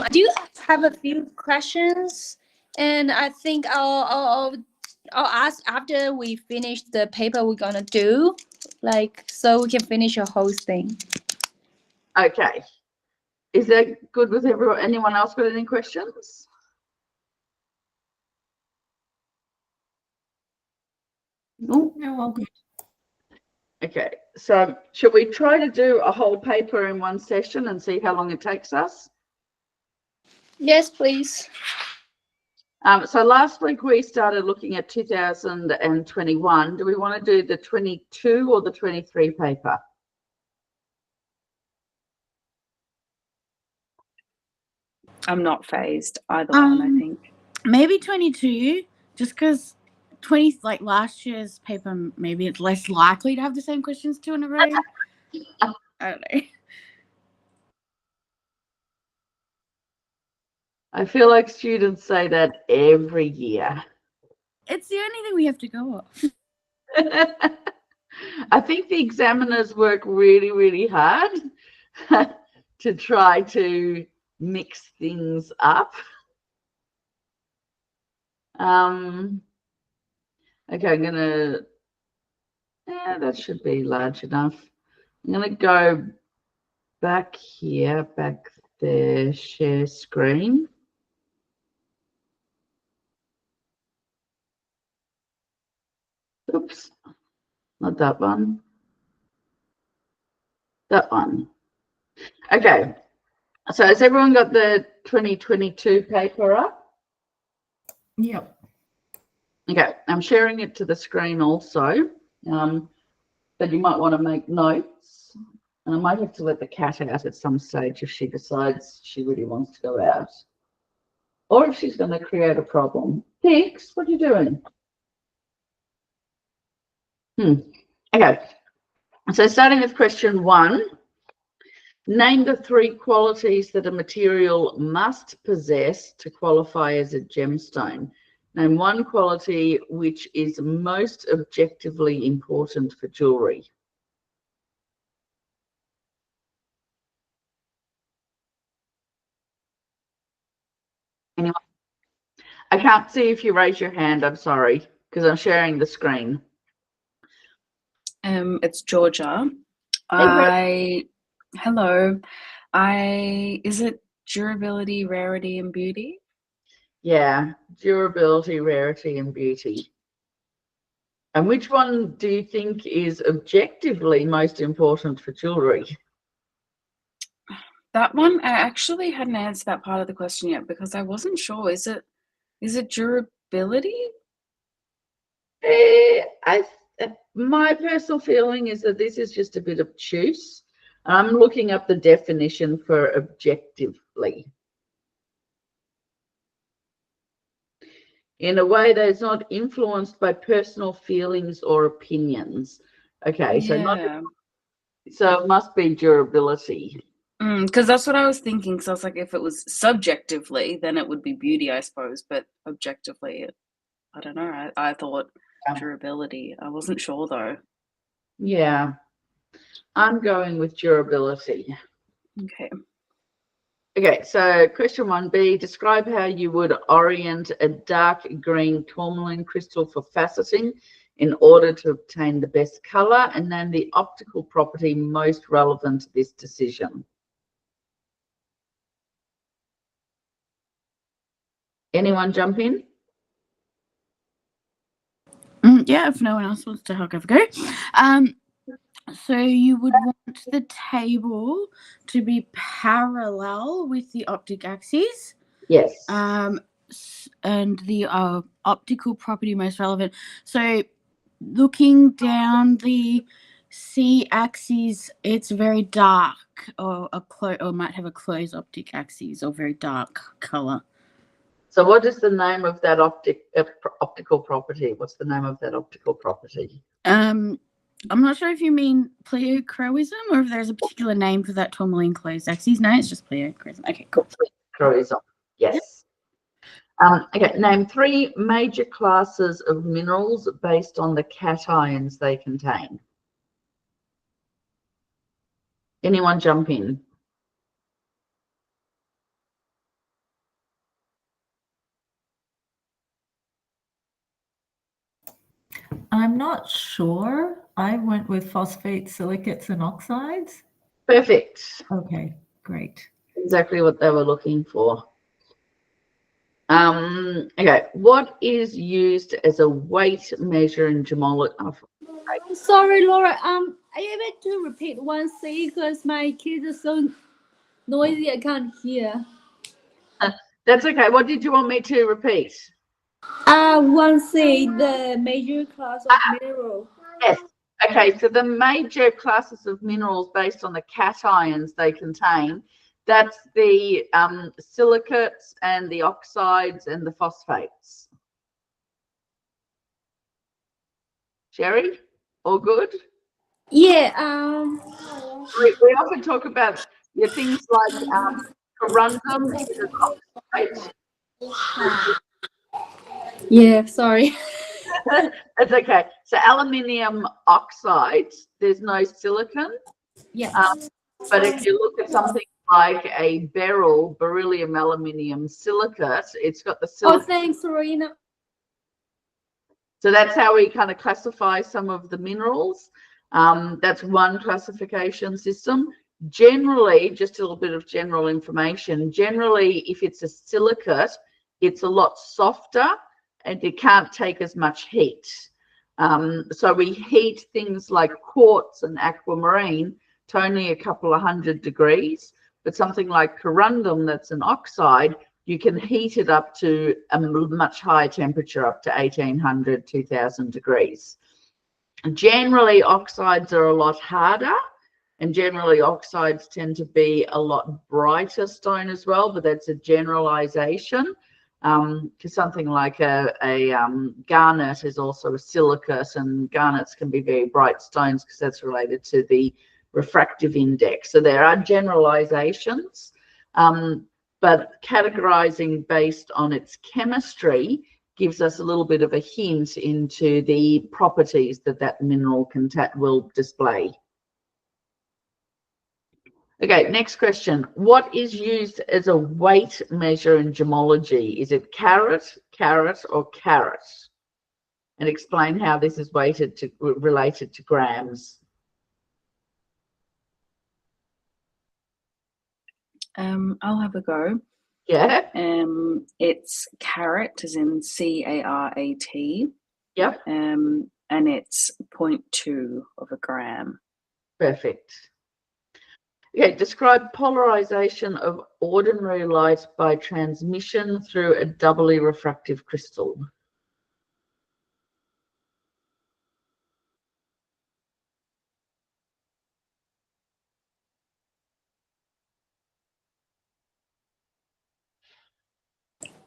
I do have a few questions, and I think I'll ask after we finish the paper we're gonna do, like so we can finish the whole thing. Okay. Is that good with everyone? Anyone else got any questions? No, all good. Okay, so should we try to do a whole paper in one session and see how long it takes us? Yes, please. So last week we started looking at 2021. Do we want to do the 22 or the 23 paper? I'm not phased either one, I think. Maybe 22, just because 20, like last year's paper, maybe it's less likely to have the same questions 2 in a row. I don't know. I feel like students say that every year. It's the only thing we have to go off. I think the examiners work really, really hard to try to mix things up. Okay, I'm gonna, yeah, that should be large enough. I'm gonna go back here, back there, share screen. Oops, not that one. That one. Okay, so has everyone got the 2022 paper up? Yep. Okay, I'm sharing it to the screen also, but you might want to make notes. And I might have to let the cat out at some stage if she decides she really wants to go out. Or if she's going to create a problem. Pix, what are you doing? Okay, so starting with question 1. Name the 3 qualities that a material must possess to qualify as a gemstone. Name 1 quality which is most objectively important for jewellery. Anyone? I can't see if you raise your hand, I'm sorry, because I'm sharing the screen. It's Georgia. Hello. Is it durability, rarity, and beauty? Yeah, durability, rarity, and beauty. And which one do you think is objectively most important for jewellery? That one, I actually hadn't answered that part of the question yet because I wasn't sure. Is it durability? My personal feeling is that this is just a bit obtuse. I'm looking up the definition for objectively. In a way that is not influenced by personal feelings or opinions. Okay, Yeah. so it must be durability. Because that's what I was thinking. So I was like, if it was subjectively, then it would be beauty, I suppose. But objectively, I don't know. I thought durability. I wasn't sure though. Yeah, I'm going with durability. Okay. Okay, so question 1B, describe how you would orient a dark green tourmaline crystal for faceting in order to obtain the best color, and then the optical property most relevant to this decision. Anyone jump in? Yeah, if no one else wants to, I'll have a go. So you would want the table to be parallel with the optic axis. Yes. And the optical property most relevant. So looking down the C axis, it's very dark, or might have a closed optic axis, or very dark color. So what is the name of that optical property? What's the name of that optical property? I'm not sure if you mean pleochroism or if there's a particular name for that tourmaline closed axis. No, it's just pleochroism. Okay, cool. Pleochroism, yes. Okay, name 3 major classes of minerals based on the cations they contain. Anyone jump in? I'm not sure. I went with phosphates, silicates, and oxides. Perfect. Okay, great. Exactly what they were looking for. Okay, what is used as a weight measure in gemology? Sorry, Laura. Are you able to repeat 1C because my kids are so noisy I can't hear. That's okay. What did you want me to repeat? 1C, the major class of mineral. Yes. Okay, so the major classes of minerals based on the cations they contain, that's the silicates and the oxides and the phosphates. Sherry, all good? Yeah. We often talk about things like corundum is an oxide. Yeah. Sorry. That's okay. So aluminium oxide, there's no silicon. Yeah. But if you look at something like a beryllium aluminium silicate, it's got the Oh, silicon. thanks, Serena. So that's how we kind of classify some of the minerals. That's one classification system. Generally, just a little bit of general information. Generally, if it's a silicate, it's a lot softer and it can't take as much heat. So we heat things like quartz and aquamarine to only a couple of 100 degrees, but something like corundum, that's an oxide, you can heat it up to a much higher temperature, up to 1800, 2000 degrees. Generally, oxides are a lot harder, and generally oxides tend to be a lot brighter stone as well, but that's a generalization. Because something like a garnet is also a silicate, and garnets can be very bright stones because that's related to the refractive index. So there are generalizations, but categorizing based on its chemistry gives us a little bit of a hint into the properties that that mineral will display. Okay, next question. What is used as a weight measure in gemology? Is it carat, or carat? And explain how this is related to grams. I'll have a go. Yeah. It's carat, as in C-A-R-A-T. Yep. And it's 0.2 of a gram. Perfect. Okay, describe polarization of ordinary light by transmission through a doubly refractive crystal.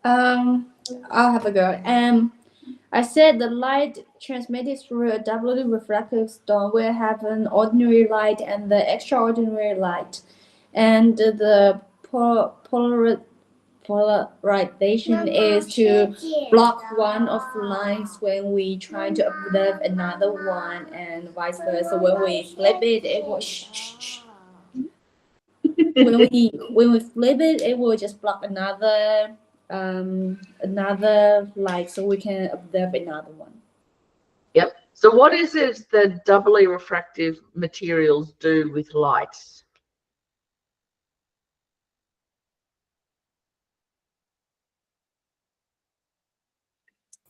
I'll have a go. I said the light transmitted through a doubly refractive stone will have an ordinary light and the extraordinary light, and the polarization is to block one of the lines when we try to observe another one, and vice versa. When we flip it, it will when we flip it, it will just block another light, so we can observe another one. Yep. So what is it that doubly refractive materials do with light?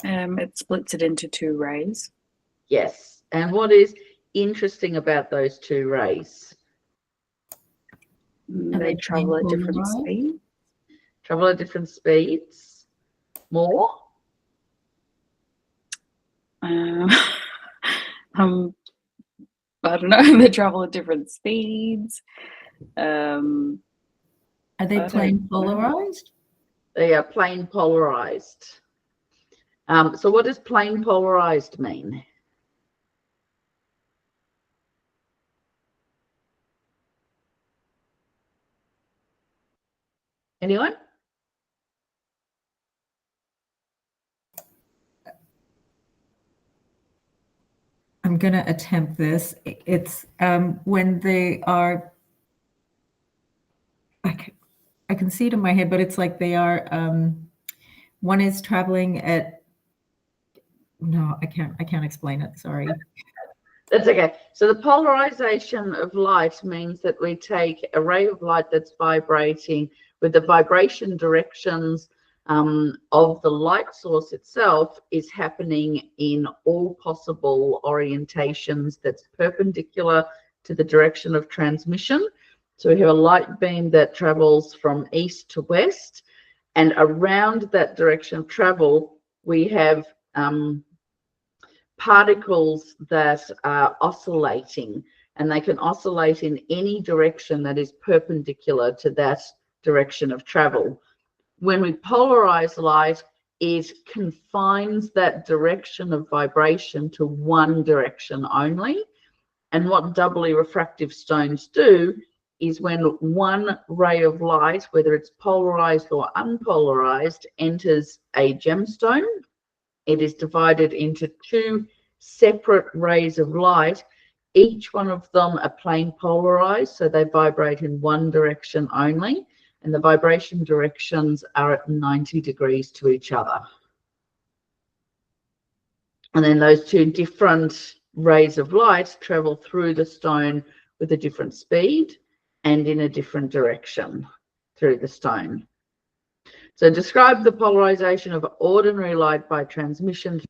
It splits it into two rays. Yes. And what is interesting about those two rays? They travel at different speeds. Travel at different speeds. More? I don't know. They travel at different speeds. Are they plane polarized? They are plane polarized. So what does plane polarized mean? Anyone? I'm going to attempt this. It's when they are, I can see it in my head, but it's like they are, one is traveling at No, I can't explain it. Sorry. That's okay. So the polarization of light means that we take a ray of light that's vibrating with the vibration directions of the light source itself is happening in all possible orientations that's perpendicular to the direction of transmission. So we have a light beam that travels from east to west, and around that direction of travel, we have particles that are oscillating, and they can oscillate in any direction that is perpendicular to that direction of travel. When we polarize light, it confines that direction of vibration to one direction only. And what doubly refractive stones do is when one ray of light, whether it's polarized or unpolarized, enters a gemstone, it is divided into two separate rays of light. Each one of them are plane polarized, so they vibrate in one direction only, and the vibration directions are at 90 degrees to each other. And then those two different rays of light travel through the stone with a different speed and in a different direction through the stone. So describe the polarization of ordinary light by transmission.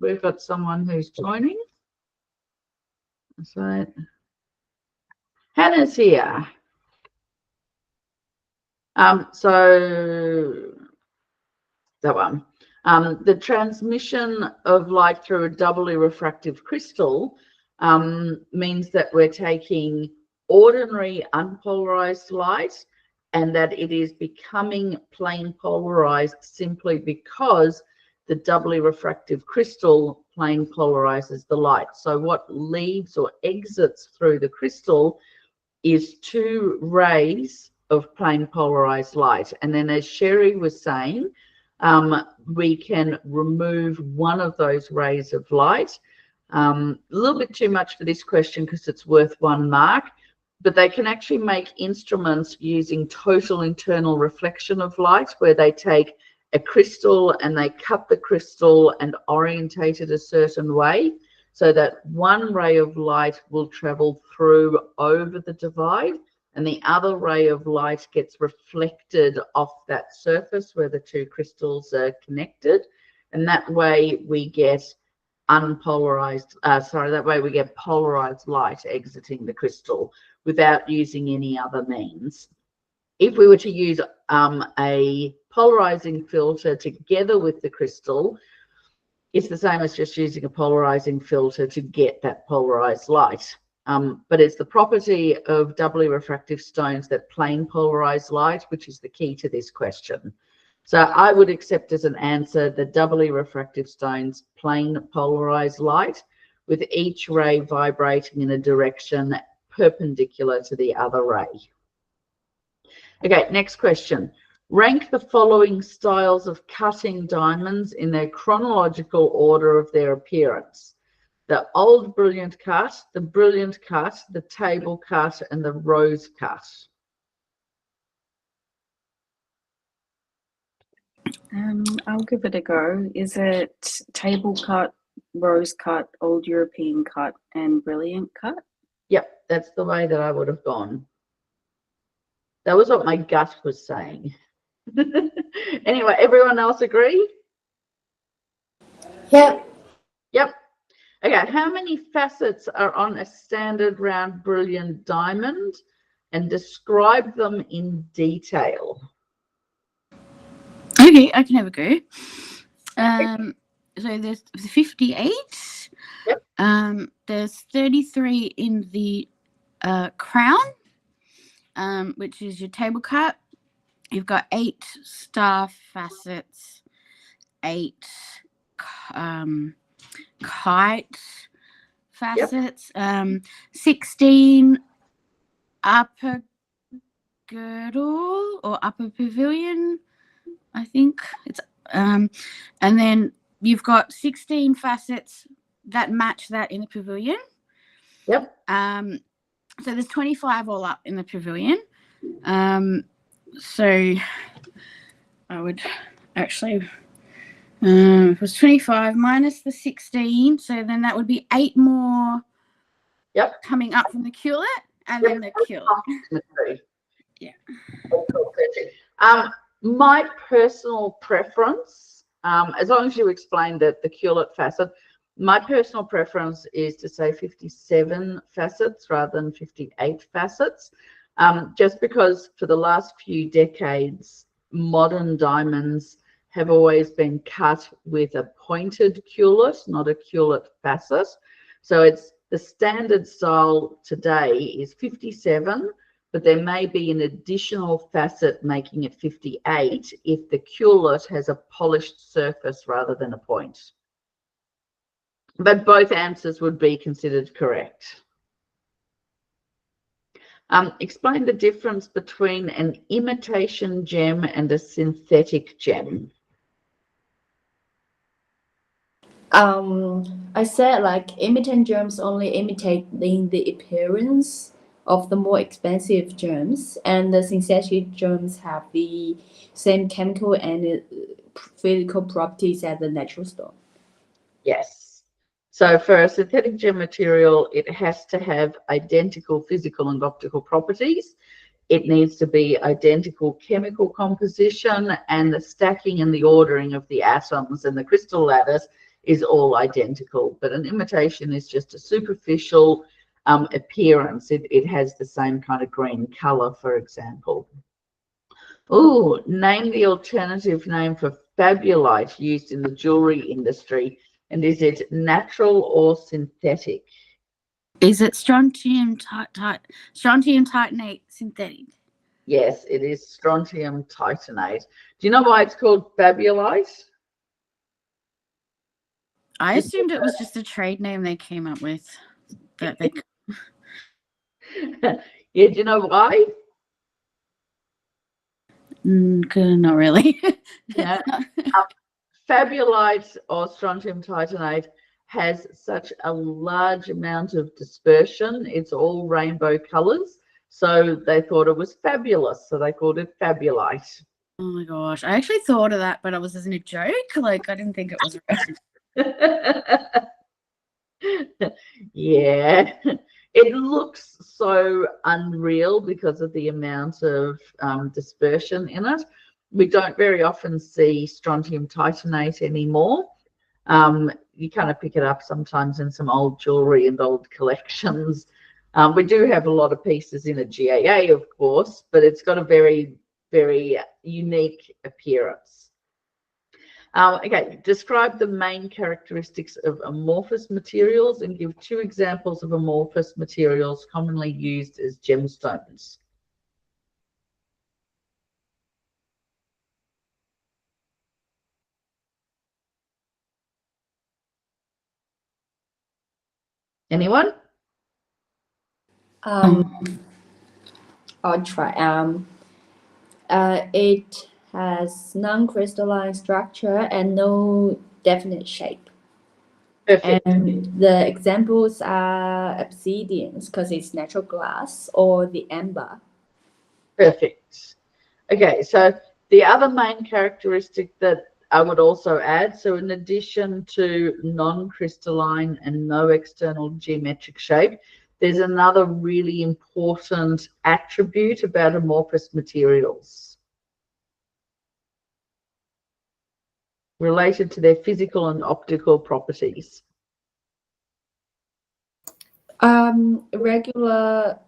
We've got someone who's joining. That's right. Hannah's here. So that one. The transmission of light through a doubly refractive crystal means that we're taking ordinary unpolarized light and that it is becoming plane polarized simply because the doubly refractive crystal plane polarizes the light. So what leaves or exits through the crystal is two rays of plane polarized light. And then, as Sherry was saying, we can remove one of those rays of light. A little bit too much for this question because it's worth 1 mark, but they can actually make instruments using total internal reflection of light, where they take a crystal and they cut the crystal and orientate it a certain way so that one ray of light will travel through over the divide and the other ray of light gets reflected off that surface where the two crystals are connected. And that way we get polarized light exiting the crystal without using any other means. If we were to use a polarizing filter together with the crystal, it's the same as just using a polarizing filter to get that polarized light. But it's the property of doubly refractive stones that plane polarize light, which is the key to this question. So I would accept as an answer the doubly refractive stones plane polarize light, with each ray vibrating in a direction perpendicular to the other ray. Okay, next question. Rank the following styles of cutting diamonds in their chronological order of their appearance. The old brilliant cut, the brilliant cut, the table cut, and the rose cut. I'll give it a go. Is it table cut, rose cut, old European cut, and brilliant cut? Yep, that's the way that I would have gone. That was what my gut was saying. Anyway, everyone else agree? Yep. Yep. Okay, how many facets are on a standard round brilliant diamond, and describe them in detail? Okay, I can have a go. So there's 58. Yep. There's 33 in the crown, which is your table cut. You've got 8 star facets, 8 kite facets, 16 upper girdle or upper pavilion, I think it's and then you've got 16 facets that match that in the pavilion. Yep. So there's 25 all up in the pavilion. So I would actually It was 25 minus the 16, so then that would be 8 more Yep. coming up from the culet and then the culet. Yeah. My personal preference, as long as you explained that the culet facet, my personal preference is to say 57 facets rather than 58 facets, just because for the last few decades, modern diamonds have always been cut with a pointed culet, not a culet facet. So it's the standard style today is 57, but there may be an additional facet making it 58 if the culet has a polished surface rather than a point. But both answers would be considered correct. Explain the difference between an imitation gem and a synthetic gem. I said like imitation gems only imitating the appearance of the more expensive gems, and the synthetic gems have the same chemical and physical properties as the natural stone. Yes. So for a synthetic gem material, it has to have identical physical and optical properties. It needs to be identical chemical composition, and the stacking and the ordering of the atoms and the crystal ladders is all identical. But an imitation is just a superficial appearance. It has the same kind of green color, for example. Oh, name the alternative name for fabulite used in the jewelry industry, and is it natural or synthetic? Is it strontium titanate synthetic? Yes, it is strontium titanate. Do you know why it's called fabulite? I assumed it was just a trade name they came up with. That they... Yeah, do you know why? Not really. Yeah. Fabulite or strontium titanate has such a large amount of dispersion. It's all rainbow colors. So they thought it was fabulous. So they called it fabulite. Oh my gosh. I actually thought of that, but I was as in a joke. Like, I didn't think it was real. Yeah, it looks so unreal because of the amount of dispersion in it. We don't very often see strontium titanate anymore. You kind of pick it up sometimes in some old jewelry and old collections. We do have a lot of pieces in a GAA, of course, but it's got a very, very unique appearance. Okay, describe the main characteristics of amorphous materials and give 2 examples of amorphous materials commonly used as gemstones. Anyone? I'll try. It has non-crystalline structure and no definite shape. Perfect. And the examples are obsidians because it's natural glass, or the amber. Perfect. Okay, so the other main characteristic that I would also add, so in addition to non-crystalline and no external geometric shape, there's another really important attribute about amorphous materials related to their physical and optical properties. Regular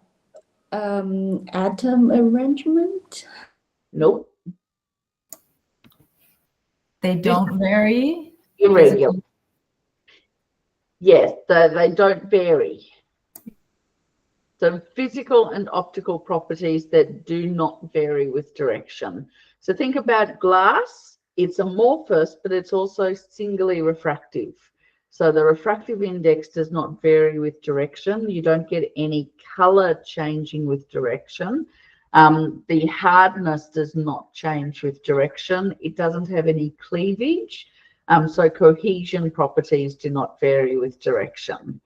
atom arrangement. Nope. They don't vary. Irregular. Yes, they don't vary. So physical and optical properties that do not vary with direction. So think about glass. It's amorphous, but it's also singly refractive. So the refractive index does not vary with direction. You don't get any color changing with direction. The hardness does not change with direction. It doesn't have any cleavage. So cohesion properties do not vary with direction.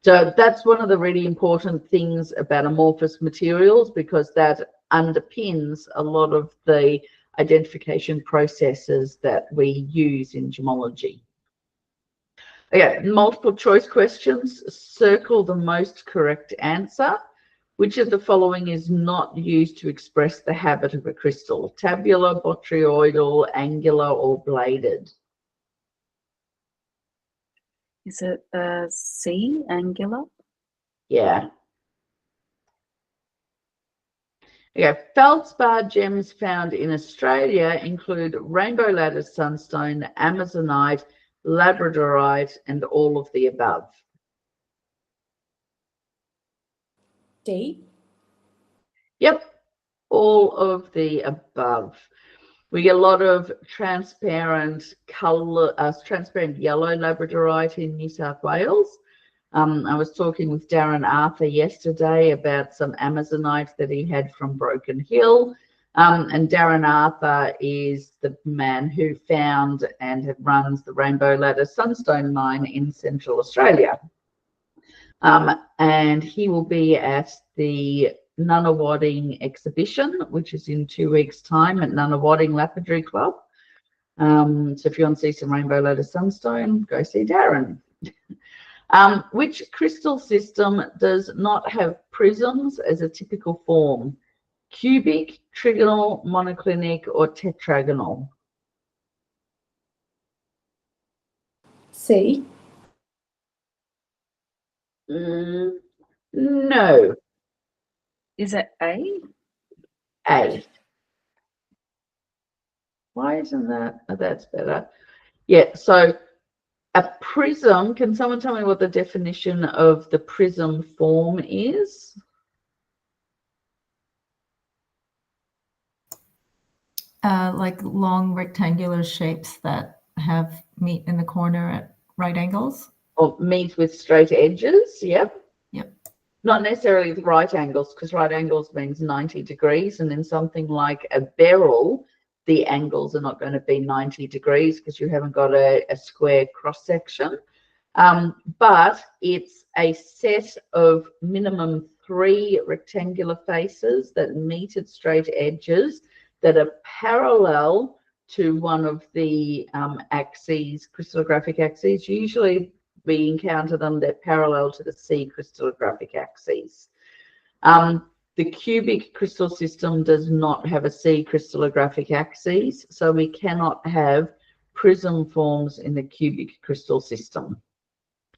So that's one of the really important things about amorphous materials, because that underpins a lot of the identification processes that we use in gemology. Okay, multiple choice questions. Circle the most correct answer. Which of the following is not used to express the habit of a crystal? Tabular, botryoidal, angular, or bladed? Is it C, angular? Yeah. Okay, feldspar gems found in Australia include rainbow lattice sunstone, amazonite, labradorite, and all of the above. D. Yep, all of the above. We get a lot of transparent color, transparent yellow labradorite in New South Wales. I was talking with Darren Arthur yesterday about some amazonite that he had from Broken Hill. And Darren Arthur is the man who found and runs the Rainbow Lattice Sunstone mine in Central Australia. And he will be at the Nunawading exhibition, which is in 2 weeks' time at Nunawading Lapidary Club. So if you want to see some Rainbow Lattice Sunstone, go see Darren. Which crystal system does not have prisms as a typical form? Cubic, trigonal, monoclinic, or tetragonal? C. No. Is it A? A. Why isn't that? Oh, that's better. Yeah, so a prism, can someone tell me what the definition of the prism form is? Like long rectangular shapes that have meet in the corner at right angles. Or meet with straight edges? Yep. Yep. Not necessarily with right angles, because right angles means 90 degrees. And in something like a beryl, the angles are not going to be 90 degrees because you haven't got a square cross section. But it's a set of minimum 3 rectangular faces that meet at straight edges that are parallel to one of the axes, crystallographic axes. Usually we encounter them, they're parallel to the C crystallographic axes. The cubic crystal system does not have a C crystallographic axis, so we cannot have prism forms in the cubic crystal system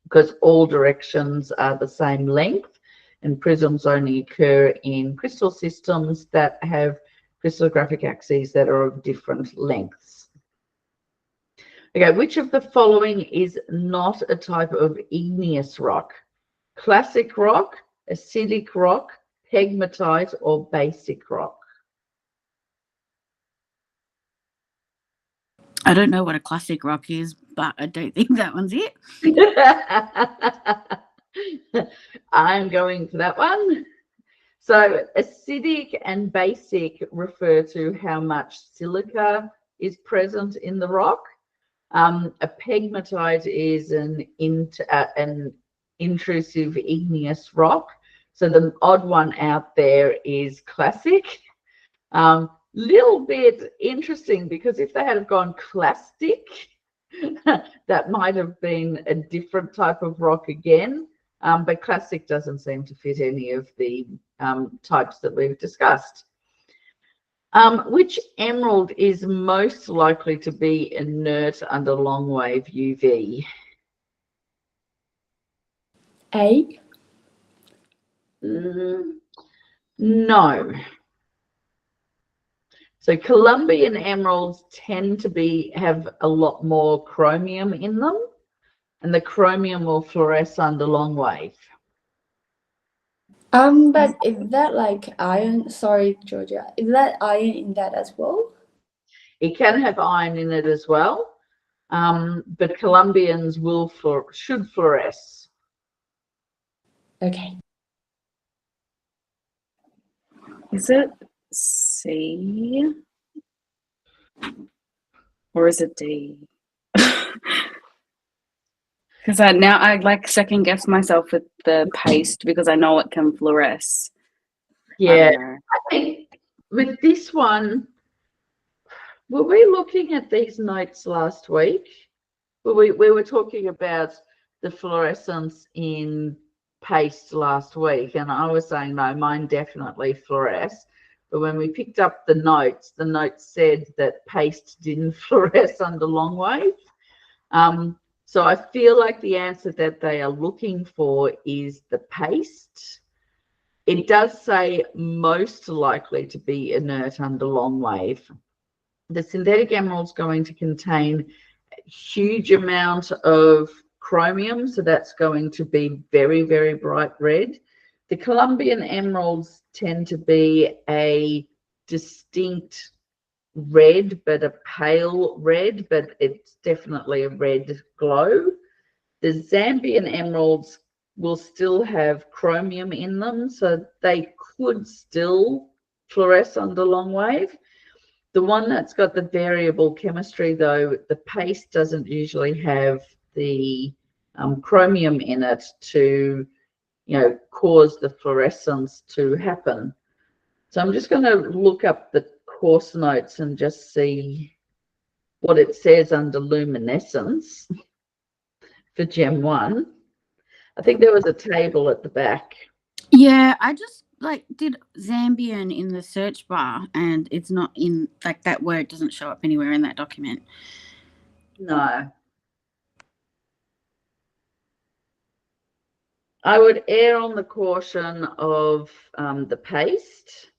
because all directions are the same length, and prisms only occur in crystal systems that have crystallographic axes that are of different lengths. Okay, which of the following is not a type of igneous rock? Classic rock, acidic rock, pegmatite, or basic rock? I don't know what a classic rock is, but I don't think that one's it. I'm going for that one. So acidic and basic refer to how much silica is present in the rock. A pegmatite is an intrusive igneous rock. So the odd one out there is classic. Little bit interesting because if they had gone clastic, that might have been a different type of rock again. But classic doesn't seem to fit any of the types that we've discussed. Which emerald is most likely to be inert under long wave UV? A. No. So Columbian emeralds tend to have a lot more chromium in them, and the chromium will fluoresce under long wave. But is that like iron? Sorry, Georgia. Is that iron in that as well? It can have iron in it as well, but Columbians should fluoresce. Okay. Is it C? Or is it D? Because I like second guess myself with the paste because I know it can fluoresce. Yeah, I think with this one, were we looking at these notes last week? We were talking about the fluorescence in paste last week, and I was saying, no, mine definitely fluoresce. But when we picked up the notes said that paste didn't fluoresce under long wave. So I feel like the answer that they are looking for is the paste. It does say most likely to be inert under long wave. The synthetic emerald is going to contain a huge amount of chromium, so that's going to be very, very bright red. The Colombian emeralds tend to be a distinct red, but a pale red, but it's definitely a red glow. The Zambian emeralds will still have chromium in them, so they could still fluoresce under long wave. The one that's got the variable chemistry, though, the paste doesn't usually have the chromium in it to, cause the fluorescence to happen. So I'm just going to look up the course notes and just see what it says under luminescence for Gem 1. I think there was a table at the back. Yeah, I just did Zambian in the search bar, and it's not in that word doesn't show up anywhere in that document. No. I would err on the caution of the paste,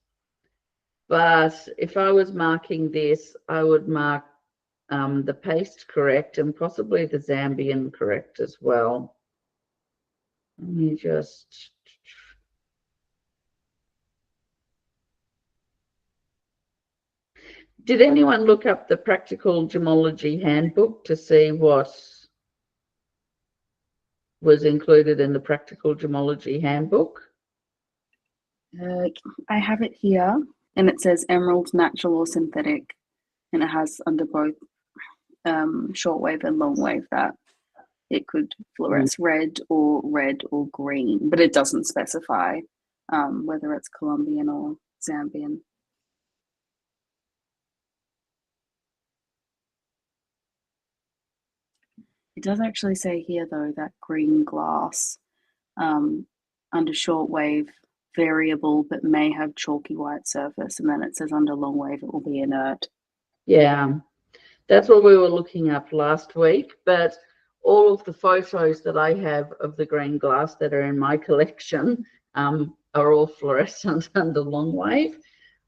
but if I was marking this, I would mark the paste correct and possibly the Zambian correct as well. Let me just... Did anyone look up the Practical Gemology Handbook to see what was included in the Practical Gemology Handbook? I have it here, and it says emerald, natural or synthetic, and it has under both shortwave and long wave that it could fluoresce red or green, but it doesn't specify whether it's Colombian or Zambian. It does actually say here, though, that green glass under shortwave variable but may have chalky white surface, and then it says under long wave it will be inert. Yeah, that's what we were looking up last week, but all of the photos that I have of the green glass that are in my collection are all fluorescent under long wave.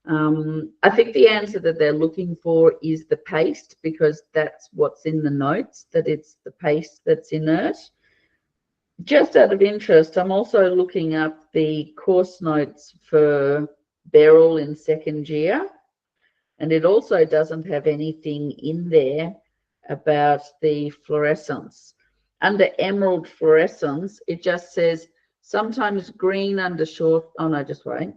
I think the answer that they're looking for is the paste, because that's what's in the notes, that it's the paste that's inert. Just out of interest, I'm also looking up the course notes for beryl in second year, and it also doesn't have anything in there about the fluorescence. Under emerald fluorescence, it just says sometimes green under short... Oh, no, just wait.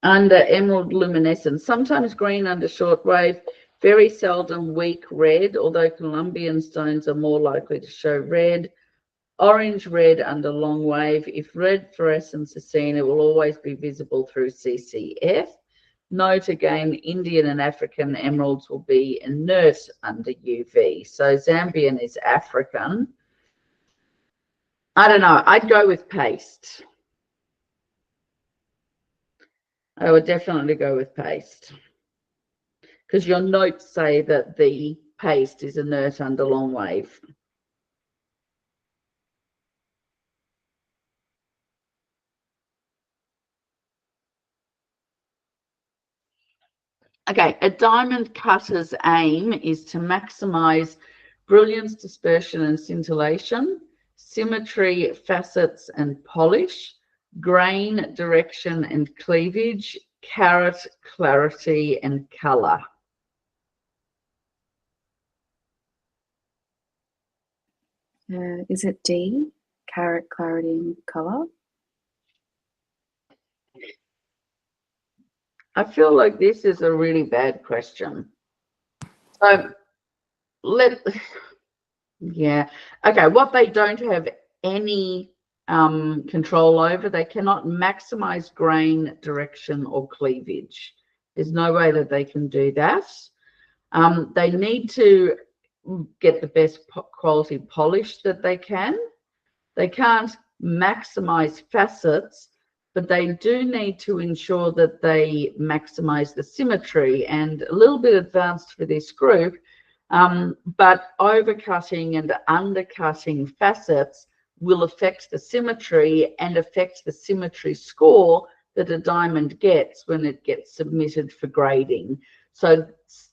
Under emerald luminescence, sometimes green under shortwave, very seldom weak red, although Colombian stones are more likely to show red. Orange red under long wave. If red fluorescence is seen, it will always be visible through CCF. Note again, Indian and African emeralds will be inert under UV. So Zambian is African. I don't know. I'd go with paste. I would definitely go with paste, because your notes say that the paste is inert under long wave. Okay, a diamond cutter's aim is to maximize brilliance, dispersion and scintillation, symmetry, facets and polish, grain, direction and cleavage, carat, clarity and color. Is it D, carat, clarity and color? I feel like this is a really bad question. So yeah, okay, what they don't have any control over. They cannot maximize grain, direction, or cleavage. There's no way that they can do that. They need to get the best quality polish that they can. They can't maximize facets, but they do need to ensure that they maximize the symmetry, and a little bit advanced for this group, but overcutting and undercutting facets will affect the symmetry and affect the symmetry score that a diamond gets when it gets submitted for grading. So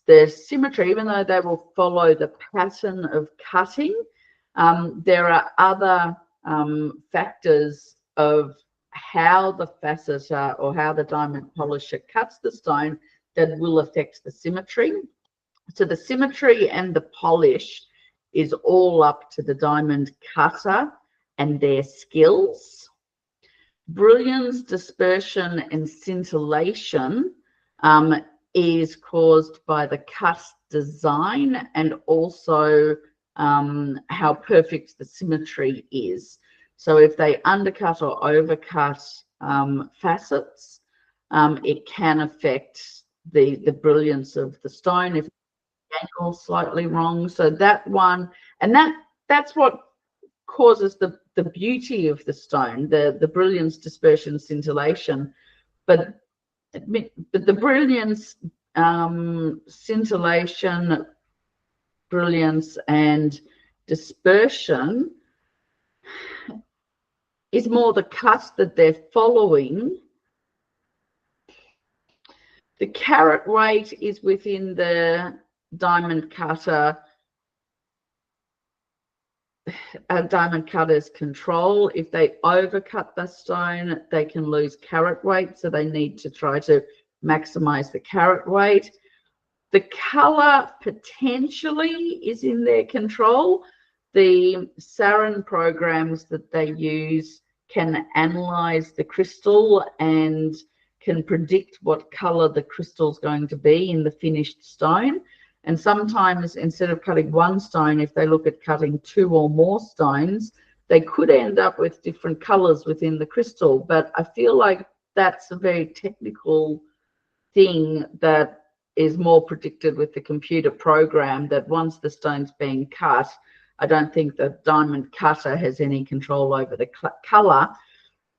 the symmetry, even though they will follow the pattern of cutting, there are other factors of how the faceter or how the diamond polisher cuts the stone that will affect the symmetry. So the symmetry and the polish is all up to the diamond cutter and their skills. Brilliance, dispersion, and scintillation is caused by the cut design and also how perfect the symmetry is. So if they undercut or overcut facets, it can affect the brilliance of the stone if the angle is slightly wrong. So that one, and that's what causes the beauty of the stone, the brilliance, dispersion, scintillation. But the brilliance, scintillation, brilliance, and dispersion is more the cut that they're following. The carat weight is within the diamond cutter, a diamond cutter's control. If they overcut the stone, they can lose carat weight, so they need to try to maximize the carat weight. The color potentially is in their control. The Saran programs that they use can analyze the crystal and can predict what color the crystal is going to be in the finished stone. And sometimes, instead of cutting one stone, if they look at cutting 2 or more stones, they could end up with different colors within the crystal. But I feel like that's a very technical thing that is more predicted with the computer program, that once the stone's being cut, I don't think the diamond cutter has any control over the color.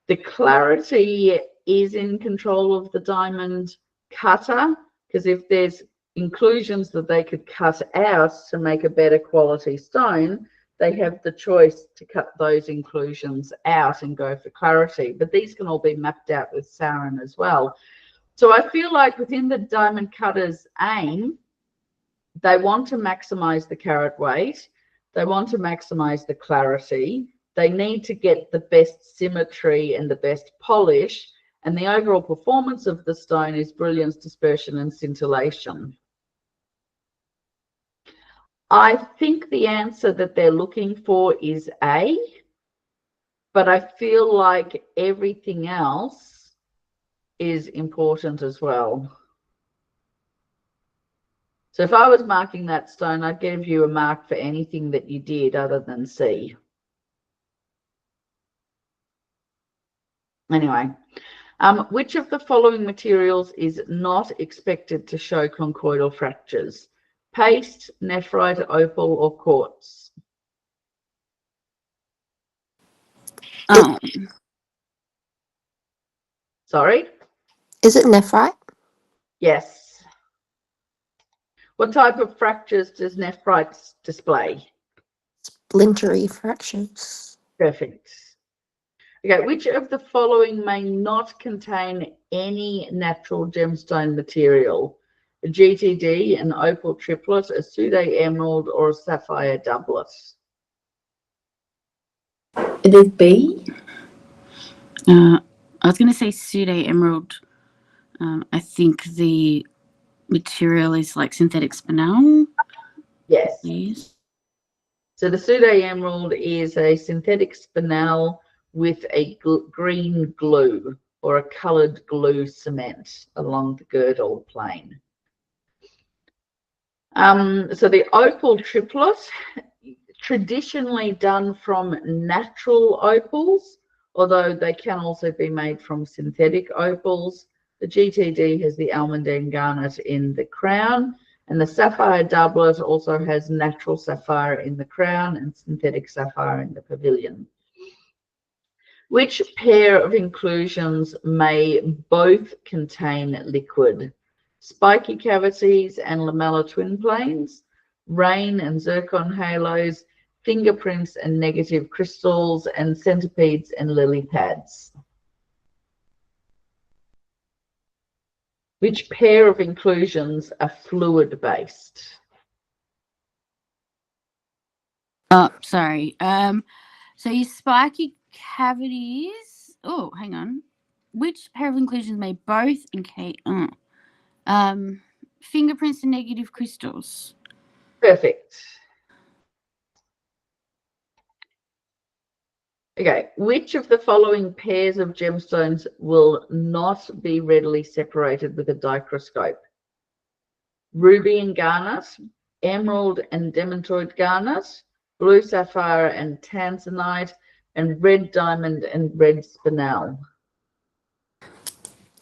The clarity is in control of the diamond cutter, because if there's inclusions that they could cut out to make a better quality stone, they have the choice to cut those inclusions out and go for clarity. But these can all be mapped out with Saran as well. So I feel like within the diamond cutter's aim, they want to maximize the carat weight. They want to maximize the clarity. They need to get the best symmetry and the best polish. And the overall performance of the stone is brilliance, dispersion, and scintillation. I think the answer that they're looking for is A, but I feel like everything else is important as well. So if I was marking that stone, I'd give you a mark for anything that you did other than C. Anyway, which of the following materials is not expected to show conchoidal fractures? Paste, nephrite, opal, or quartz? Sorry? Is it nephrite? Yes. What type of fractures does nephrite display? Splintery fractures. Perfect. Okay, which of the following may not contain any natural gemstone material? A GTD, an opal triplet, a Sude emerald, or a sapphire doublet? It is B. I was going to say Sude emerald. I think the material is like synthetic spinel. Yes. Please. So the Sude emerald is a synthetic spinel with a green glue or a coloured glue cement along the girdle plane. So the opal triplet, traditionally done from natural opals, although they can also be made from synthetic opals. The GTD has the almandine garnet in the crown, and the sapphire doublet also has natural sapphire in the crown and synthetic sapphire in the pavilion. Which pair of inclusions may both contain liquid? Spiky cavities and lamellar twin planes, rain and zircon halos, fingerprints and negative crystals, and centipedes and lily pads. Which pair of inclusions are fluid based? Oh, sorry. So your spiky cavities. Oh, hang on. Which pair of inclusions may both indicate fingerprints and negative crystals? Perfect. Okay, which of the following pairs of gemstones will not be readily separated with a dichroscope? Ruby and garnet, emerald and demantoid garnet, blue sapphire and tanzanite, and red diamond and red spinel.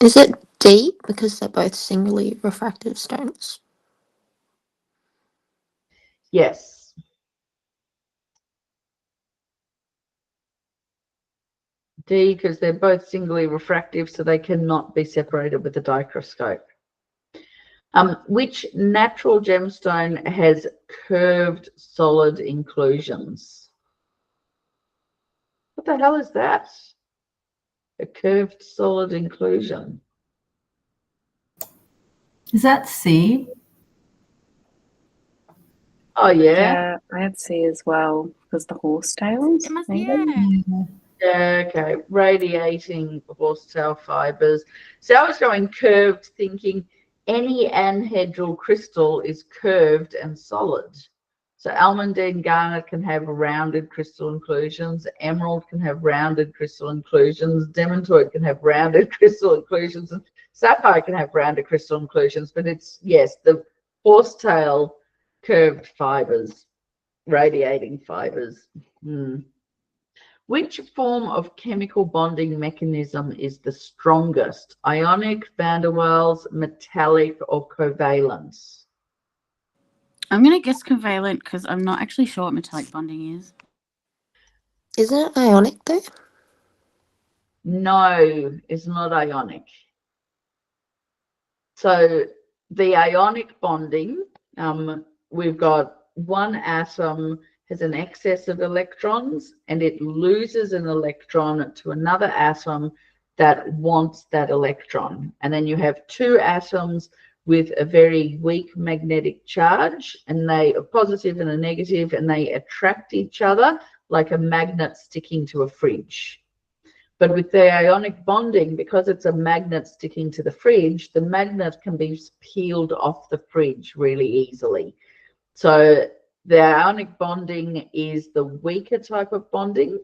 Is it D? Because they're both singly refractive stones. Yes. D, because they're both singly refractive, so they cannot be separated with a dichroscope. Which natural gemstone has curved solid inclusions? What the hell is that? A curved solid inclusion. Is that C? Oh, yeah. Yeah, I had C as well because the horse tails. It must be, maybe? yeah. Yeah, okay. Radiating horsetail fibers. So I was going curved, thinking any anhedral crystal is curved and solid. So almandine garnet can have rounded crystal inclusions. Emerald can have rounded crystal inclusions. Demantoid can have rounded crystal inclusions. And sapphire can have rounded crystal inclusions. But it's, yes, the horsetail curved fibers, radiating fibers. Which form of chemical bonding mechanism is the strongest? Ionic, van der Waals, metallic, or covalent? I'm going to guess covalent because I'm not actually sure what metallic bonding is. Isn't it ionic though? No, it's not ionic. So the ionic bonding, we've got one atom has an excess of electrons and it loses an electron to another atom that wants that electron. And then you have two atoms with a very weak magnetic charge, and they are positive and a negative, and they attract each other like a magnet sticking to a fridge. But with the ionic bonding, because it's a magnet sticking to the fridge, the magnet can be peeled off the fridge really easily. So the ionic bonding is the weaker type of bonding.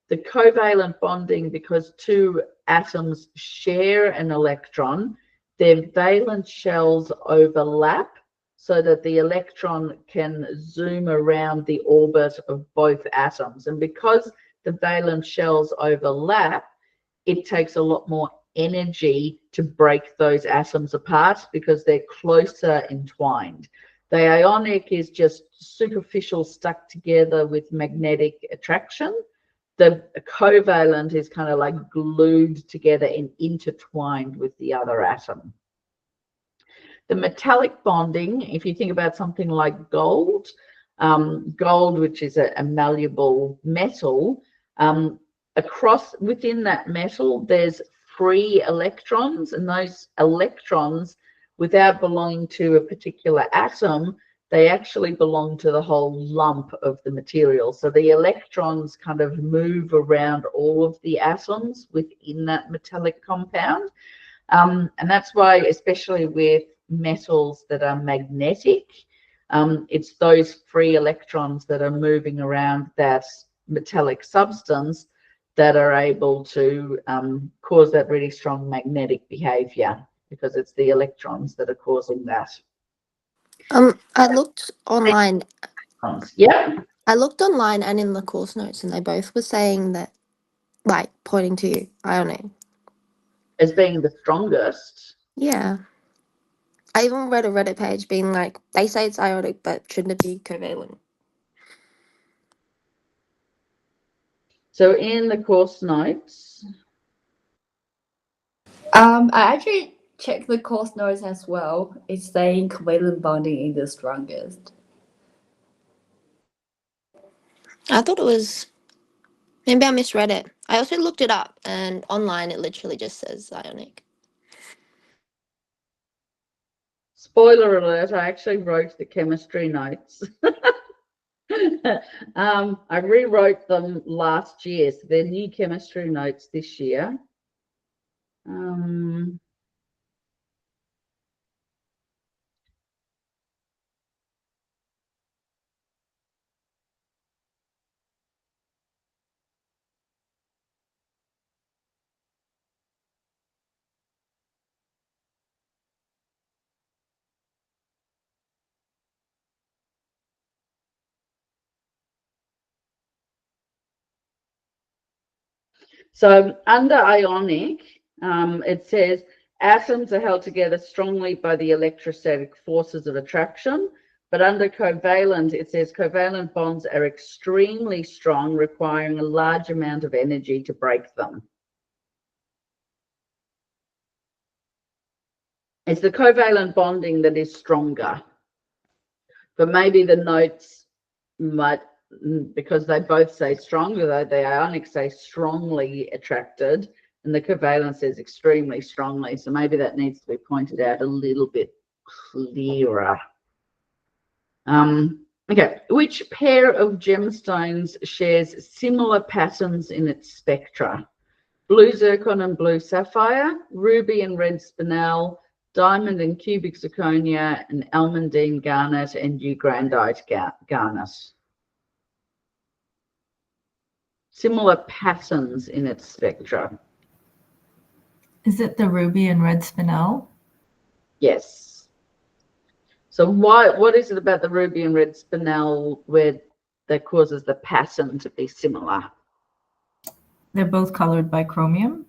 The covalent bonding, because two atoms share an electron, their valence shells overlap so that the electron can zoom around the orbit of both atoms. And because the valence shells overlap, it takes a lot more energy to break those atoms apart because they're closer entwined. The ionic is just superficial, stuck together with magnetic attraction. The covalent is kind of like glued together and intertwined with the other atom. The metallic bonding, if you think about something like gold, which is a malleable metal, within that metal, there's free electrons, and those electrons, without belonging to a particular atom, they actually belong to the whole lump of the material. So the electrons kind of move around all of the atoms within that metallic compound. And that's why, especially with metals that are magnetic, it's those free electrons that are moving around that metallic substance that are able to cause that really strong magnetic behavior, because it's the electrons that are causing that. I looked online. Yeah. I looked online and in the course notes, and they both were saying that like pointing to ionic. as being the strongest. Yeah. I even read a Reddit page being like, they say it's ionic, but shouldn't it be covalent? So in the course notes, I actually checked the course notes as well. It's saying covalent bonding is the strongest. I thought it was, maybe I misread it. I also looked it up, and online it literally just says ionic. spoiler alert, I actually wrote the chemistry notes. I rewrote them last year, so they're new chemistry notes this year. So under ionic, it says atoms are held together strongly by the electrostatic forces of attraction. But under covalent, it says covalent bonds are extremely strong, requiring a large amount of energy to break them. It's the covalent bonding that is stronger. But maybe the notes might, because they both say stronger, though the ionic say strongly attracted, and the covalent says extremely strongly. So maybe that needs to be pointed out a little bit clearer. Okay, which pair of gemstones shares similar patterns in its spectra? Blue zircon and blue sapphire, ruby and red spinel, diamond and cubic zirconia, and almandine garnet and eugrandite garnet. Similar patterns in its spectra. Is it the ruby and red spinel? Yes. So what is it about the ruby and red spinel where that causes the pattern to be similar? They're both colored by chromium.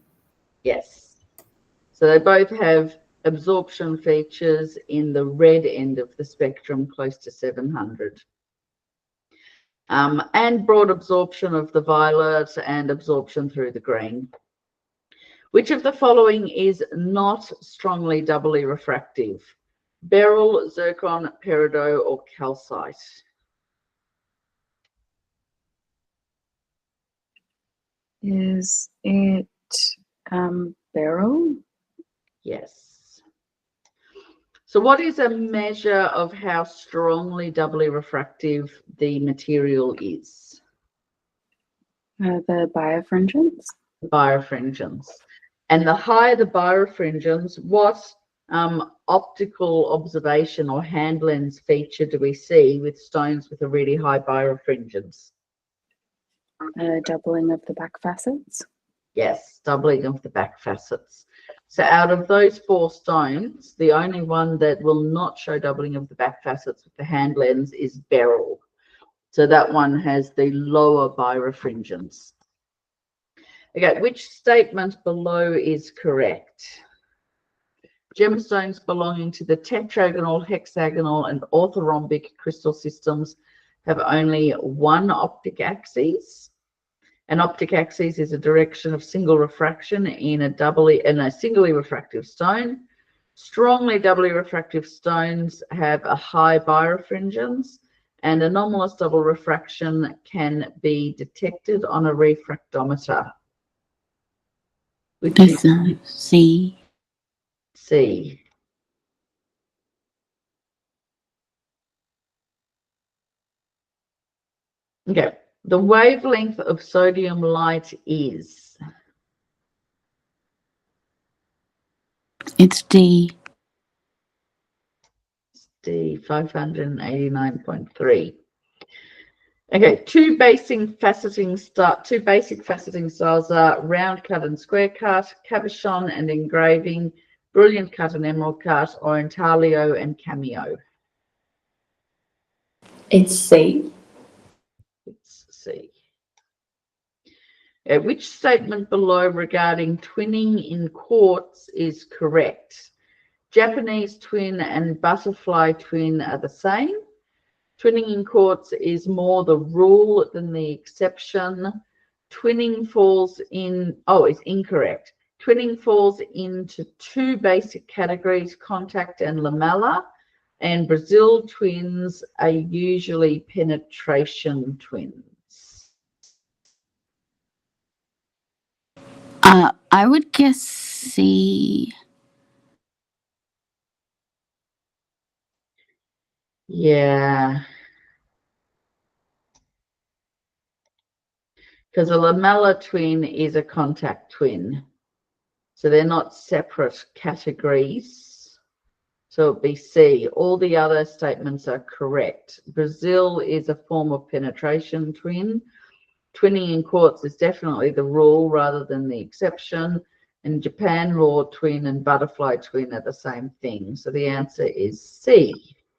Yes. So they both have absorption features in the red end of the spectrum, close to 700. And broad absorption of the violet and absorption through the green. Which of the following is not strongly doubly refractive? Beryl, zircon, peridot, or calcite? Is it beryl? Yes. So what is a measure of how strongly doubly refractive the material is? The birefringence? Birefringence. And the higher the birefringence, what optical observation or hand lens feature do we see with stones with a really high birefringence? Doubling of the back facets? Yes, doubling of the back facets. So out of those 4 stones, the only one that will not show doubling of the back facets with the hand lens is beryl. So that one has the lower birefringence. Okay, which statement below is correct? Gemstones belonging to the tetragonal, hexagonal, and orthorhombic crystal systems have only one optic axis. An optic axis is a direction of single refraction in a singly refractive stone. Strongly doubly refractive stones have a high birefringence, and anomalous double refraction can be detected on a refractometer. Which is C. C. Okay, the wavelength of sodium light is? It's D. D, 589.3. Okay, two basic faceting styles are round cut and square cut, cabochon and engraving, brilliant cut and emerald cut, or intaglio and cameo. It's C. It's C. Which statement below regarding twinning in quartz is correct? Japanese twin and butterfly twin are the same. Twinning in quartz is more the rule than the exception. Twinning falls in, it's incorrect. Twinning falls into two basic categories, contact and lamella, and Brazil twins are usually penetration twins. I would guess C. Yeah. Because a lamella twin is a contact twin. So they're not separate categories. So it'd be C. All the other statements are correct. Brazil is a form of penetration twin. Twinning in quartz is definitely the rule rather than the exception. And Japan raw twin and butterfly twin are the same thing. So the answer is C.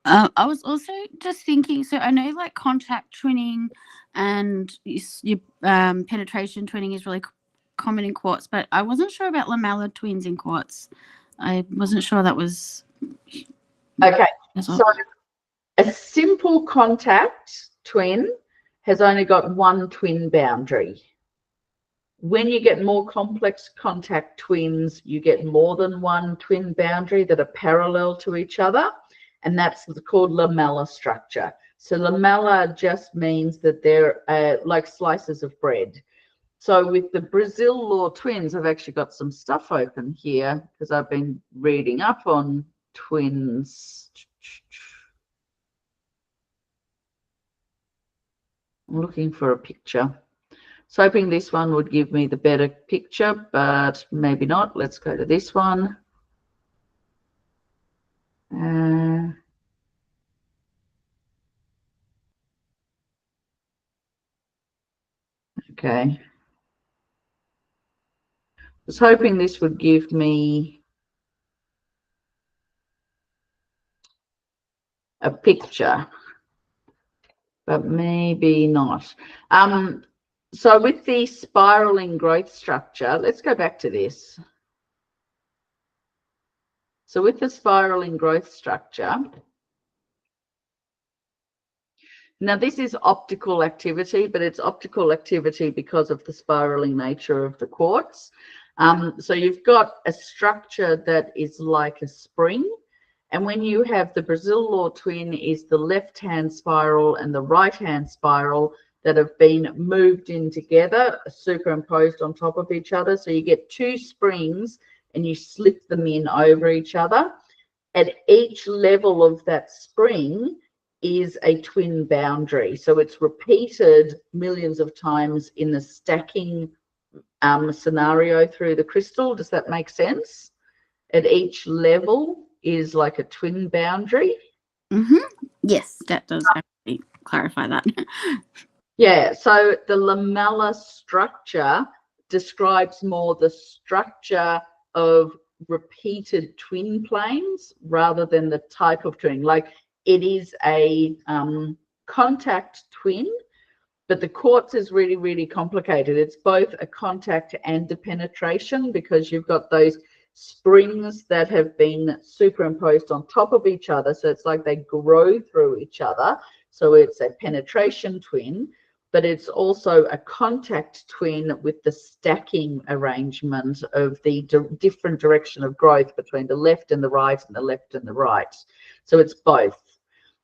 I was also just thinking, so I know like contact twinning and your penetration twinning is really common in quartz, but I wasn't sure about lamella twins in quartz. I wasn't sure that was. Okay, as well. so a simple contact twin has only got one twin boundary. When you get more complex contact twins, you get more than one twin boundary that are parallel to each other, and that's called lamella structure. So lamella just means that they're like slices of bread. So with the Brazil law twins, I've actually got some stuff open here because I've been reading up on twins. I'm looking for a picture. So hoping this one would give me the better picture, but maybe not. Let's go to this one. Okay. I was hoping this would give me a picture, but maybe not. So with the spiraling growth structure, let's go back to this. So with the spiraling growth structure, now this is optical activity, but it's optical activity because of the spiraling nature of the quartz. So you've got a structure that is like a spring. And when you have the Brazil law twin is the left-hand spiral and the right-hand spiral that have been moved in together, superimposed on top of each other. So you get two springs and you slip them in over each other. At each level of that spring is a twin boundary. So it's repeated millions of times in the stacking scenario through the crystal. Does that make sense? At each level is like a twin boundary. Yes, that does actually clarify that. Yeah, so the lamella structure describes more the structure of repeated twin planes rather than the type of twin. Like it is a contact twin, but the quartz is really, really complicated. It's both a contact and a penetration because you've got those springs that have been superimposed on top of each other. So it's like they grow through each other. So it's a penetration twin, but it's also a contact twin with the stacking arrangement of the different direction of growth between the left and the right and the left and the right. So it's both.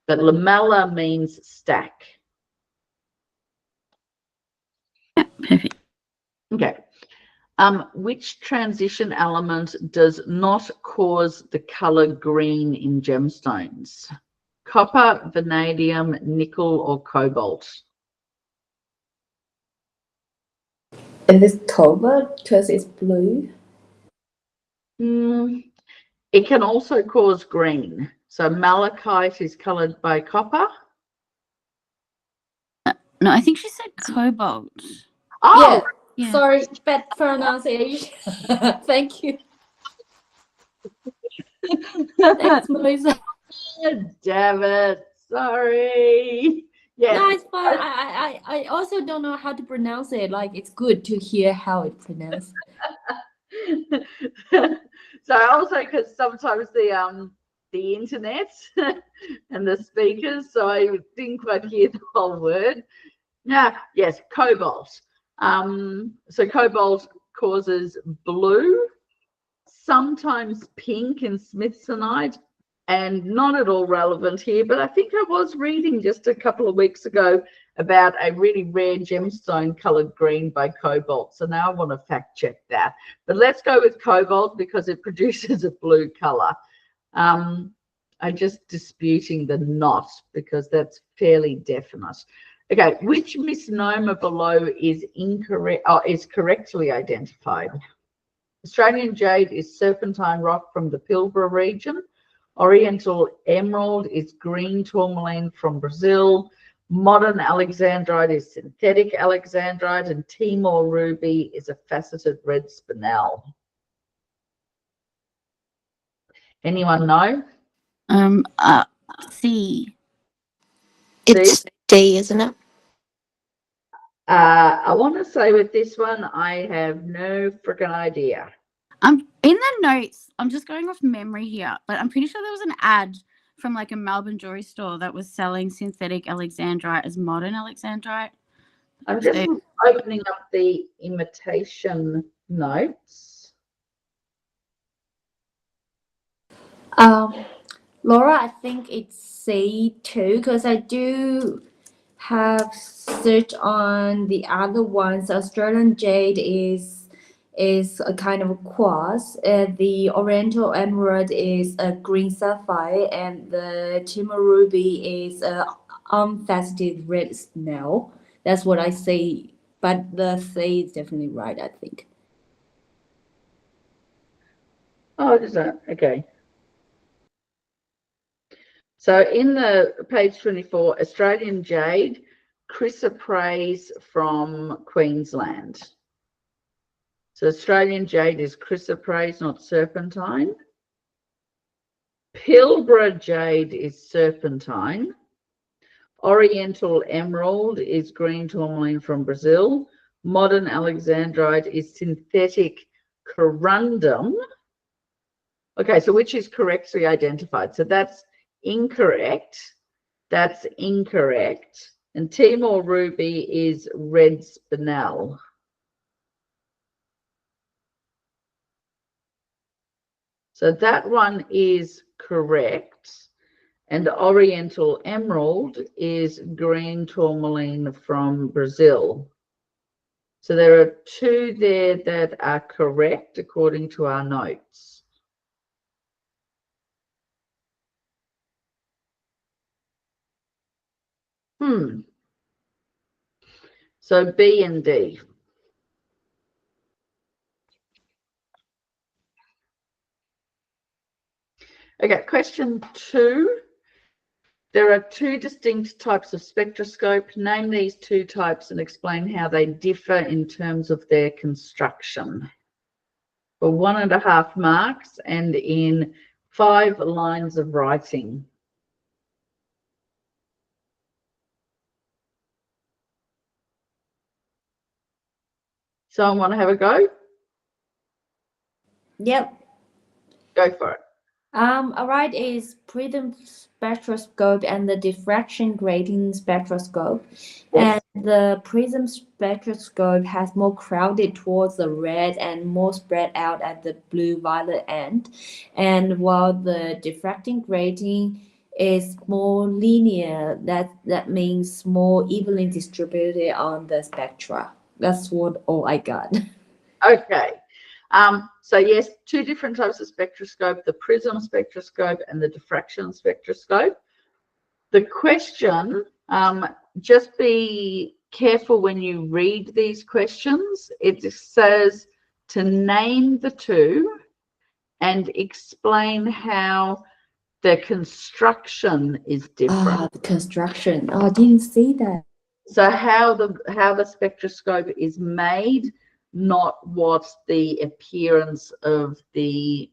But lamella means stack. Yeah, perfect. Okay. Which transition element does not cause the color green in gemstones? Copper, vanadium, nickel, or cobalt? It is cobalt because it's blue. It can also cause green. So malachite is colored by copper. No, I think she said cobalt. Oh, Yeah. Sorry, bad pronunciation. Thank you. Thanks, Melissa. damn it. Sorry. Yeah. No, it's fine. I also don't know how to pronounce it. Like, it's good to hear how it's pronounced. So also because sometimes the internet and the speakers, so I didn't quite hear the whole word. Yeah, yes, cobalt. So cobalt causes blue, sometimes pink in smithsonite, and not at all relevant here, but I think I was reading just a couple of weeks ago about a really rare gemstone colored green by cobalt. So now I want to fact check that. But let's go with cobalt because it produces a blue color. I'm just disputing the not because that's fairly definite. Okay, which misnomer below is incorrect or is correctly identified? Australian jade is serpentine rock from the Pilbara region. Oriental emerald is green tourmaline from Brazil. Modern alexandrite is synthetic alexandrite, and Timor ruby is a faceted red spinel. Anyone know? C. It's D, isn't it? I want to say with this one, I have no freaking idea. In the notes, I'm just going off memory here, but I'm pretty sure there was an ad from like a Melbourne jewelry store that was selling synthetic alexandrite as modern alexandrite. I'm just opening up the imitation notes. Laura, I think it's C too, because I do have search on the other ones. Australian jade is a kind of a quartz. The Oriental emerald is a green sapphire, and the Timor ruby is a unfaceted red spinel. That's what I say, but the C is definitely right, I think. Oh, is that okay? So in the page 24, Australian jade, chrysoprase from Queensland. So Australian jade is chrysoprase, not serpentine. Pilbara jade is serpentine. Oriental emerald is green tourmaline from Brazil. Modern alexandrite is synthetic corundum. Okay, so which is correctly identified? So that's incorrect. That's incorrect. And Timor ruby is red spinel. So that one is correct. And Oriental emerald is green tourmaline from Brazil. So there are two there that are correct according to our notes. So B and D. Okay, question 2. There are 2 distinct types of spectroscope. Name these 2 types and explain how they differ in terms of their construction. For 1.5 marks and in 5 lines of writing. Someone want to have a go? Yep. Go for it. Alright, is prism spectroscope and the diffraction grating spectroscope. Yes. And the prism spectroscope has more crowded towards the red and more spread out at the blue-violet end. And while the diffracting grating is more linear, that means more evenly distributed on the spectra. That's what all I got. Okay. So yes, 2 different types of spectroscope, the prism spectroscope and the diffraction spectroscope. The question, just be careful when you read these questions. It says to name the 2 and explain how the construction is different. The construction. Oh, I didn't see that. So how the spectroscope is made, not what the appearance of the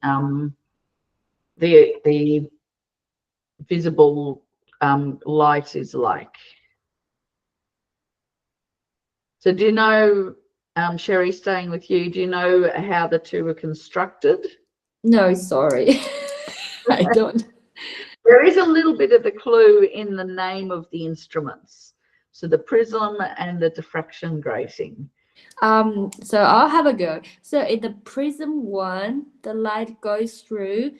visible light is like. So do you know, Sherry, staying with you, do you know how the two were constructed? No, sorry. I don't. There is a little bit of a clue in the name of the instruments. So the prism and the diffraction grating. So I'll have a go. So in the prism one, the light goes through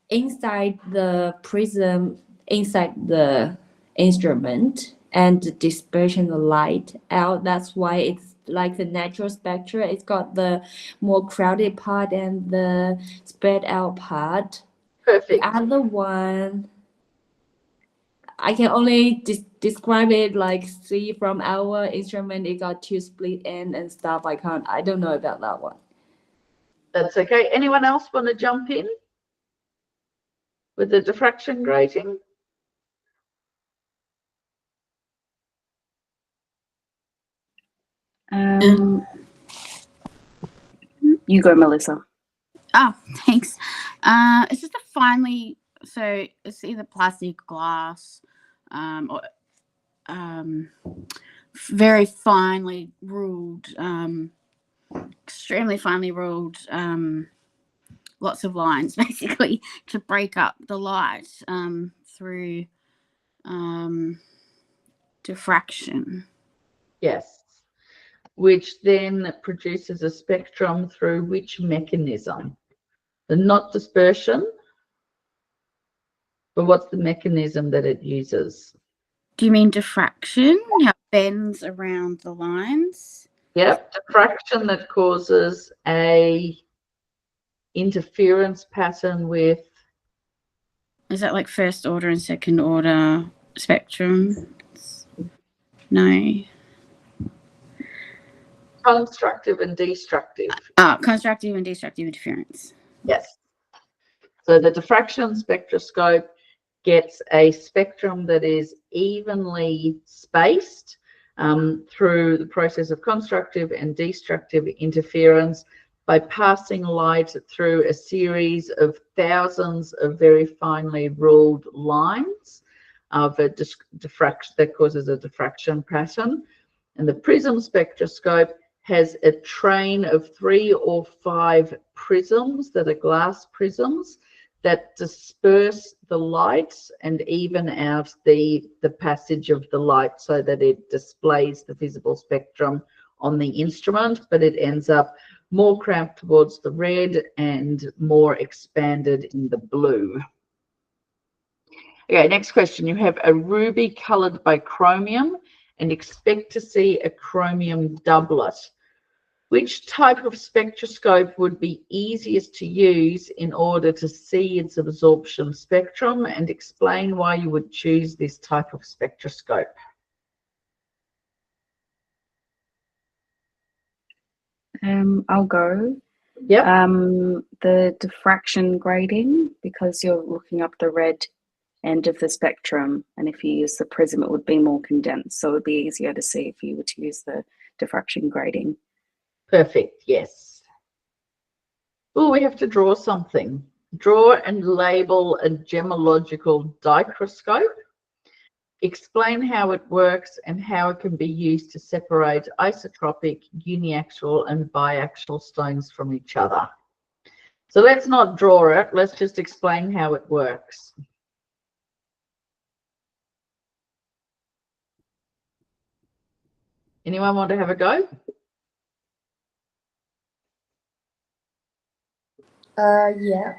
inside the prism, inside the instrument, and the dispersion of light out. That's why it's like the natural spectra. It's got the more crowded part and the spread out part. The Perfect. other one, I can only describe it like see from our instrument. It got two split end and stuff. I don't know about that one. That's okay. Anyone else want to jump in with the diffraction grating? You go, Melissa. Oh, thanks. It's just a finely, so it's either plastic, glass, or very finely ruled, extremely finely ruled, lots of lines basically to break up the light through diffraction. Yes. Which then produces a spectrum through which mechanism? The not dispersion, but what's the mechanism that it uses? Do you mean diffraction? How it bends around the lines? Yep, diffraction that causes a interference pattern with. Is that like first order and second order spectrum? No. Constructive and destructive. Constructive and destructive interference. Yes. So the diffraction spectroscope gets a spectrum that is evenly spaced through the process of constructive and destructive interference by passing light through a series of thousands of very finely ruled lines of a diffraction that causes a diffraction pattern. And the prism spectroscope has a train of 3 or 5 prisms that are glass prisms that disperse the light and even out the passage of the light so that it displays the visible spectrum on the instrument, but it ends up more cramped towards the red and more expanded in the blue. Okay, next question. You have a ruby colored by chromium and expect to see a chromium doublet. Which type of spectroscope would be easiest to use in order to see its absorption spectrum, and explain why you would choose this type of spectroscope? I'll go. Yep. The diffraction grating, because you're looking up the red end of the spectrum, and if you use the prism, it would be more condensed, so it would be easier to see if you were to use the diffraction grating. Perfect, yes. Oh, we have to draw something. Draw and label a gemological dichroscope. Explain how it works and how it can be used to separate isotropic, uniaxial and biaxial stones from each other. So let's not draw it, let's just explain how it works. Anyone want to have a go? Yeah.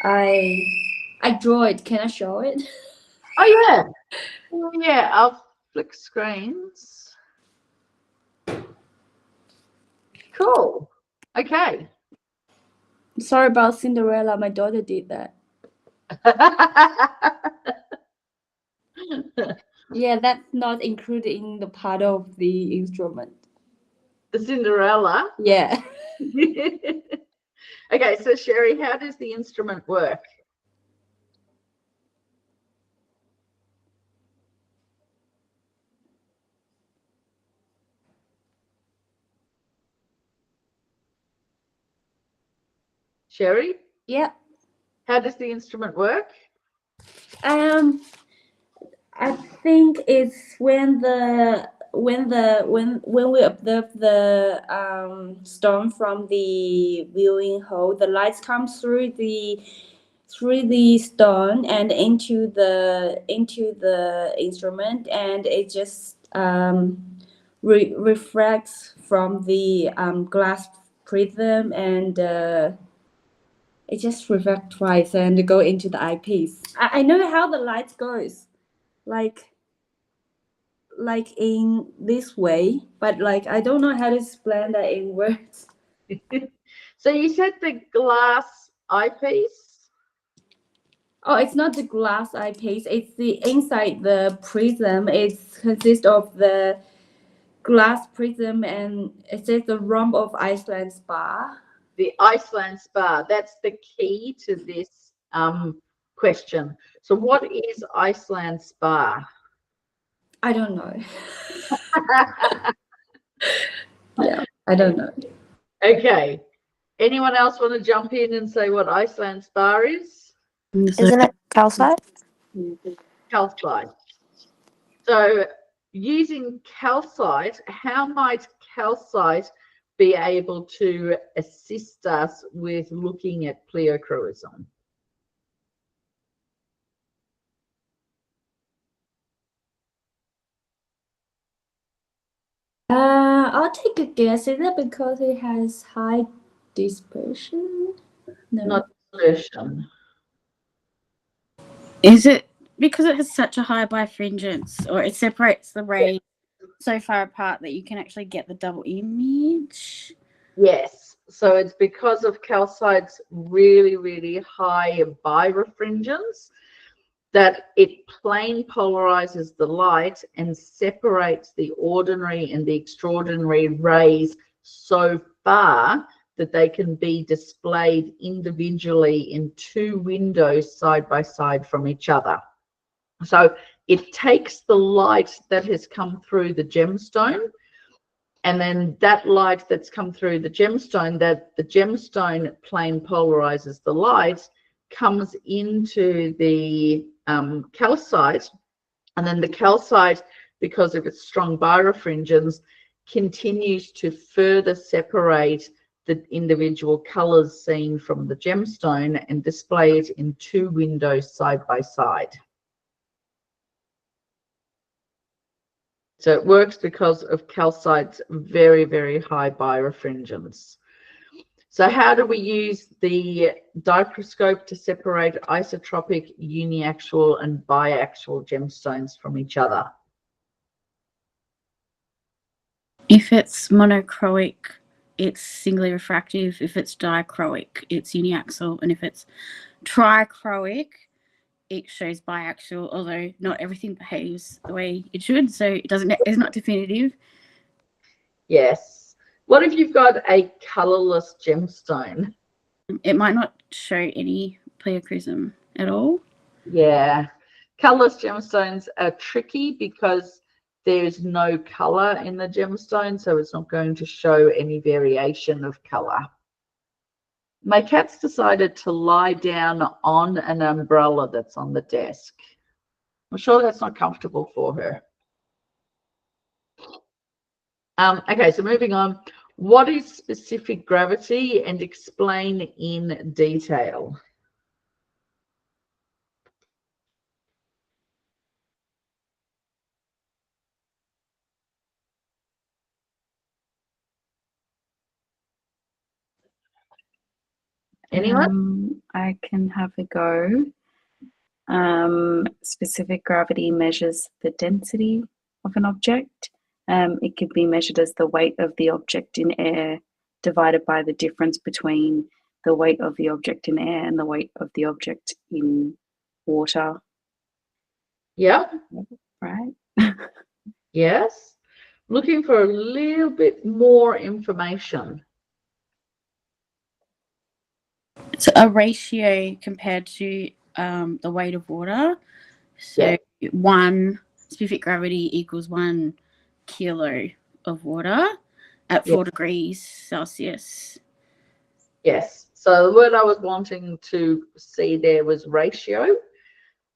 I draw it. Can I show it? Oh yeah. Yeah, I'll flick screens. Cool. Okay. Sorry about Cinderella. My daughter did that. Yeah, that's not included in the part of the instrument. The Cinderella. Yeah. Okay, so Sherry, how does the instrument work? Sherry? Yeah. How does the instrument work? I think it's when the we observe the storm from the viewing hole, the lights come through the stone and into the instrument, and it just refracts from the glass prism, and it just reflects twice and go into the eyepiece. I know how the light goes, like in this way, but like I don't know how to explain that in words. So you said the glass eyepiece? Oh, it's not the glass eyepiece. It's the inside the prism. It consists of the glass prism, and it says the Rhomb of Iceland Spa. The Iceland Spa. That's the key to this question. So what is Iceland Spa? I don't know. Yeah, I don't know. Okay. Anyone else want to jump in and say what Iceland Spa is? Isn't it calcite? Calcite. So using calcite, how might calcite be able to assist us with looking at pleochroism? I'll take a guess. Is it because it has high dispersion? No. Not dispersion. Is it because it has such a high birefringence, or it separates the rays so far apart that you can actually get the double image? Yes. So it's because of calcite's really, really high birefringence that it plane polarizes the light and separates the ordinary and the extraordinary rays so far that they can be displayed individually in two windows side by side from each other. So it takes the light that has come through the gemstone, and then that light that's come through the gemstone, that the gemstone plane polarizes the light, comes into the calcite, and then the calcite, because of its strong birefringence, continues to further separate the individual colors seen from the gemstone and display it in two windows side by side. So it works because of calcite's very, very high birefringence. So how do we use the diproscope to separate isotropic, uniaxial, and biaxial gemstones from each other? If it's monochroic, it's singly refractive. If it's dichroic, it's uniaxial. And if it's trichroic, it shows biaxial, although not everything behaves the way it should. So it's not definitive. Yes. What if you've got a colorless gemstone? It might not show any pleochrism at all. Yeah. Colorless gemstones are tricky because there's no color in the gemstone, so it's not going to show any variation of color. My cat's decided to lie down on an umbrella that's on the desk. I'm sure that's not comfortable for her. Okay, so moving on. What is specific gravity, and explain in detail? Anyone? I can have a go. Specific gravity measures the density of an object. It can be measured as the weight of the object in air divided by the difference between the weight of the object in air and the weight of the object in water. Yeah. Right? Yes. Looking for a little bit more information. So a ratio compared to the weight of water. So 1 specific gravity equals 1 kilo of water at 4 degrees Celsius. Yes. So the word I was wanting to see there was ratio.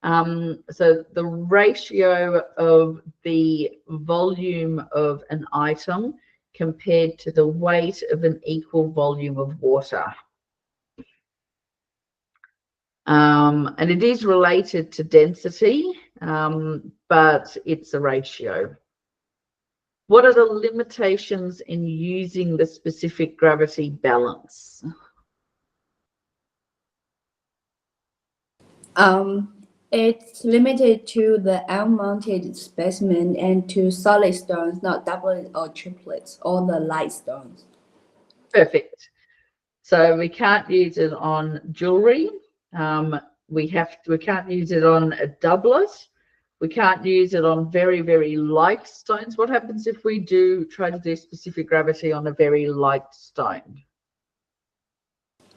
So the ratio of the volume of an item compared to the weight of an equal volume of water. And it is related to density, but it's a ratio. What are the limitations in using the specific gravity balance? It's limited to the unmounted specimen and to solid stones, not doublets or triplets, or the light stones. Perfect. So we can't use it on jewelry. We can't use it on a doublet. We can't use it on very, very light stones. What happens if we do try to do specific gravity on a very light stone?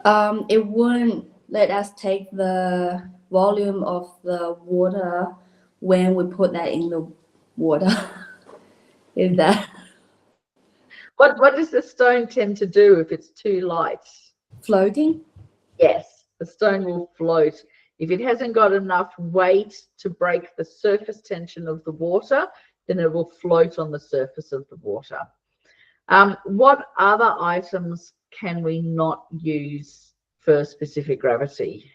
It wouldn't let us take the volume of the water when we put that in the water. If that What does the stone tend to do if it's too light? floating? Yes, the stone will float. If it hasn't got enough weight to break the surface tension of the water, then it will float on the surface of the water. What other items can we not use for specific gravity?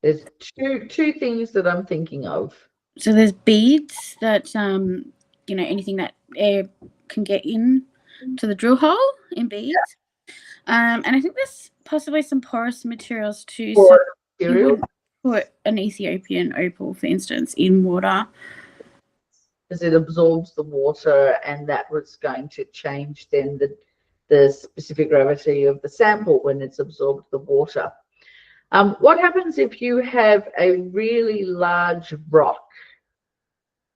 There's two things that I'm thinking of. So there's beads that you know, anything that air can get in to the drill hole in beads. And I think there's possibly some porous materials too. So you Material. wouldn't put an Ethiopian opal, for instance, in water. Because it absorbs the water, and that was going to change then the specific gravity of the sample when it's absorbed the water. What happens if you have a really large rock?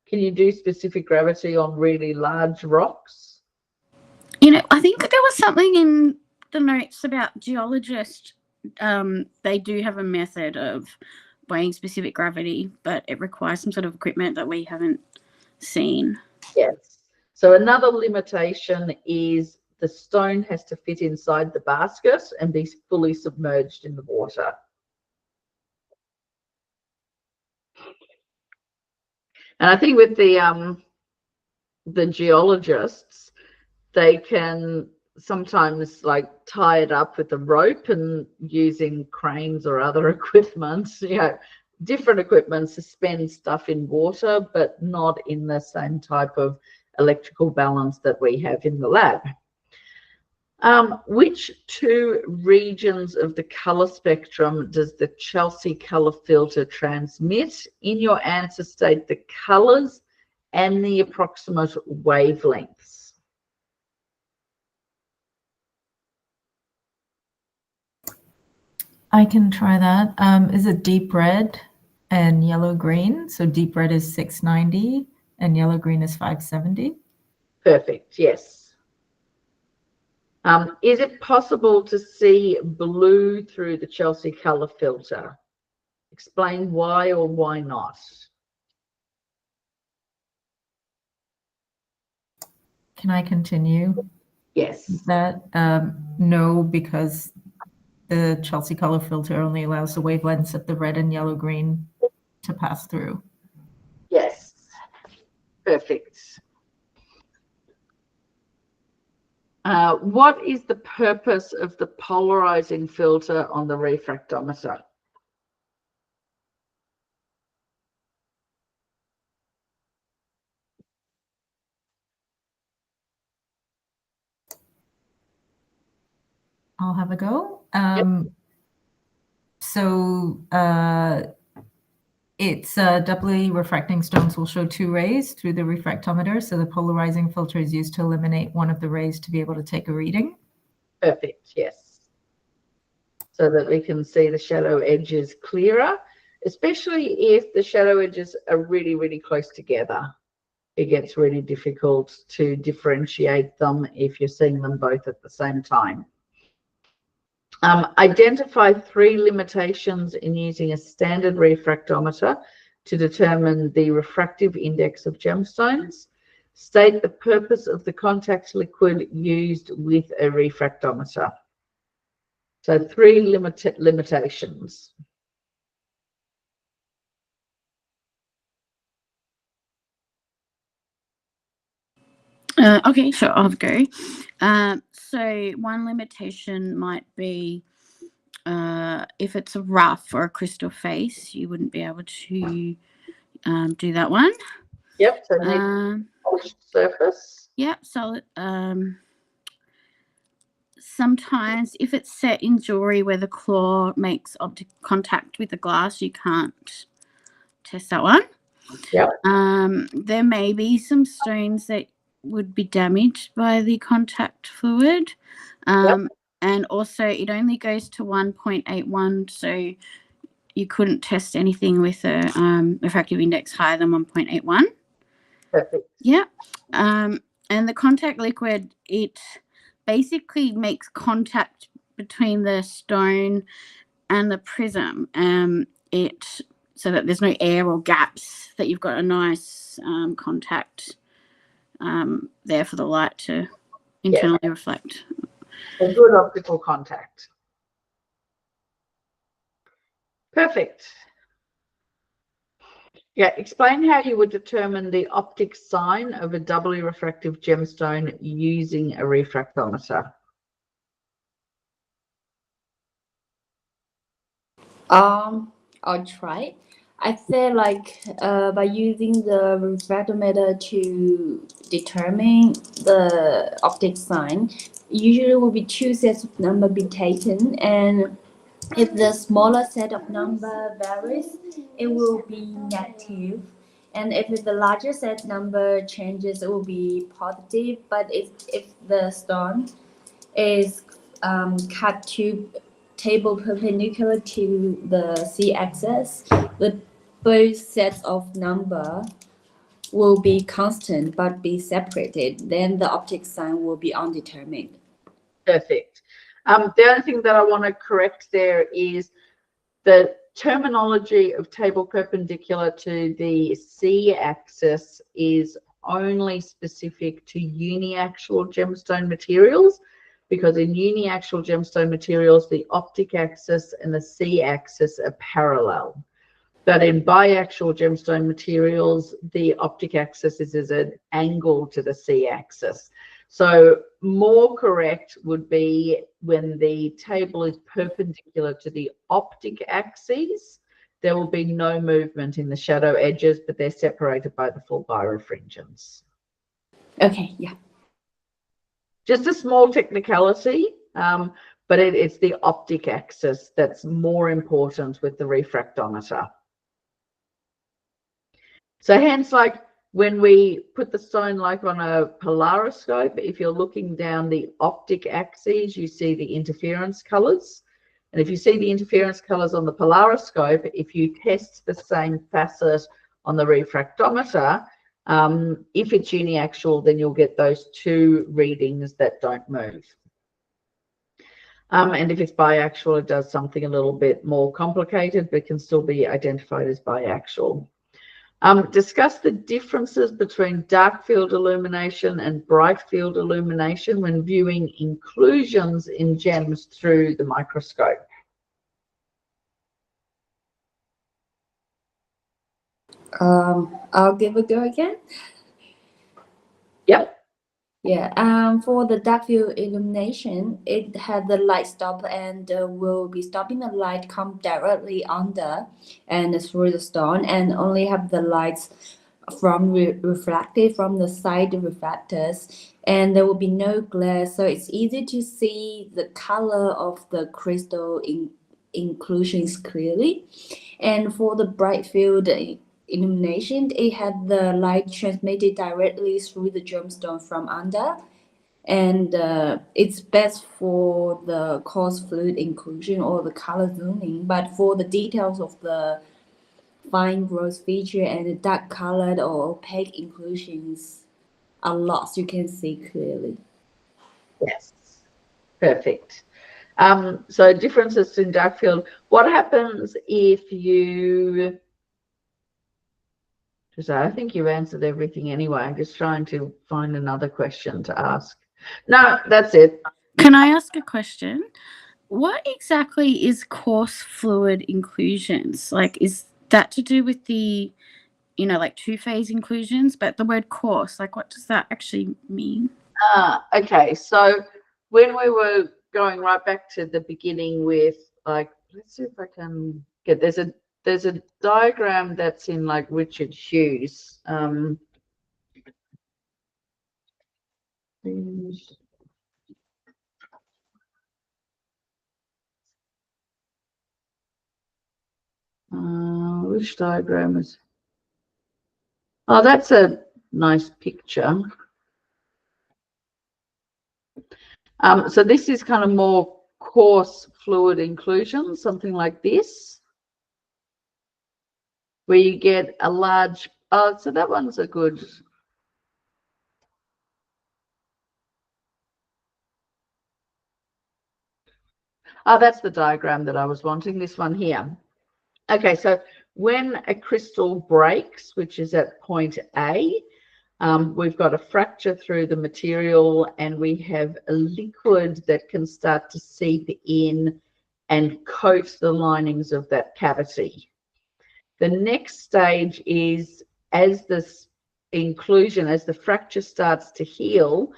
Can you do specific gravity on really large rocks? You know, I think there was something in the notes about geologists. They do have a method of weighing specific gravity, but it requires some sort of equipment that we haven't seen. Yes. So another limitation is the stone has to fit inside the basket and be fully submerged in the water. And I think with the geologists, they can sometimes like tie it up with a rope and using cranes or other equipment, you know, different equipment, suspend stuff in water, but not in the same type of electrical balance that we have in the lab. Which two regions of the color spectrum does the Chelsea color filter transmit? In your answer, state the colors and the approximate wavelengths. I can try that. Is it deep red and yellow green? So deep red is 690 and yellow green is 570. Perfect, yes. Is it possible to see blue through the Chelsea color filter? Explain why or why not. Can I continue? Yes. That no, because the Chelsea color filter only allows the wavelengths of the red and yellow green to pass through. Yes. Perfect. What is the purpose of the polarizing filter on the refractometer? I'll have a go. Yep. So it's doubly refracting stones will show two rays through the refractometer. So the polarizing filter is used to eliminate one of the rays to be able to take a reading. Perfect, yes. So that we can see the shadow edges clearer, especially if the shadow edges are really, really close together. It gets really difficult to differentiate them if you're seeing them both at the same time. Identify 3 limitations in using a standard refractometer to determine the refractive index of gemstones. State the purpose of the contact liquid used with a refractometer. So 3 limitations. Okay, sure, I'll go. So one limitation might be if it's a rough or a crystal face, you wouldn't be able to do that one. Yep, so need polished surface. Yep, solid. Sometimes if it's set in jewelry where the claw makes optic contact with the glass, you can't test that one. Yep. There may be some stones that would be damaged by the contact fluid. And also it only goes to 1.81, so you couldn't test anything with a refractive index higher than 1.81. Perfect. Yeah. And the contact liquid, it basically makes contact between the stone and the prism. So that there's no air or gaps, that you've got a nice contact there for the light to internally reflect. A good optical contact. Perfect. Yeah, explain how you would determine the optic sign of a doubly refractive gemstone using a refractometer. I'll try. I feel like by using the refractometer to determine the optic sign, usually will be 2 sets of number be taken, and if the smaller set of number varies, it will be negative. And if the larger set number changes, it will be positive. But if the stone is cut to table perpendicular to the z-axis, the both sets of number will be constant but be separated. Then the optic sign will be undetermined. Perfect. The only thing that I want to correct there is the terminology of table perpendicular to the z-axis is only specific to uniaxial gemstone materials, because in uniaxial gemstone materials, the optic axis and the z-axis are parallel. But in biaxial gemstone materials, the optic axis is as an angle to the z-axis. So more correct would be when the table is perpendicular to the optic axes, there will be no movement in the shadow edges, but they're separated by the full birefringence. Okay, yeah. Just a small technicality, but it's the optic axis that's more important with the refractometer. So hence, like when we put the stone like on a polariscope, if you're looking down the optic axes, you see the interference colors. And if you see the interference colors on the polariscope, if you test the same facet on the refractometer, if it's uniaxial, then you'll get those 2 readings that don't move. And if it's biaxial, it does something a little bit more complicated, but can still be identified as biaxial. Discuss the differences between dark field illumination and bright field illumination when viewing inclusions in gems through the microscope. I'll give a go again. Yep. Yeah, for the dark field illumination, it had the light stop and will be stopping the light come directly under and through the stone, and only have the lights from reflected from the side reflectors, and there will be no glare, so it's easy to see the color of the crystal inclusions clearly. And for the bright field illumination, it had the light transmitted directly through the gemstone from under, and it's best for the coarse fluid inclusion or the color zooming. But for the details of the fine growth feature and the dark colored or opaque inclusions are lost, you can see clearly. Yes. Perfect. So differences in dark field. What happens if you... I think you answered everything anyway. I'm just trying to find another question to ask. No, that's it. Can I ask a question? What exactly is coarse fluid inclusions? Like, is that to do with the, like two-phase inclusions? But the word coarse, like, what does that actually mean? Okay, so when we were going right back to the beginning with, like, let's see if I can get, there's a diagram that's in like Richard Hughes. Which diagram is? Oh, that's a nice picture. So this is kind of more coarse fluid inclusion, something like this, where you get a large, oh, so that one's a good. Oh, that's the diagram that I was wanting, this one here. Okay, so when a crystal breaks, which is at point A, we've got a fracture through the material and we have a liquid that can start to seep in and coat the linings of that cavity. The next stage is, as this inclusion, as the fracture starts to heal,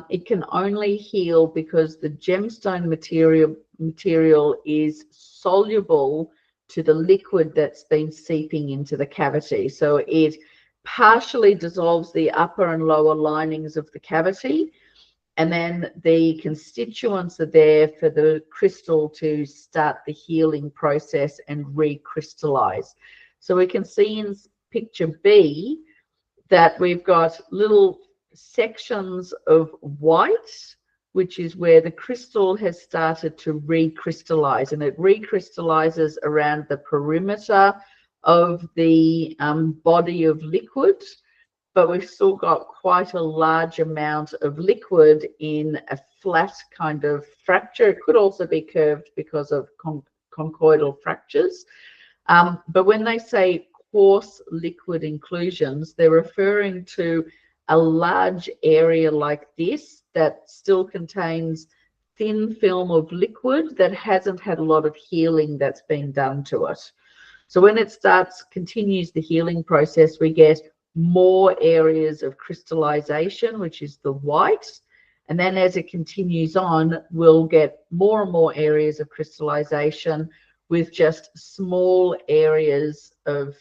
it can only heal because the gemstone material is soluble to the liquid that's been seeping into the cavity. So it partially dissolves the upper and lower linings of the cavity, and then the constituents are there for the crystal to start the healing process and recrystallize. So we can see in picture B that we've got little sections of white, which is where the crystal has started to recrystallize, and it recrystallizes around the perimeter of the body of liquid. But we've still got quite a large amount of liquid in a flat kind of fracture. It could also be curved because of conchoidal fractures. But when they say coarse liquid inclusions, they're referring to a large area like this that still contains thin film of liquid that hasn't had a lot of healing that's been done to it. So when it continues the healing process, we get more areas of crystallization, which is the white. And then as it continues on, we'll get more and more areas of crystallization with just small areas of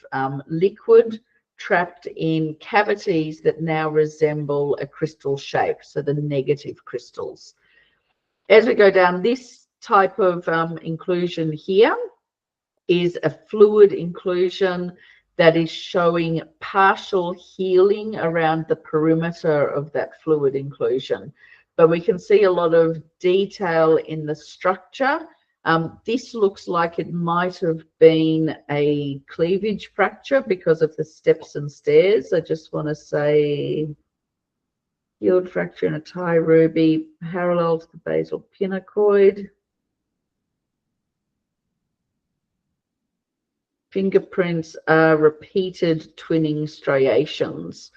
liquid trapped in cavities that now resemble a crystal shape, so the negative crystals. As we go down, this type of inclusion here is a fluid inclusion that is showing partial healing around the perimeter of that fluid inclusion. But we can see a lot of detail in the structure. This looks like it might have been a cleavage fracture because of the steps and stairs. I just want to say healed fracture in a tie ruby parallel to the basal pinacoid. Fingerprints are repeated twinning striations.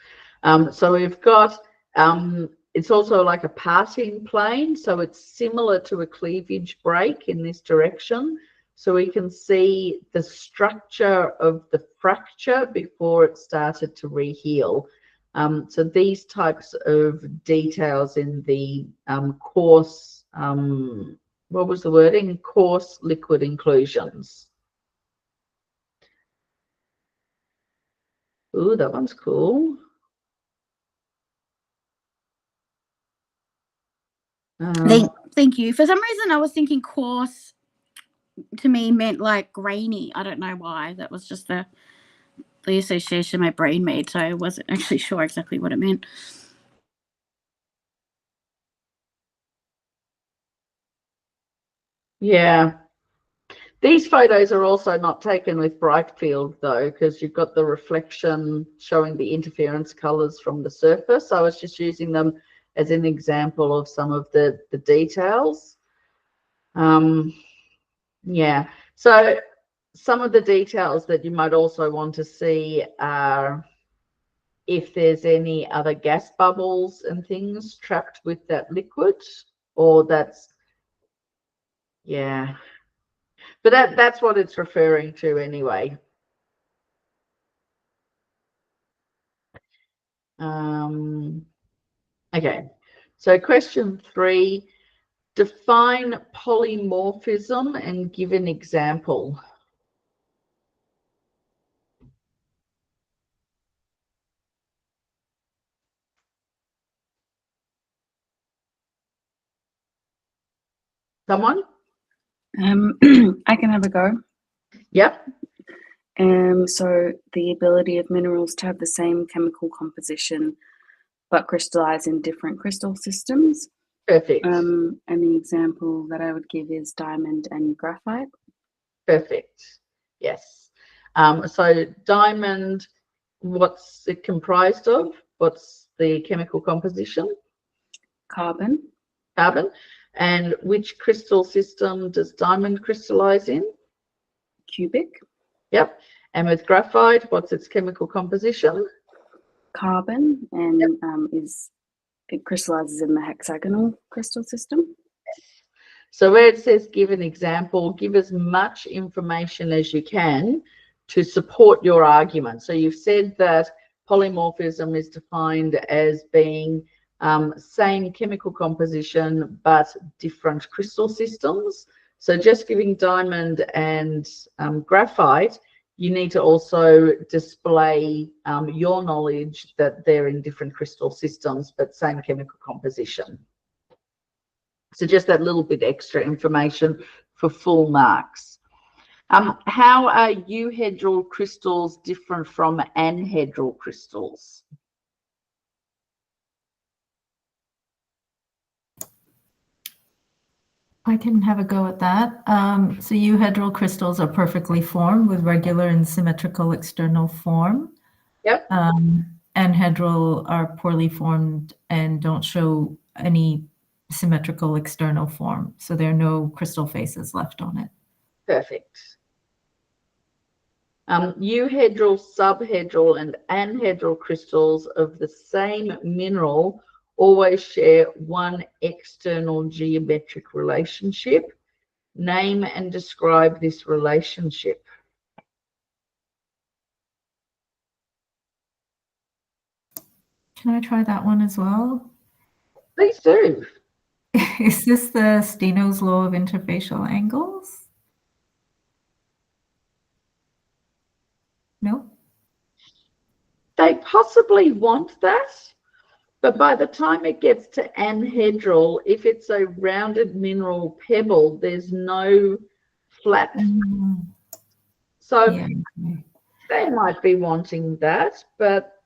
So we've got, it's also like a parting plane, so it's similar to a cleavage break in this direction. So we can see the structure of the fracture before it started to reheal. So these types of details in the coarse, what was the wording? Coarse liquid inclusions. Ooh, that one's cool. Thank you. For some reason, I was thinking coarse to me meant like grainy. I don't know why. That was just the association my brain made, so I wasn't actually sure exactly what it meant. Yeah. These photos are also not taken with bright field though, because you've got the reflection showing the interference colors from the surface. I was just using them as an example of some of the details. Yeah, so some of the details that you might also want to see are if there's any other gas bubbles and things trapped with that liquid, or that's Yeah. But that's what it's referring to anyway. Okay. So question 3, define polymorphism and give an example. Someone? I can have a go. Yep. So the ability of minerals to have the same chemical composition but crystallize in different crystal systems. Perfect. And the example that I would give is diamond and graphite. Perfect. Yes. So diamond, what's it comprised of? What's the chemical composition? Carbon. Carbon. And which crystal system does diamond crystallize in? Cubic. Yep. And with graphite, what's its chemical composition? Carbon, and it crystallizes in the hexagonal crystal system. So where it says give an example, give as much information as you can to support your argument. So you've said that polymorphism is defined as being same chemical composition but different crystal systems. So just giving diamond and graphite, you need to also display your knowledge that they're in different crystal systems but same chemical composition. So just that little bit extra information for full marks. How are euhedral crystals different from anhedral crystals? I can have a go at that. So euhedral crystals are perfectly formed with regular and symmetrical external form. Yep. Anhedral are poorly formed and don't show any symmetrical external form. So there are no crystal faces left on it. Perfect. Euhedral, subhedral, and anhedral crystals of the same mineral always share one external geometric relationship. Name and describe this relationship. Can I try that one as well? Please do. Is this the Steno's law of interfacial angles? No? They possibly want that, but by the time it gets to anhedral, if it's a rounded mineral pebble, there's no flat. So Yeah. they might be wanting that, but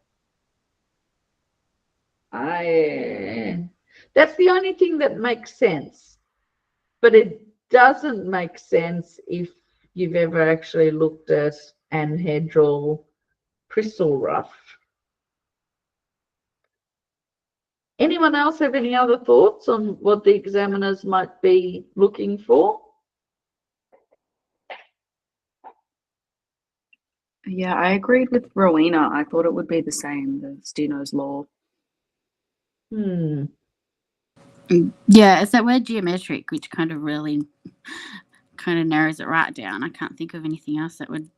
that's the only thing that makes sense. But it doesn't make sense if you've ever actually looked at anhedral crystal rough. Anyone else have any other thoughts on what the examiners might be looking for? Yeah, I agreed with Rowena. I thought it would be the same, the Steno's law. Yeah, it's that word geometric, which kind of really kind of narrows it right down. I can't think of anything else that would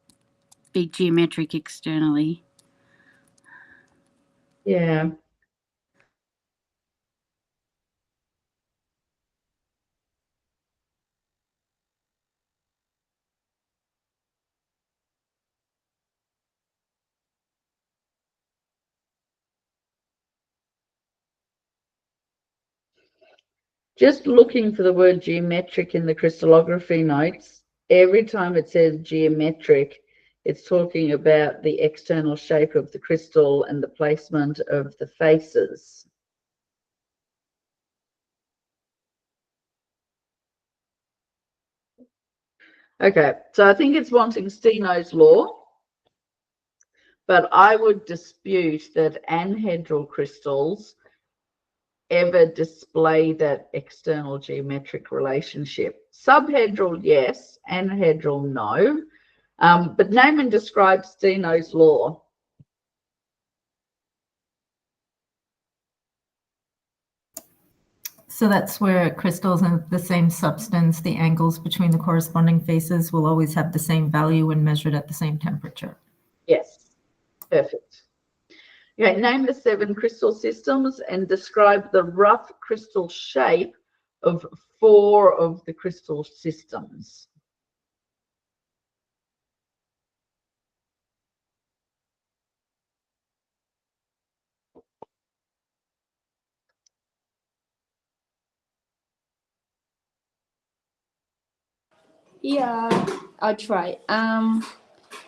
be geometric externally. Yeah. Just looking for the word geometric in the crystallography notes, every time it says geometric, it's talking about the external shape of the crystal and the placement of the faces. Okay, so I think it's wanting Steno's law, but I would dispute that anhedral crystals ever display that external geometric relationship. Subhedral, yes. Anhedral, no. But name and describe Steno's law. So that's where crystals of the same substance, the angles between the corresponding faces will always have the same value when measured at the same temperature. Yes, perfect. Okay, name the 7 crystal systems and describe the rough crystal shape of 4 of the crystal systems. Yeah, I'll try.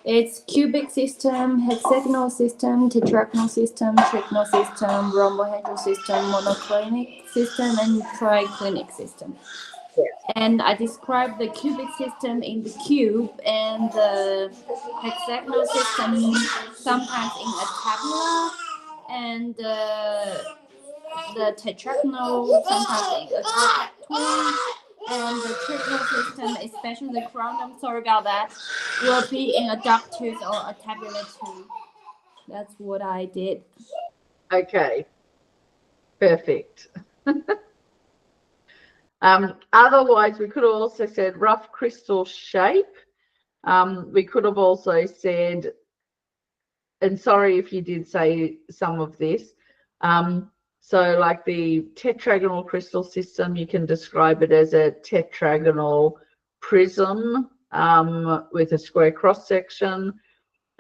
It's cubic system, hexagonal system, tetragonal system, trigonal system, rhombohedral system, monoclinic system, and triclinic system. And I described the cubic system in the cube and the hexagonal system sometimes in a tabula, and the tetragonal sometimes in a tetratoon, and the trigonal system, especially the corundum, sorry about that, will be in a ductus or a tabular tube. That's what I did. Okay, perfect. Otherwise, we could have also said rough crystal shape. We could have also said, and sorry if you did say some of this, so like the tetragonal crystal system, you can describe it as a tetragonal prism with a square cross section.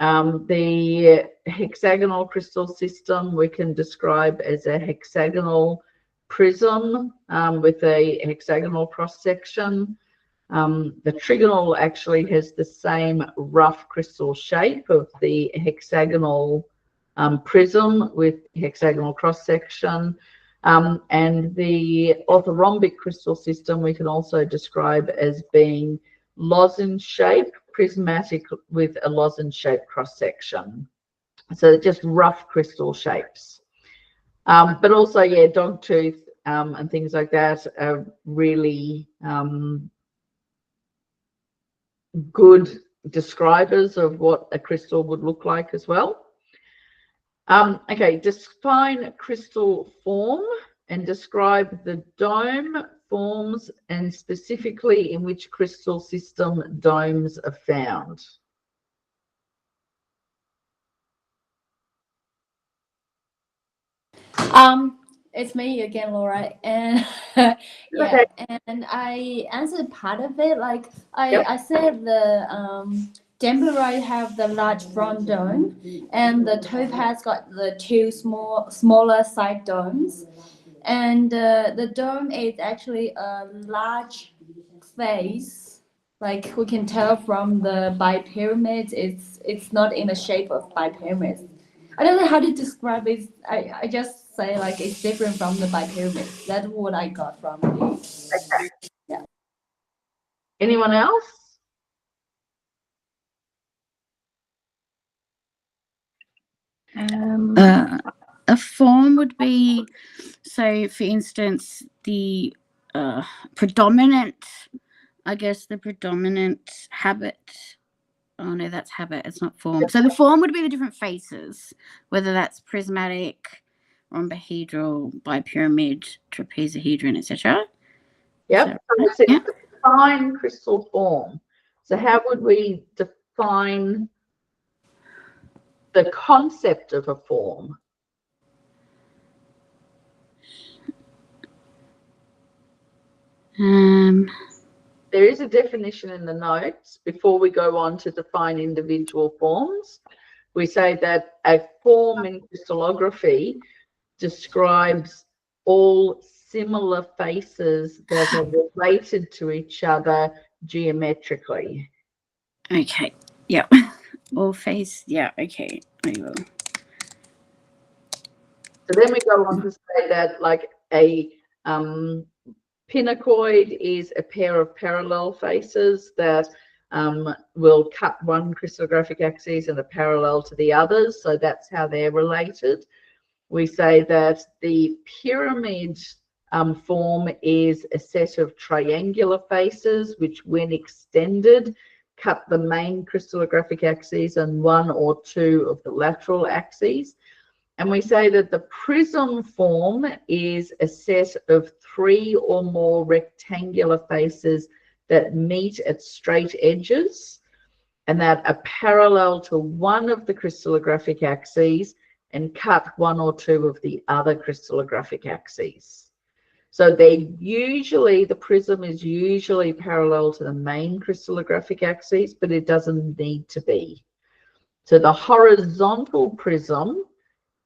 The hexagonal crystal system we can describe as a hexagonal prism with a hexagonal cross section. The trigonal actually has the same rough crystal shape of the hexagonal prism with hexagonal cross section. And the orthorhombic crystal system we can also describe as being lozenge shape, prismatic with a lozenge shape cross section. So just rough crystal shapes. But also, yeah, dog tooth and things like that are really good describers of what a crystal would look like as well. Okay, define crystal form and describe the dome forms and specifically in which crystal system domes are found. It's me again, Laura, and yeah, Okay. and I answered part of it. Like Yep. I said, the Denverite have the large front dome, and the topaz got the 2 smaller side domes, and the dome is actually a large face. Like we can tell from the bipyramids, it's not in the shape of bipyramids. I don't know how to describe it. I just say like it's different from the bipyramids. That's what I got from it. Okay. Anyone else? A form would be, so for instance, the predominant, I guess the predominant habit. Oh no, that's habit. It's not form. So the form would be the different faces, whether that's prismatic, rhombohedral, bipyramid, trapezohedron, etc. Yep. So Yeah. define crystal form. So how would we define the concept of a form? There is a definition in the notes before we go on to define individual forms. We say that a form in crystallography describes all similar faces that are related to each other geometrically. Okay. Yeah. All face. Yeah. Okay. I will. So then we go on to say that like a pinacoid is a pair of parallel faces that will cut one crystallographic axis and a parallel to the others. So that's how they're related. We say that the pyramid form is a set of triangular faces which, when extended, cut the main crystallographic axes and 1 or 2 of the lateral axes. And we say that the prism form is a set of 3 or more rectangular faces that meet at straight edges and that are parallel to one of the crystallographic axes and cut 1 or 2 of the other crystallographic axes. So the prism is usually parallel to the main crystallographic axis, but it doesn't need to be. So the horizontal prism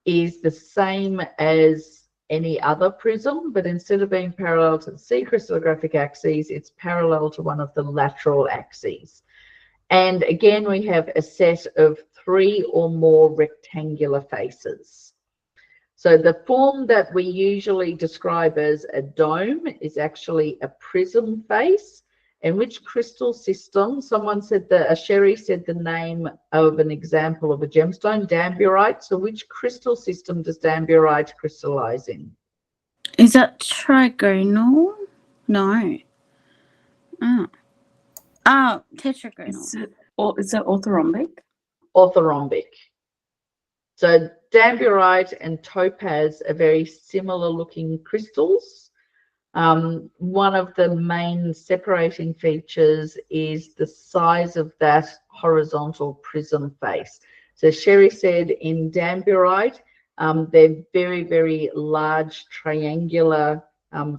is the same as any other prism, but instead of being parallel to the C crystallographic axes, it's parallel to one of the lateral axes. And again, we have a set of 3 or more rectangular faces. So the form that we usually describe as a dome is actually a prism face. And which crystal system? Someone said that, Sherry said the name of an example of a gemstone, Damburite. So which crystal system does Damburite crystallize in? Is that trigonal? No. Oh, tetragonal. Is it orthorhombic? Orthorhombic. So Damburite and topaz are very similar looking crystals. One of the main separating features is the size of that horizontal prism face. So Sherry said in Damburite, they're very, very large triangular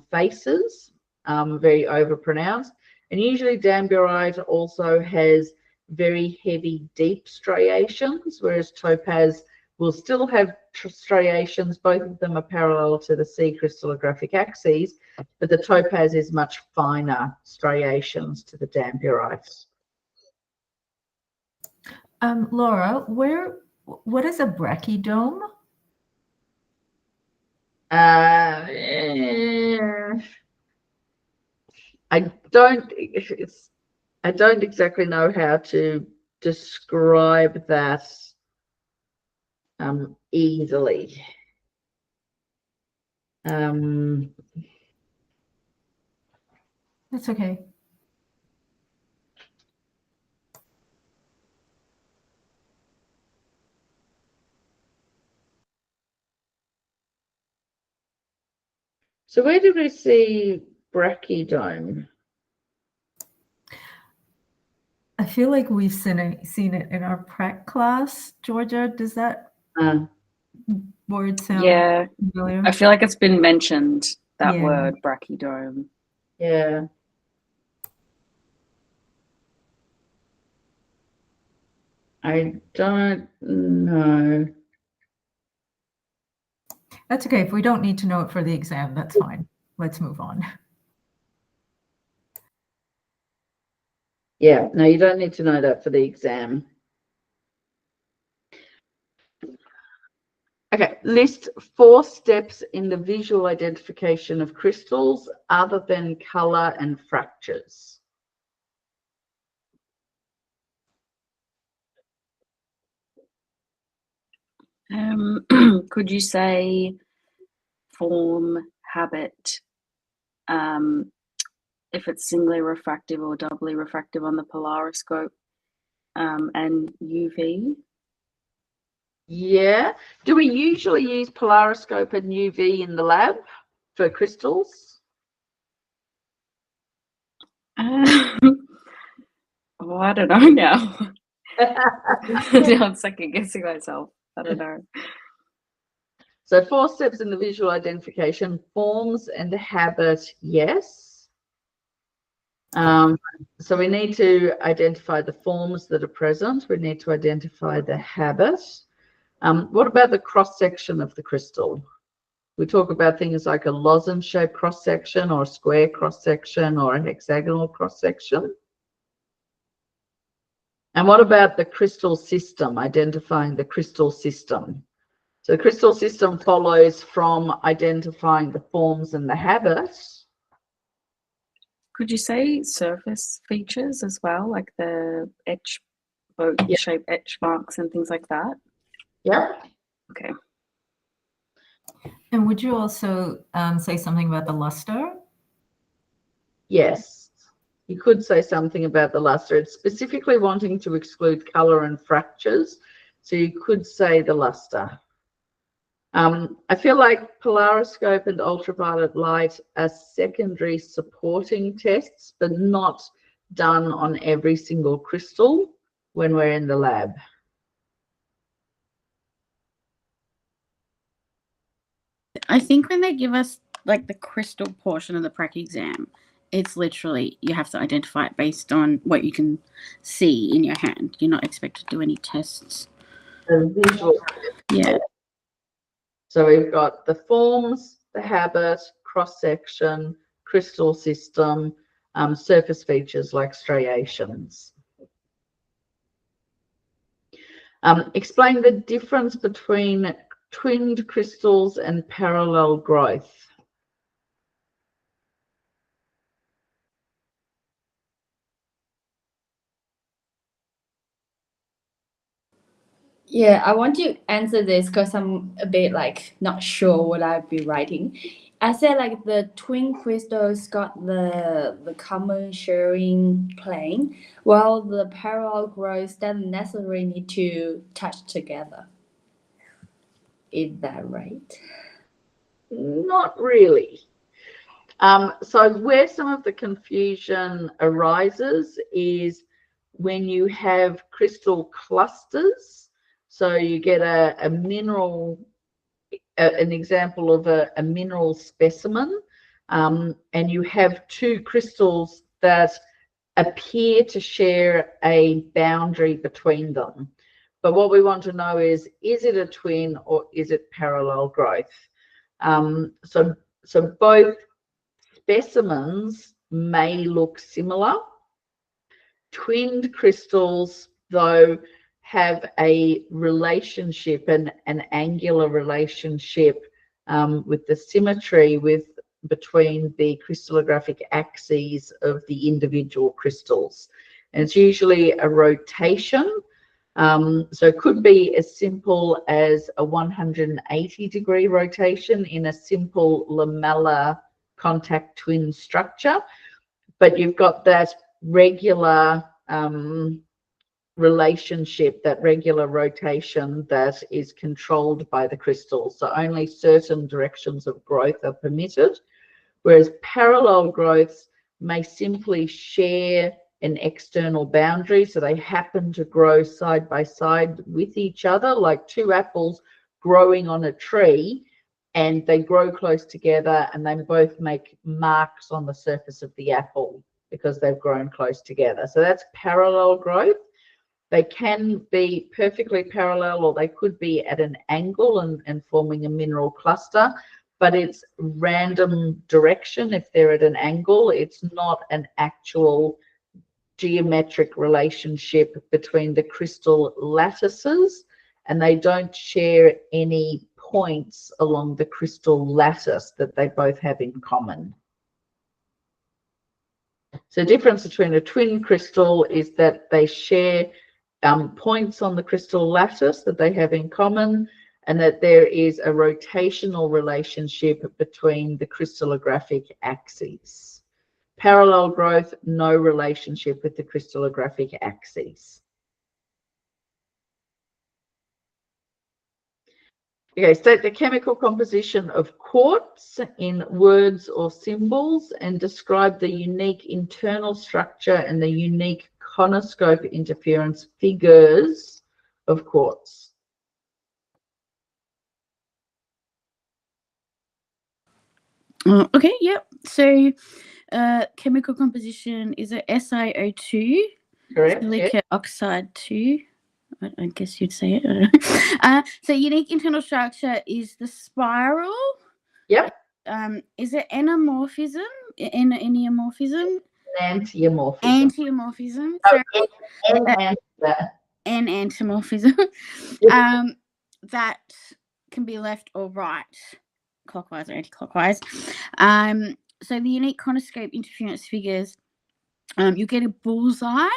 faces, very overpronounced. And usually Damburite also has very heavy, deep striations, whereas topaz will still have striations. Both of them are parallel to the C crystallographic axes, but the topaz is much finer striations to the Damburite. Laura, what is a brachydome? I don't exactly know how to describe that easily. That's okay. So where did we see brachydome? I feel like we've seen it in our prac class. Georgia, does that word sound familiar? I feel like it's been mentioned, that Yeah. word, brachydome. Yeah. I don't know. That's okay. If we don't need to know it for the exam, that's fine. Let's move on. Yeah, no, you don't need to know that for the exam. Okay, list 4 steps in the visual identification of crystals other than color and fractures. Could you say form, habit, if it's singly refractive or doubly refractive on the polariscope, and UV? Yeah. Do we usually use polariscope and UV in the lab for crystals? I don't know now. I'm second guessing myself. I don't know. So 4 steps in the visual identification: forms and habit, yes. So we need to identify the forms that are present. We need to identify the habit. What about the cross-section of the crystal? We talk about things like a lozenge-shaped cross-section or a square cross-section or a hexagonal cross-section. And what about the crystal system, identifying the crystal system? So the crystal system follows from identifying the forms and the habits. Could you say surface features as well, like the boat-shaped etch marks and things like that? Yeah. Okay. And would you also say something about the luster? Yes. You could say something about the luster. It's specifically wanting to exclude color and fractures. So you could say the luster. I feel like polariscope and ultraviolet light are secondary supporting tests, but not done on every single crystal when we're in the lab. I think when they give us like the crystal portion of the prac exam, it's literally you have to identify it based on what you can see in your hand. You're not expected to do any tests. The visual. Yeah. So we've got the forms, the habit, cross-section, crystal system, surface features like striations. Explain the difference between twinned crystals and parallel growth. Yeah, I want to answer this because I'm a bit like not sure what I'd be writing. I said like the twin crystals got the common sharing plane, while the parallel growths doesn't necessarily need to touch together. Is that right? Not really. So where some of the confusion arises is when you have crystal clusters. So you get a mineral, an example of a mineral specimen, and you have two crystals that appear to share a boundary between them. But what we want to know is it a twin or is it parallel growth? So both specimens may look similar. Twinned crystals, though, have a relationship, an angular relationship with the symmetry between the crystallographic axes of the individual crystals. And it's usually a rotation. So it could be as simple as a 180-degree rotation in a simple lamellar contact twin structure, but you've got that regular relationship, that regular rotation that is controlled by the crystals. So only certain directions of growth are permitted, whereas parallel growths may simply share an external boundary. So they happen to grow side by side with each other, like two apples growing on a tree, and they grow close together and they both make marks on the surface of the apple because they've grown close together. So that's parallel growth. They can be perfectly parallel, or they could be at an angle and forming a mineral cluster, but it's random direction if they're at an angle. It's not an actual geometric relationship between the crystal lattices, and they don't share any points along the crystal lattice that they both have in common. So the difference between a twin crystal is that they share points on the crystal lattice that they have in common, and that there is a rotational relationship between the crystallographic axes. Parallel growth, no relationship with the crystallographic axes. Okay, state the chemical composition of quartz in words or symbols and describe the unique internal structure and the unique conoscope interference figures of quartz. Okay, yep. So chemical composition is a SiO2, Correct. silicate Yeah. oxide 2. I guess you'd say it. I don't know. So unique internal structure is the spiral. Yep. Is it endomorphism? Endomorphism? Enantiomorphism. Antiomorphism. Oh, Sorry. and Enantiomorphism. That can be left or right, clockwise or anti-clockwise. So the unique conoscope interference figures, you get a bullseye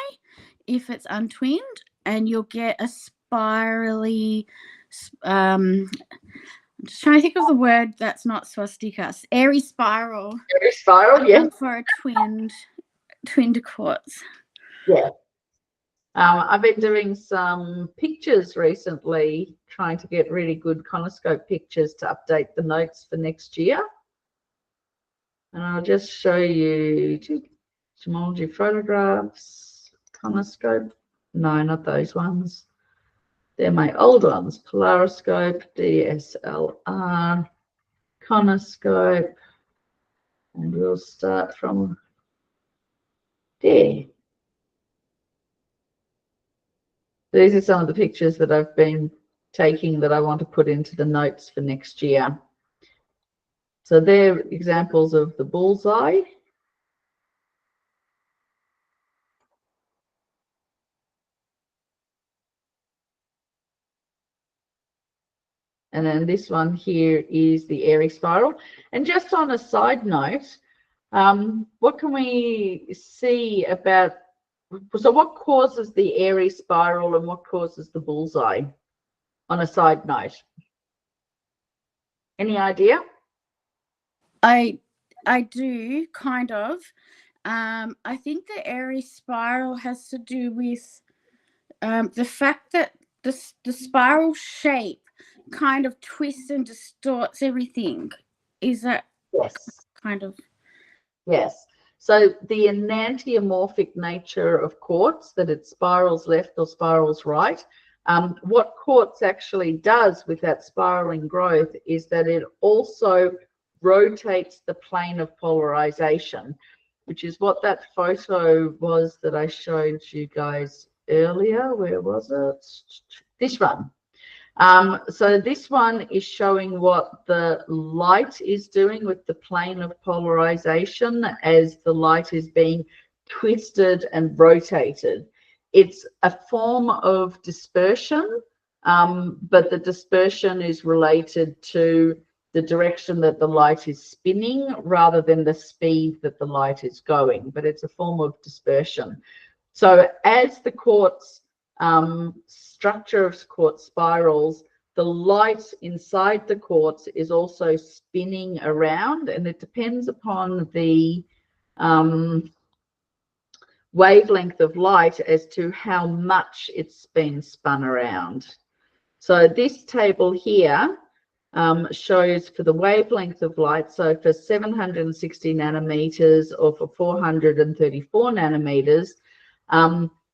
if it's untwinned, and you'll get a spirally, I'm just trying to think of the word that's not swastika, airy spiral. Airy spiral, yeah. For a twinned quartz. Yeah. I've been doing some pictures recently trying to get really good conoscope pictures to update the notes for next year. And I'll just show you gemology photographs, conoscope. No, not those ones. They're my old ones. Polariscope, DSLR, conoscope. And we'll start from there. These are some of the pictures that I've been taking that I want to put into the notes for next year. So they're examples of the bullseye. And then this one here is the airy spiral. And just on a side note, what can we see about, so what causes the airy spiral and what causes the bullseye on a side note? Any idea? I do, kind of. I think the airy spiral has to do with the fact that the spiral shape kind of twists and distorts everything. Is that Yes. kind of? Yes. So the enantiomorphic nature of quartz, that it spirals left or spirals right. What quartz actually does with that spiraling growth is that it also rotates the plane of polarization, which is what that photo was that I showed you guys earlier. Where was it? This one. So this one is showing what the light is doing with the plane of polarization as the light is being twisted and rotated. It's a form of dispersion, but the dispersion is related to the direction that the light is spinning rather than the speed that the light is going, but it's a form of dispersion. So as the quartz structure of quartz spirals, the light inside the quartz is also spinning around, and it depends upon the wavelength of light as to how much it's been spun around. So this table here shows for the wavelength of light, so for 760 nanometers or for 434 nanometers,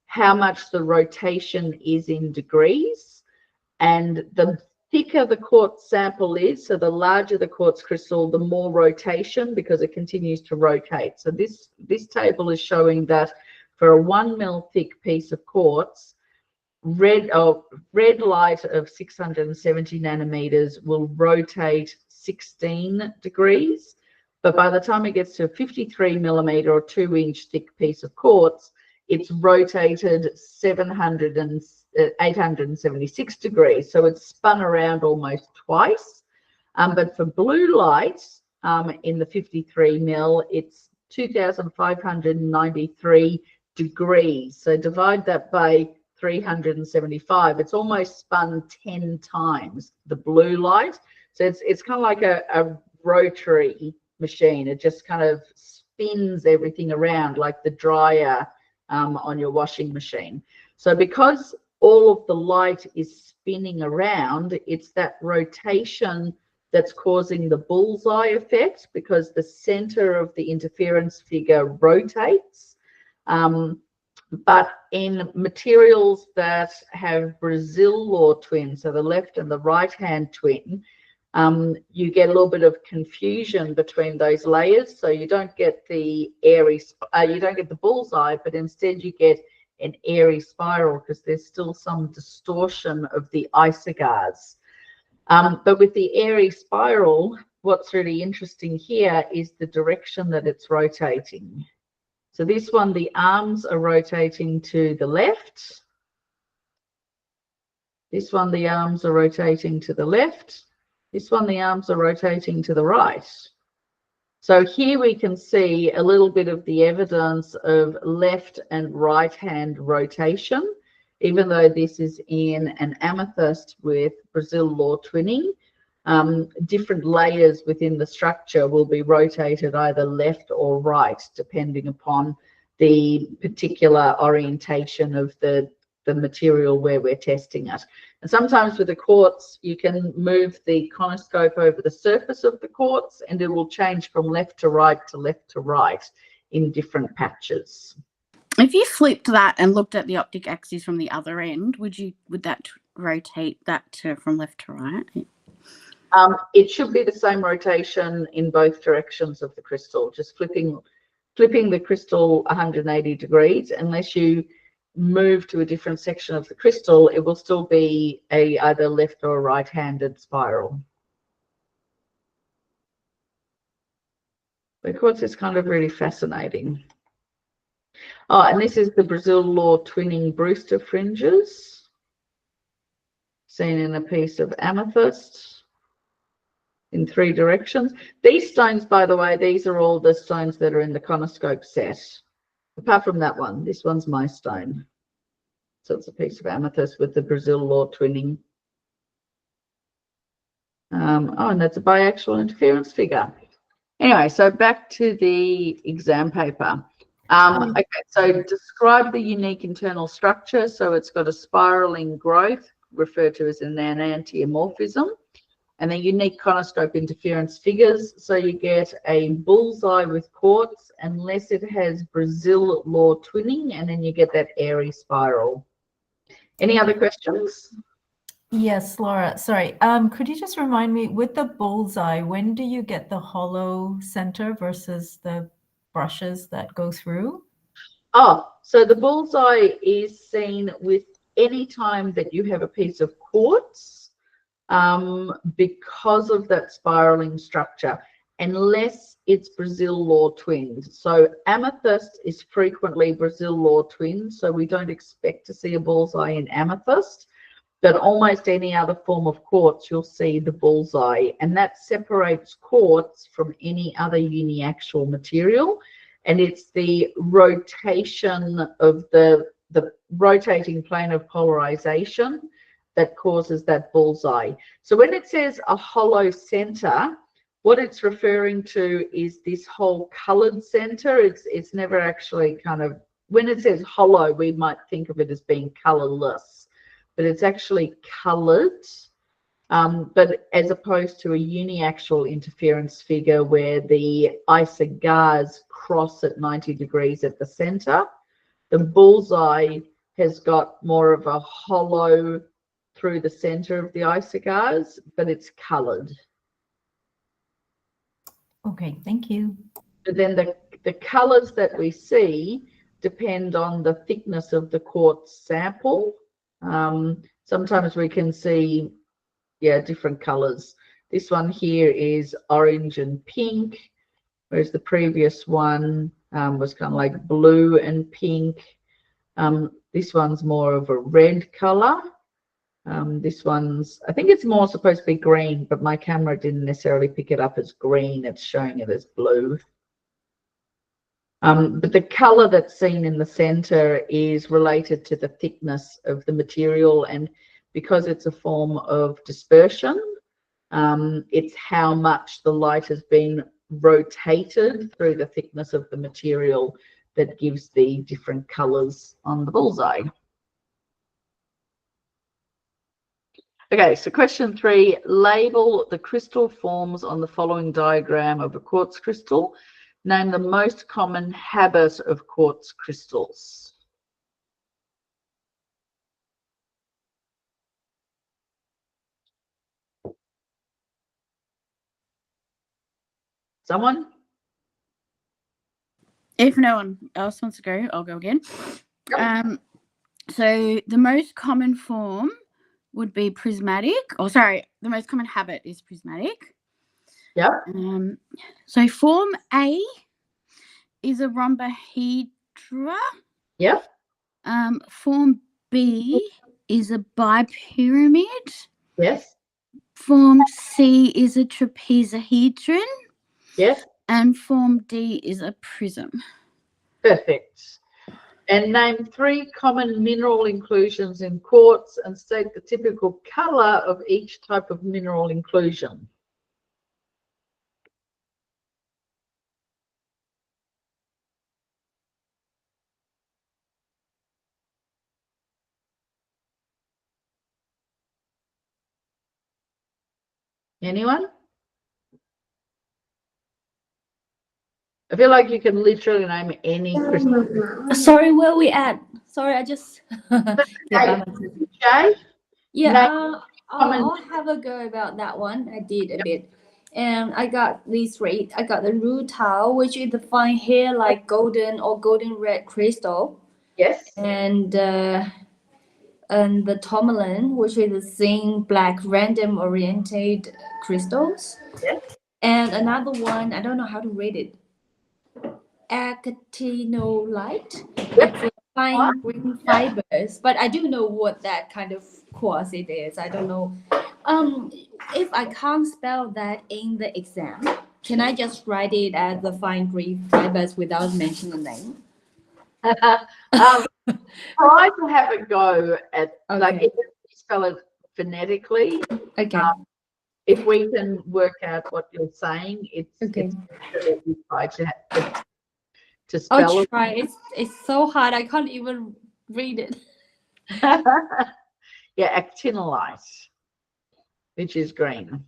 how much the rotation is in degrees. And the thicker the quartz sample is, so the larger the quartz crystal, the more rotation, because it continues to rotate. So this table is showing that for a 1 mil thick piece of quartz, red light of 670 nanometers will rotate 16 degrees. But by the time it gets to a 53 millimeter or 2-inch thick piece of quartz, it's rotated 876 degrees. So it's spun around almost twice. But for blue light in the 53 mil, it's 2,593 degrees. So divide that by 375. It's almost spun 10 times the blue light. So it's kind of like a rotary machine. It just kind of spins everything around like the dryer on your washing machine. So because all of the light is spinning around, it's that rotation that's causing the bullseye effect, because the center of the interference figure rotates. But in materials that have Brazil law twins, so the left and the right hand twin, you get a little bit of confusion between those layers. So you don't get the airy, you don't get the bullseye, but instead you get an airy spiral because there's still some distortion of the isogars. But with the airy spiral, what's really interesting here is the direction that it's rotating. So this one, the arms are rotating to the left. This one, the arms are rotating to the left. This one, the arms are rotating to the right. So here we can see a little bit of the evidence of left and right hand rotation, even though this is in an amethyst with Brazil law twinning. Different layers within the structure will be rotated either left or right, depending upon the particular orientation of the the material where we're testing it. And sometimes with the quartz, you can move the conoscope over the surface of the quartz and it will change from left to right in different patches. If you flipped that and looked at the optic axis from the other end, would that rotate that from left to right? It should be the same rotation in both directions of the crystal, just flipping the crystal 180 degrees. Unless you move to a different section of the crystal, it will still be a either left or right-handed spiral. The quartz is kind of really fascinating. Oh, and this is the Brazil Law twinning Brewster fringes, seen in a piece of amethyst in 3 directions. These stones, by the way, these are all the stones that are in the conoscope set. Apart from that one, this one's my stone. So it's a piece of amethyst with the Brazil Law twinning. Oh, and that's a biaxial interference figure. Anyway, so back to the exam paper. Okay, so describe the unique internal structure. So it's got a spiraling growth, referred to as an enantiomorphism, and the unique conoscope interference figures. So you get a bullseye with quartz unless it has Brazil Law twinning, and then you get that airy spiral. Any other questions? Yes, Laura, sorry. Could you just remind me, with the bullseye, when do you get the hollow center versus the brushes that go through? Oh, so the bullseye is seen with any time that you have a piece of quartz because of that spiraling structure, unless it's Brazil Law twinned. So amethyst is frequently Brazil Law twinned, so we don't expect to see a bullseye in amethyst. But almost any other form of quartz, you'll see the bullseye, and that separates quartz from any other uniaxial material. And it's the rotation of the rotating plane of polarization that causes that bullseye. So when it says a hollow center, what it's referring to is this whole colored center. It's never actually kind of, when it says hollow, we might think of it as being colorless, but it's actually colored. But as opposed to a uniaxial interference figure where the isogars cross at 90 degrees at the center, the bullseye has got more of a hollow through the center of the isogars, but it's colored. Okay, thank you. But then the colors that we see depend on the thickness of the quartz sample. Sometimes we can see, different colors. This one here is orange and pink, whereas the previous one was kind of like blue and pink. This one's more of a red color. This one's, I think it's more supposed to be green, but my camera didn't necessarily pick it up as green. It's showing it as blue. But the color that's seen in the center is related to the thickness of the material, and because it's a form of dispersion, it's how much the light has been rotated through the thickness of the material that gives the different colors on the bullseye. Okay, so question 3, label the crystal forms on the following diagram of a quartz crystal. Name the most common habit of quartz crystals. Someone? If no one else wants to go, I'll go again. Yep. So the most common form would be prismatic. The most common habit is prismatic. Yep. So form A is a rhombohedra. Yep. Form B is a bipyramid. Yes. Form C is a trapezohedron. Yes. And form D is a prism. Perfect. And name 3 common mineral inclusions in quartz and state the typical color of each type of mineral inclusion. Anyone? I feel like you can literally name any crystal. Sorry, where we at? Sorry, I just get by myself. Jay? Yeah, Name I'll have a go about that one. I did a bit. And I got these three. I got the rutile, which is the fine hair like golden or golden red crystal. Yes. And the tourmaline, which is the thin black random oriented crystals. Yes. And another one, I don't know how to read it. Acatinolite. It's a fine green fibers, but I do know what that kind of quartz it is. I don't know. If I can't spell that in the exam, can I just write it as the fine green fibers without mentioning the name? Try to have a go at like Okay. if you spell it phonetically. Okay. If we can work out what you're saying, it's Okay. better that you try to spell I'll it. try. It's so hard. I can't even read it. Yeah, actinolite, which is green.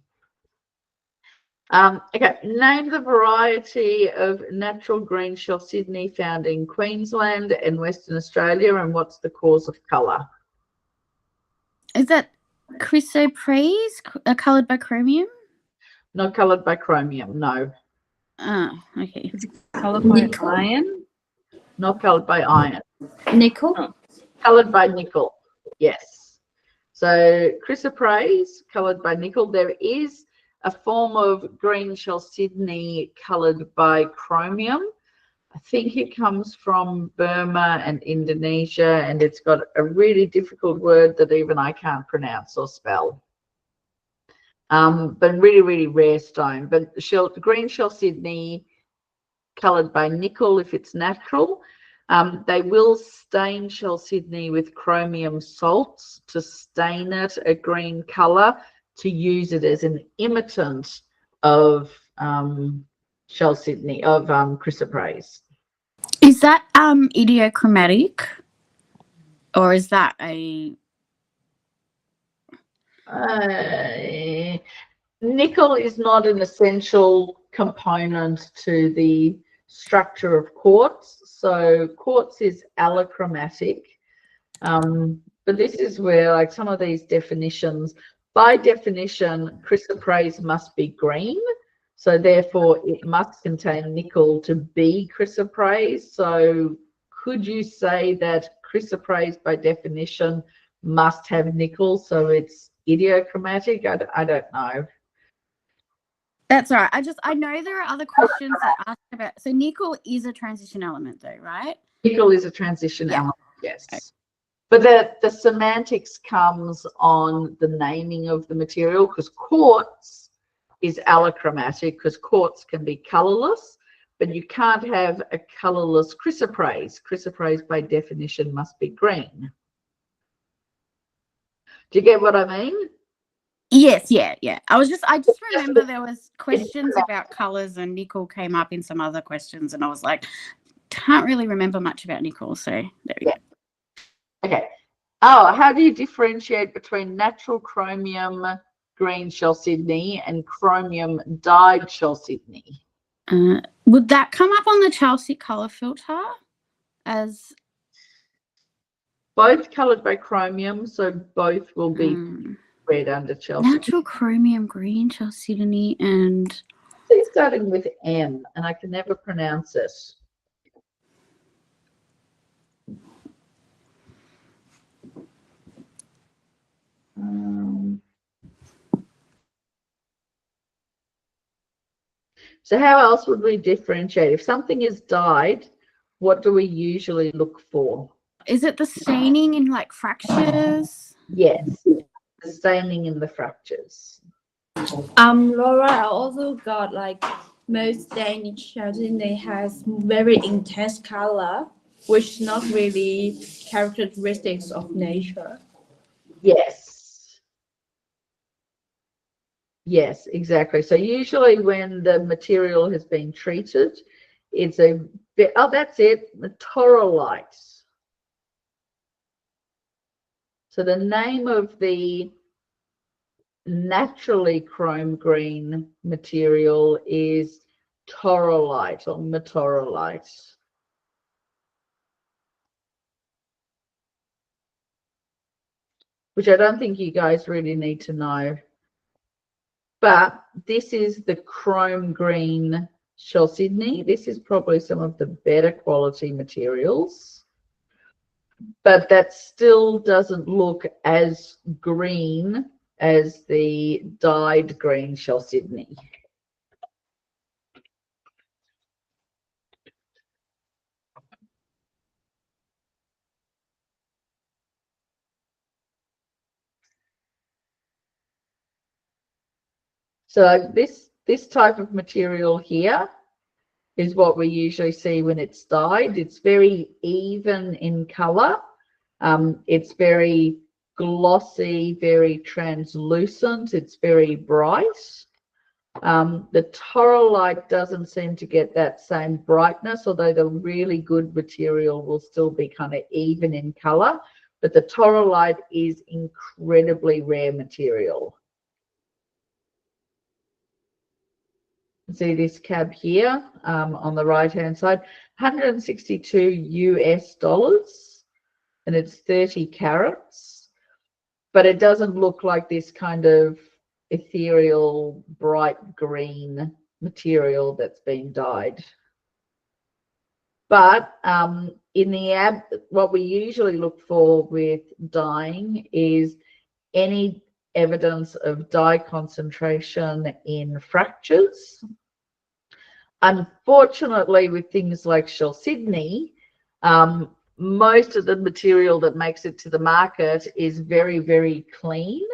Okay, name the variety of natural green chalcedony found in Queensland and Western Australia, and what's the cause of colour? Is that chrysoprase coloured by chromium? Not coloured by chromium, no. Oh, okay. Coloured by Nickel. iron. Not coloured by iron. Nickel. Oh. Coloured by nickel, yes. So chrysoprase, coloured by nickel. There is a form of green chalcedony coloured by chromium. I think it comes from Burma and Indonesia, and it's got a really difficult word that even I can't pronounce or spell. But really, really rare stone. But green chalcedony coloured by nickel if it's natural. They will stain chalcedony with chromium salts to stain it a green colour to use it as an imitant of chalcedony, of chrysoprase. Is that idiochromatic, or is that a Nickel is not an essential component to the structure of quartz. So quartz is allochromatic. But this is where like some of these definitions, by definition, chrysoprase must be green. So therefore it must contain nickel to be chrysoprase. So could you say that chrysoprase by definition must have nickel, so it's idiochromatic? I don't know. That's all right. I know there are other questions that ask about. So nickel is a transition element, though, right? Nickel is a transition Yeah. element, yes. But the semantics comes on the naming of the material, because quartz is allochromatic, because quartz can be colorless, but you can't have a colorless chrysoprase. Chrysoprase by definition must be green. Do you get what I mean? Yes, yeah. I just remember there was questions about colors, and nickel came up in some other questions, and I was like, can't really remember much about nickel. So there we go. Okay. Oh, how do you differentiate between natural chromium green chalcedony and chromium dyed chalcedony? Would that come up on the Chelsea color filter as Both coloured by chromium, so both will be red under chalcedony. natural chromium green chalcedony and It's starting with M, and I can never pronounce it. So how else would we differentiate? If something is dyed, what do we usually look for? is it the staining in like fractures? Yes, the staining in the fractures. Laura, I also got like most Danish chalcedony has very intense color, which is not really characteristics of nature. Yes. Yes, exactly. So usually when the material has been treated, it's a bit, oh, that's it, meteorolite. So the name of the naturally chrome green material is taurolite or meteorolite. Which I don't think you guys really need to know. But this is the chrome green chalcedony. This is probably some of the better quality materials. But that still doesn't look as green as the dyed green chalcedony. So this type of material here is what we usually see when it's dyed. It's very even in color. It's very glossy, very translucent. It's very bright. The taurolite doesn't seem to get that same brightness, although the really good material will still be kind of even in color. But the taurolite is incredibly rare material. See this cab here on the right hand side, $162 US, and it's 30 carats, but it doesn't look like this kind of ethereal bright green material that's been dyed. But in the what we usually look for with dyeing is any evidence of dye concentration in fractures. Unfortunately, with things like chalcedony, most of the material that makes it to the market is very, very clean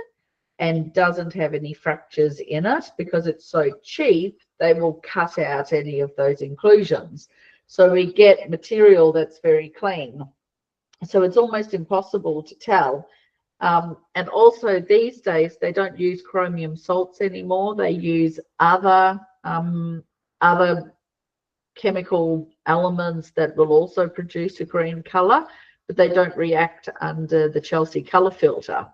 and doesn't have any fractures in it. Because it's so cheap, they will cut out any of those inclusions. So we get material that's very clean. So it's almost impossible to tell. And also these days, they don't use chromium salts anymore. They use other chemical elements that will also produce a green color, but they don't react under the Chelsea color filter.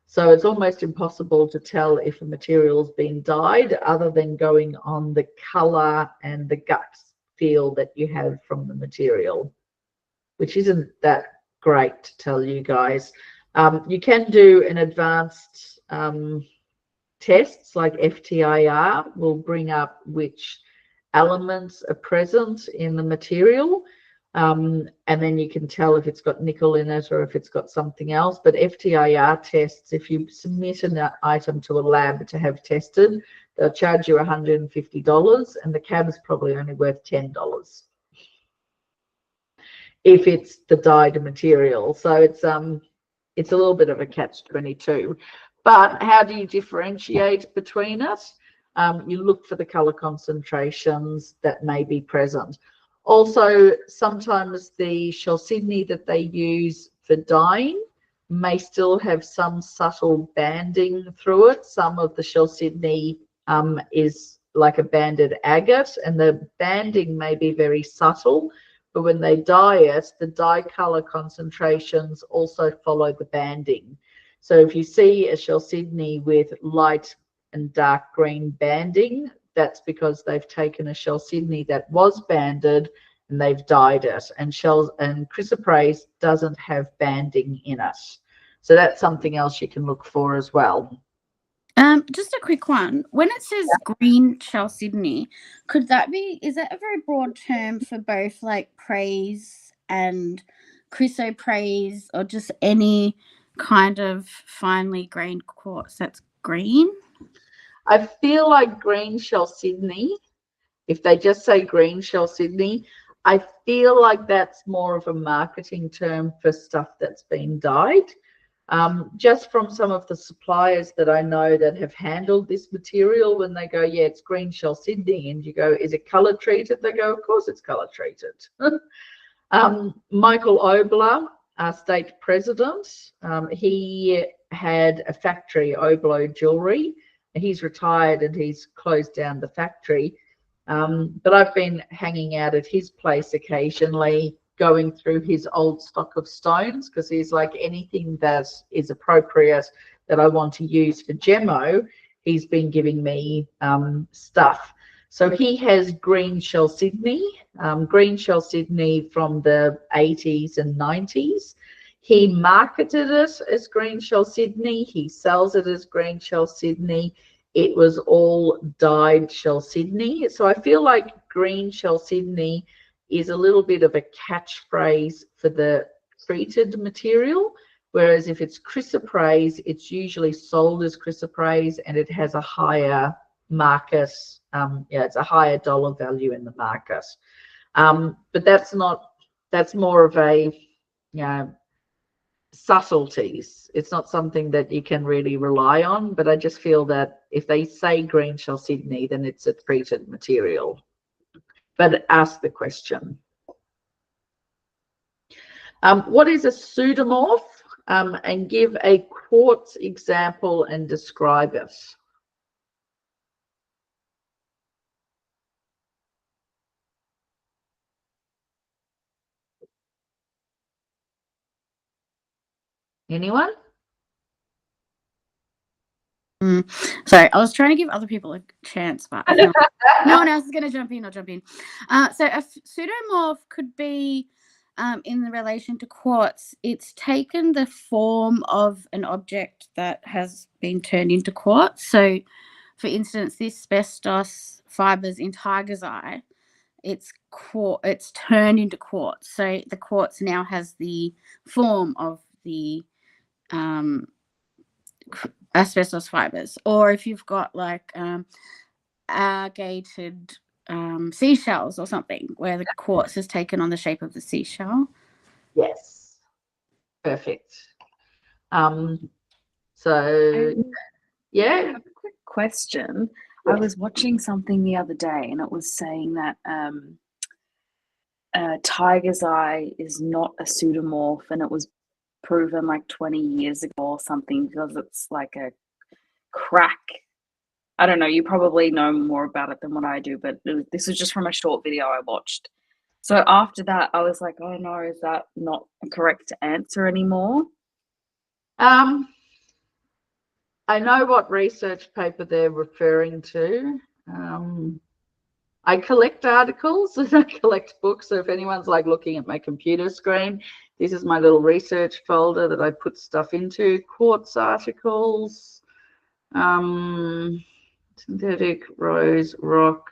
So it's almost impossible to tell if a material's been dyed other than going on the color and the gut feel that you have from the material, which isn't that great to tell you guys. You can do an advanced tests like FTIR will bring up which elements are present in the material, and then you can tell if it's got nickel in it or if it's got something else. But FTIR tests, if you submit an item to a lab to have tested, they'll charge you $150, and the cab is probably only worth $10 if it's the dyed material. So it's a little bit of a catch-22. But how do you differentiate between it? You look for the color concentrations that may be present. Also, sometimes the chalcedony that they use for dyeing may still have some subtle banding through it. Some of the chalcedony is like a banded agate, and the banding may be very subtle. But when they dye it, the dye color concentrations also follow the banding. So if you see a chalcedony with light and dark green banding, that's because they've taken a chalcedony that was banded and they've dyed it. And chrysoprase doesn't have banding in it. So that's something else you can look for as well. Just a quick one. When it says green chalcedony, is that a very broad term for both like praise and chrysoprase, or just any kind of finely grained quartz that's green? I feel like green chalcedony, if they just say green chalcedony, I feel like that's more of a marketing term for stuff that's been dyed. Just from some of the suppliers that I know that have handled this material, when they go, yeah, it's green chalcedony, and you go, is it color treated? They go, of course it's color treated. Michael Obler, our state president, he had a factory, Oblo Jewelry. He's retired and he's closed down the factory. But I've been hanging out at his place occasionally, going through his old stock of stones, because he's like, anything that is appropriate that I want to use for Gemo, he's been giving me stuff. So he has Green Shell Sydney, Green Shell Sydney from the 80s and 90s. He marketed it as Green Shell Sydney. He sells it as Green Shell Sydney. It was all dyed Shell Sydney. So I feel like Green Shell Sydney is a little bit of a catchphrase for the treated material, whereas if it's chrysoprase, it's usually sold as chrysoprase and it has a higher market, it's a higher dollar value in the market. But that's more of a, subtleties. It's not something that you can really rely on, but I just feel that if they say Green Shell Sydney, then it's a treated material. But ask the question. What is a pseudomorph? And give a quartz example and describe it. Anyone? Sorry, I was trying to give other people a chance, but I feel like no one else is going to jump in. I'll jump in. So a pseudomorph could be, in relation to quartz, it's taken the form of an object that has been turned into quartz. So, for instance, this asbestos fibers in tiger's eye, it's turned into quartz. So the quartz now has the form of the asbestos fibers. Or if you've got like agated seashells or something where the quartz has taken on the shape of the seashell. Yes. Perfect. So yeah. I have a quick question. I was watching something the other day and it was saying that tiger's eye is not a pseudomorph, and it was proven like 20 years ago or something because it's like a crack. I don't know, you probably know more about it than what I do, but this was just from a short video I watched. So after that, I was like, oh no, is that not a correct answer anymore? I know what research paper they're referring to. I collect articles and I collect books. So if anyone's like looking at my computer screen, this is my little research folder that I put stuff into. Quartz articles, synthetic rose rock,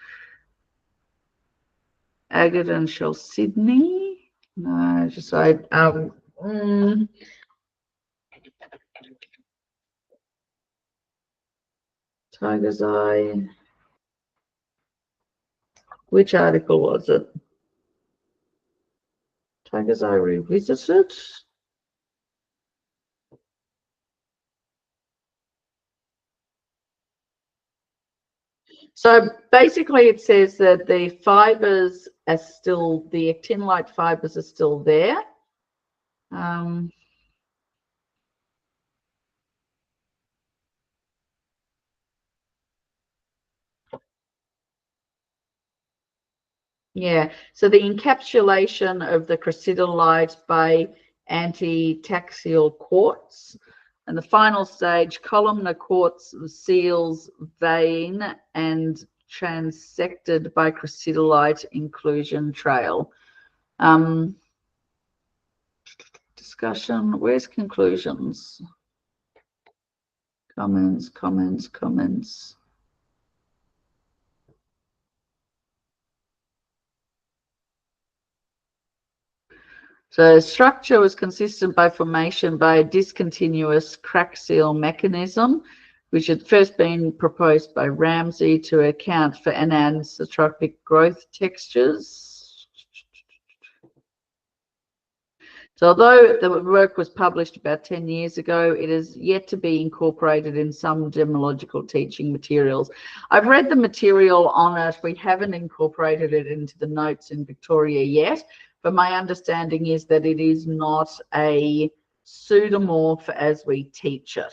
agate and shell Sydney. No, just tiger's eye. Which article was it? Tiger's Eye Revisited. So basically it says that the fibers are still, the actinolite fibers are still there. Yeah, so the encapsulation of the crucidolite by anti-taxial quartz, and the final stage, columnar quartz seals vein and transected by crucidolite inclusion trail. Discussion, where's conclusions? Comments. So structure was consistent by formation by a discontinuous crack seal mechanism, which had first been proposed by Ramsay to account for anisotropic growth textures. So although the work was published about 10 years ago, it is yet to be incorporated in some gemological teaching materials. I've read the material on it. We haven't incorporated it into the notes in Victoria yet. But my understanding is that it is not a pseudomorph as we teach it.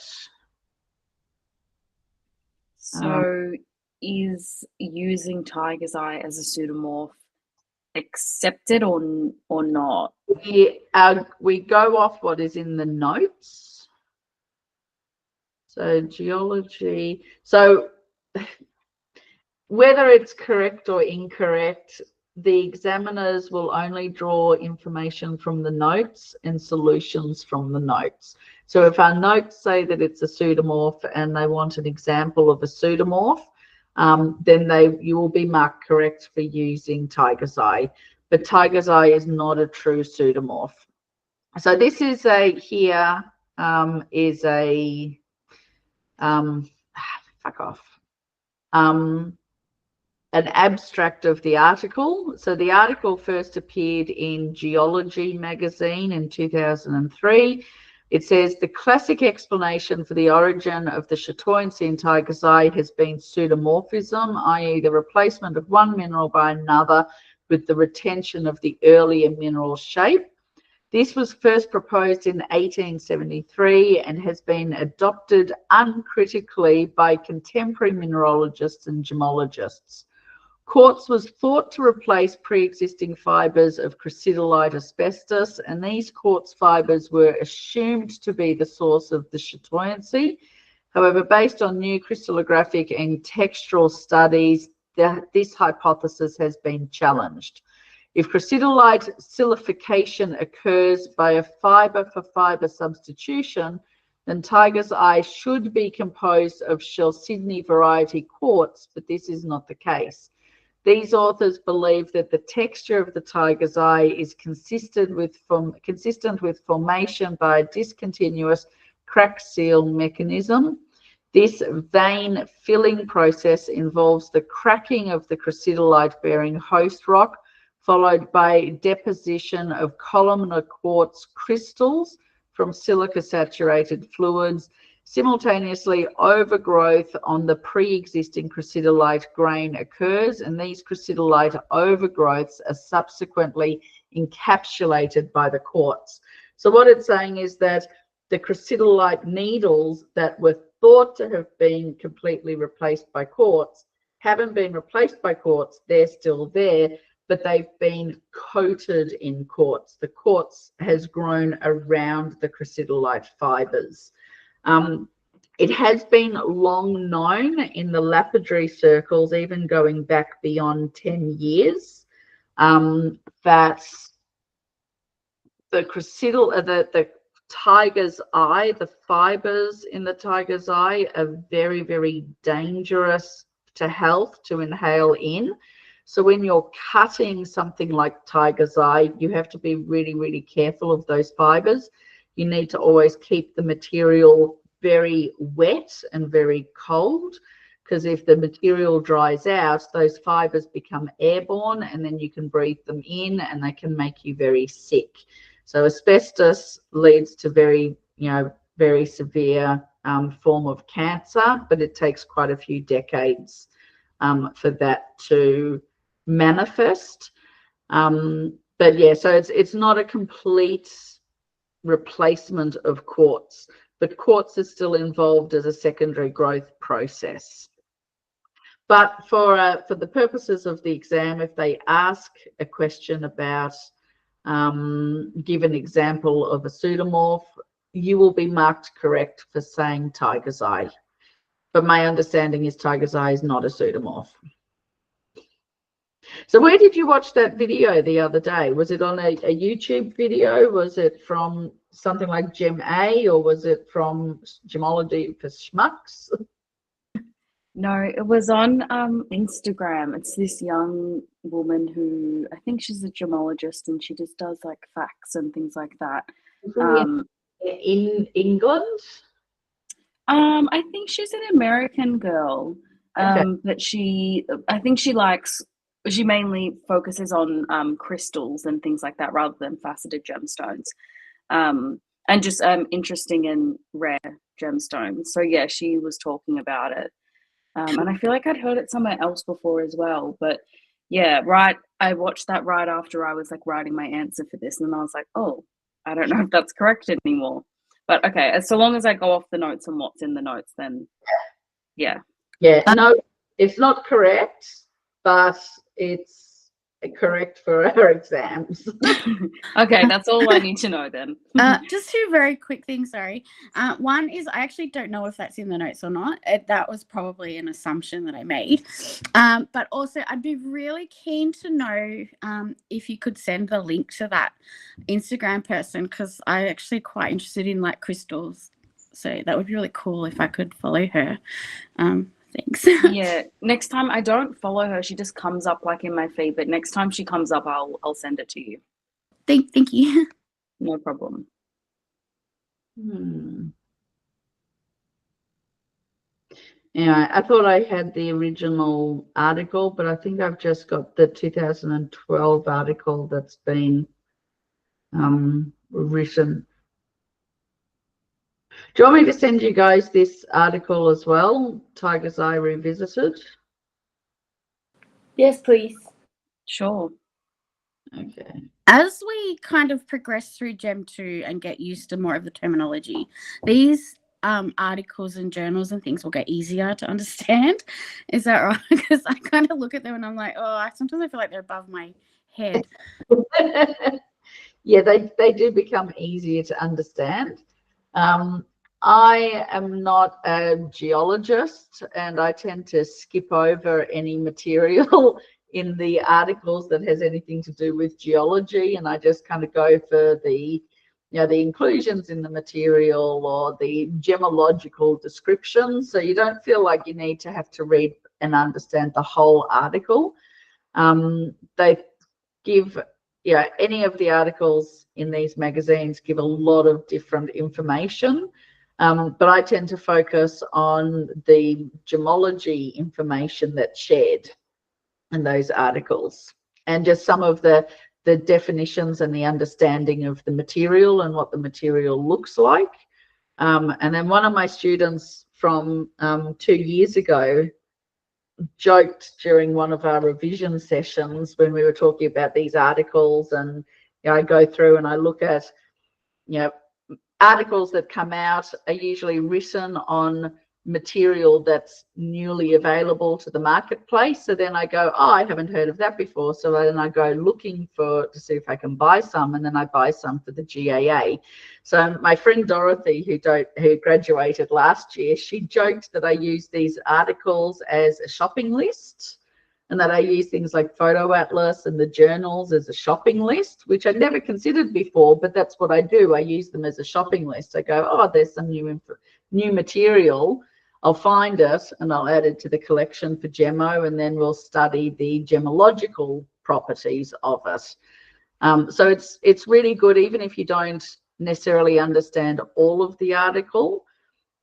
So is using tiger's eye as a pseudomorph accepted or not? We go off what is in the notes. So geology. So whether it's correct or incorrect, the examiners will only draw information from the notes and solutions from the notes. So if our notes say that it's a pseudomorph and they want an example of a pseudomorph, then you will be marked correct for using tiger's eye. But tiger's eye is not a true pseudomorph. So this is fuck off. An abstract of the article. So the article first appeared in Geology magazine in 2003. It says the classic explanation for the origin of the chatoyancy in tiger's eye has been pseudomorphism, i.e. the replacement of one mineral by another with the retention of the earlier mineral shape. This was first proposed in 1873 and has been adopted uncritically by contemporary mineralogists and gemologists. Quartz was thought to replace pre-existing fibres of crucidolite asbestos, and these quartz fibres were assumed to be the source of the chatoyancy. However, based on new crystallographic and textural studies, this hypothesis has been challenged. If crucidolite silicification occurs by a fibre-for-fibre substitution, then tiger's eye should be composed of Chalcedony variety quartz, but this is not the case. These authors believe that the texture of the tiger's eye is consistent with formation by a discontinuous crack seal mechanism. This vein filling process involves the cracking of the crucidolite-bearing host rock, followed by deposition of columnar quartz crystals from silica-saturated fluids. Simultaneously, overgrowth on the pre-existing crucidolite grain occurs, and these crucidolite overgrowths are subsequently encapsulated by the quartz. So what it's saying is that the crucidolite needles that were thought to have been completely replaced by quartz haven't been replaced by quartz. They're still there, but they've been coated in quartz. The quartz has grown around the crucidolite fibers. It has been long known in the lapidary circles, even going back beyond 10 years, that the tiger's eye, the fibers in the tiger's eye are very, very dangerous to health to inhale in. So when you're cutting something like tiger's eye, you have to be really, really careful of those fibers. You need to always keep the material very wet and very cold, because if the material dries out, those fibers become airborne and then you can breathe them in and they can make you very sick. So asbestos leads to very severe form of cancer, but it takes quite a few decades for that to manifest. But yeah, so it's not a complete replacement of quartz, but quartz is still involved as a secondary growth process. But for the purposes of the exam, if they ask a question about give an example of a pseudomorph, you will be marked correct for saying tiger's eye. But my understanding is tiger's eye is not a pseudomorph. So where did you watch that video the other day? Was it on a YouTube video? Was it from something like Gem A, or was it from Gemology for Schmucks? No, it was on Instagram. It's this young woman who, I think she's a gemologist, and she just does like facts and things like that. In England? I think she's an American girl. Okay. But she mainly focuses on crystals and things like that rather than faceted gemstones. And just interesting and rare gemstones. So yeah, she was talking about it. And I feel like I'd heard it somewhere else before as well. But yeah, I watched that right after I was like writing my answer for this, and I was like, oh, I don't know if that's correct anymore. But okay, so long as I go off the notes and what's in the notes, then yeah. Yeah, no, it's not correct, but it's correct for our exams. Okay, that's all I need to know then. Just two very quick things, sorry. One is I actually don't know if that's in the notes or not. That was probably an assumption that I made. But also, I'd be really keen to know if you could send the link to that Instagram person, because I'm actually quite interested in like crystals. So that would be really cool if I could follow her. Thanks. Yeah, next time I don't follow her, she just comes up like in my feed, but next time she comes up, I'll send it to you. Thank you. No problem. Yeah, I thought I had the original article, but I think I've just got the 2012 article that's been written. Do you want me to send you guys this article as well, Tiger's Eye Revisited? Yes, please. Sure. Okay. As we kind of progress through Gem 2 and get used to more of the terminology, these articles and journals and things will get easier to understand. Is that right? Because I kind of look at them and I'm like, oh, sometimes I feel like they're above my head. Yeah, they do become easier to understand. I am not a geologist, and I tend to skip over any material in the articles that has anything to do with geology, and I just kind of go for the inclusions in the material or the gemological description. So you don't feel like you need to have to read and understand the whole article. They give, any of the articles in these magazines give a lot of different information. But I tend to focus on the gemology information that's shared in those articles, and just some of the definitions and the understanding of the material and what the material looks like. And then one of my students from 2 years ago joked during one of our revision sessions when we were talking about these articles, and I go through and I look at, articles that come out are usually written on material that's newly available to the marketplace. So then I go, oh, I haven't heard of that before. So then I go looking to see if I can buy some, and then I buy some for the GAA. So my friend Dorothy, who graduated last year, she joked that I use these articles as a shopping list, and that I use things like Photo Atlas and the journals as a shopping list, which I'd never considered before, but that's what I do. I use them as a shopping list. I go, oh, there's some new material. I'll find it and I'll add it to the collection for Gemo, and then we'll study the gemological properties of it. So it's really good, even if you don't necessarily understand all of the article,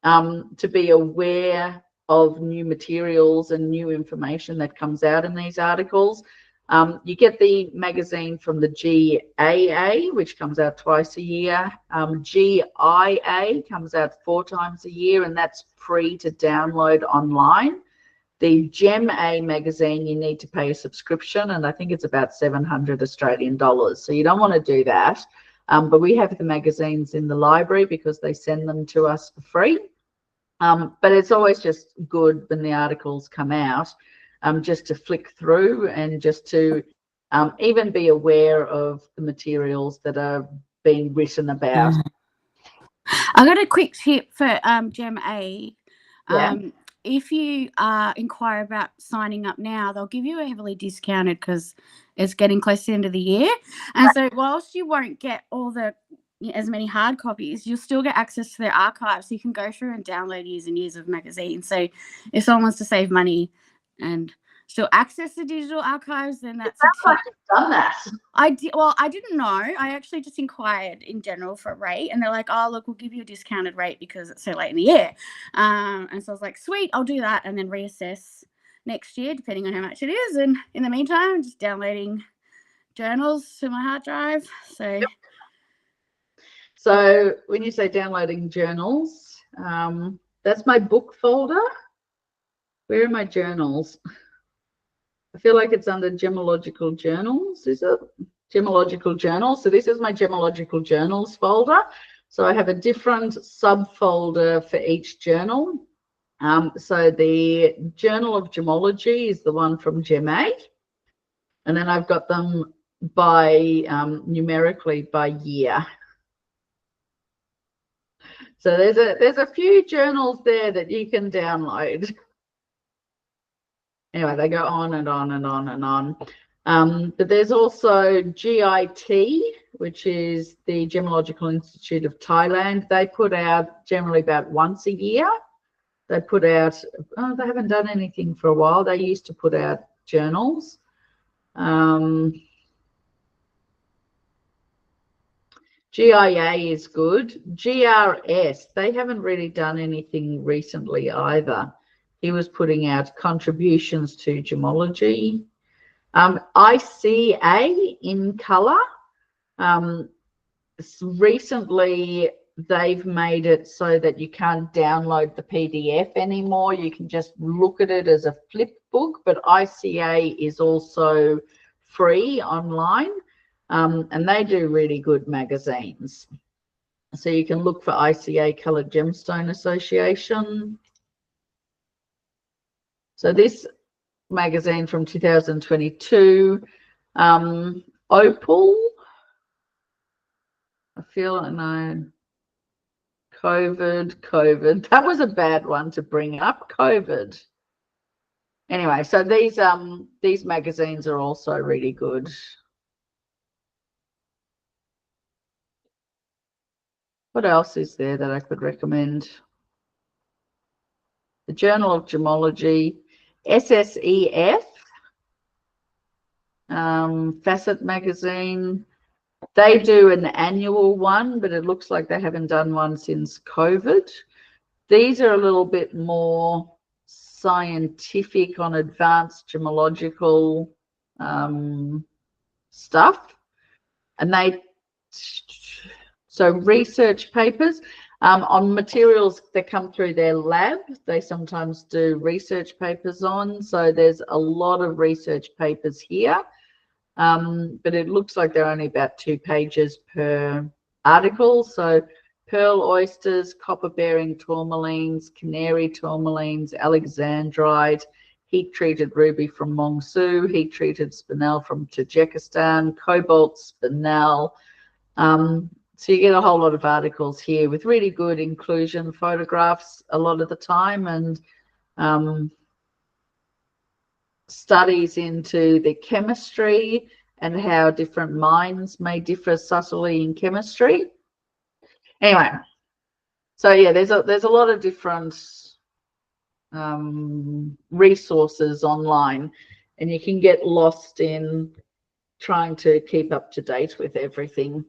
to be aware of new materials and new information that comes out in these articles. You get the magazine from the GAA, which comes out twice a year. GIA comes out 4 times a year, and that's free to download online. The GEM-A magazine, you need to pay a subscription, and I think it's about 700 Australian dollars. So you don't want to do that. But we have the magazines in the library because they send them to us for free. But it's always just good when the articles come out, just to flick through and just to even be aware of the materials that are being written about. I got a quick tip for GEM-A. Yeah. If you inquire about signing up now, they'll give you a heavily discounted because it's getting close to the end of the year. And so whilst you won't get as many hard copies, you'll still get access to their archives. So you can go through and download years and years of magazines. So if someone wants to save money and still access the digital archives, then that's Sounds like you've done that. I didn't know. I actually just inquired in general for a rate, and they're like, oh, look, we'll give you a discounted rate because it's so late in the year. And so I was like, sweet, I'll do that, and then reassess next year depending on how much it is. And in the meantime, I'm just downloading journals to my hard drive. So Yep. So when you say downloading journals, that's my book folder. Where are my journals? I feel like it's under gemological journals. Is it gemological journals? So this is my gemological journals folder. So I have a different subfolder for each journal. So the Journal of Gemology is the one from GEM-A. And then I've got them by numerically by year. So there's a few journals there that you can download. Anyway, they go on and on and on and on. But there's also GIT, which is the Gemological Institute of Thailand. They put out generally about once a year. They put out, oh, they haven't done anything for a while. They used to put out journals. GIA is good. GRS, they haven't really done anything recently either. He was putting out contributions to gemology. ICA in colour. Recently, they've made it so that you can't download the PDF anymore. You can just look at it as a flip book, but ICA is also free online. And they do really good magazines. So you can look for ICA Coloured Gemstone Association. So this magazine from 2022, Opal, I feel, I know, COVID, that was a bad one to bring up, COVID. Anyway, so these magazines are also really good. What else is there that I could recommend? The Journal of Gemology, SSEF, Facet Magazine. They do an annual one, but it looks like they haven't done one since COVID. These are a little bit more scientific on advanced gemological stuff. And so research papers on materials that come through their lab, they sometimes do research papers on. So there's a lot of research papers here, but it looks like they're only about 2 pages per article. So pearl oysters, copper-bearing tourmalines, canary tourmalines, alexandrite, heat-treated ruby from Mongsu, heat-treated spinel from Tajikistan, cobalt spinel. So you get a whole lot of articles here with really good inclusion photographs a lot of the time, and studies into the chemistry and how different mines may differ subtly in chemistry. Anyway, so yeah, there's a lot of different resources online, and you can get lost in trying to keep up to date with everything.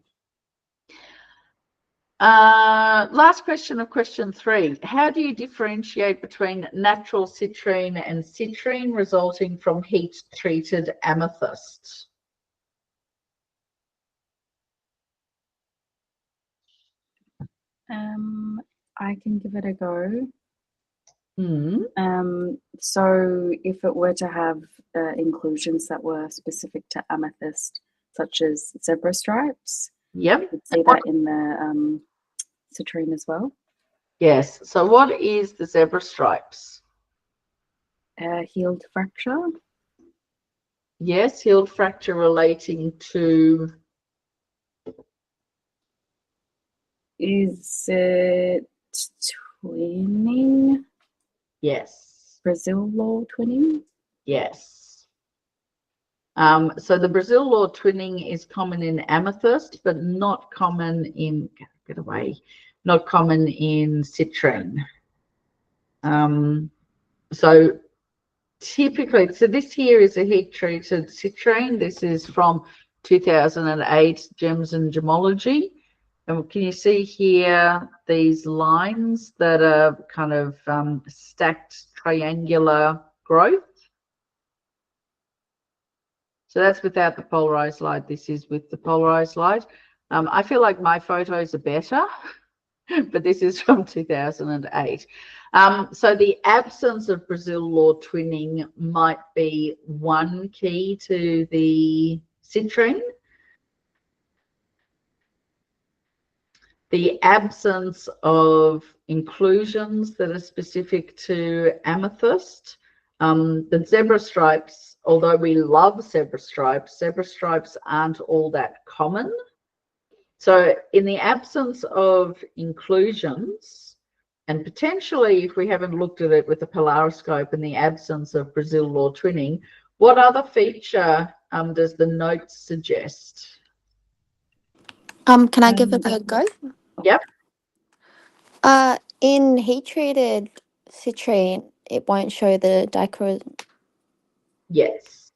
Last question of question 3. How do you differentiate between natural citrine and citrine resulting from heat-treated amethyst? I can give it a go. Mm. So if it were to have inclusions that were specific to amethyst, such as zebra stripes, Yep. you could see that in the citrine as well. Yes. So what is the zebra stripes? Healed fracture. Yes, healed fracture relating to. Is it twinning? Yes. Brazil law twinning? Yes. So the Brazil law twinning is common in amethyst, but not common in, get away, not common in citrine. So typically, so this here is a heat-treated citrine. This is from 2008 Gems and Gemology. And can you see here these lines that are kind of stacked triangular growth? So that's without the polarized light. This is with the polarized light. I feel like my photos are better, but this is from 2008. So the absence of Brazil law twinning might be one key to the citrine. The absence of inclusions that are specific to amethyst. The zebra stripes although we love zebra stripes aren't all that common. So in the absence of inclusions, and potentially if we haven't looked at it with the polariscope, in the absence of Brazil law twinning, what other feature does the note suggest? Can I give it a go? Yep. In heat-treated citrine, it won't show the dichroism. Yes.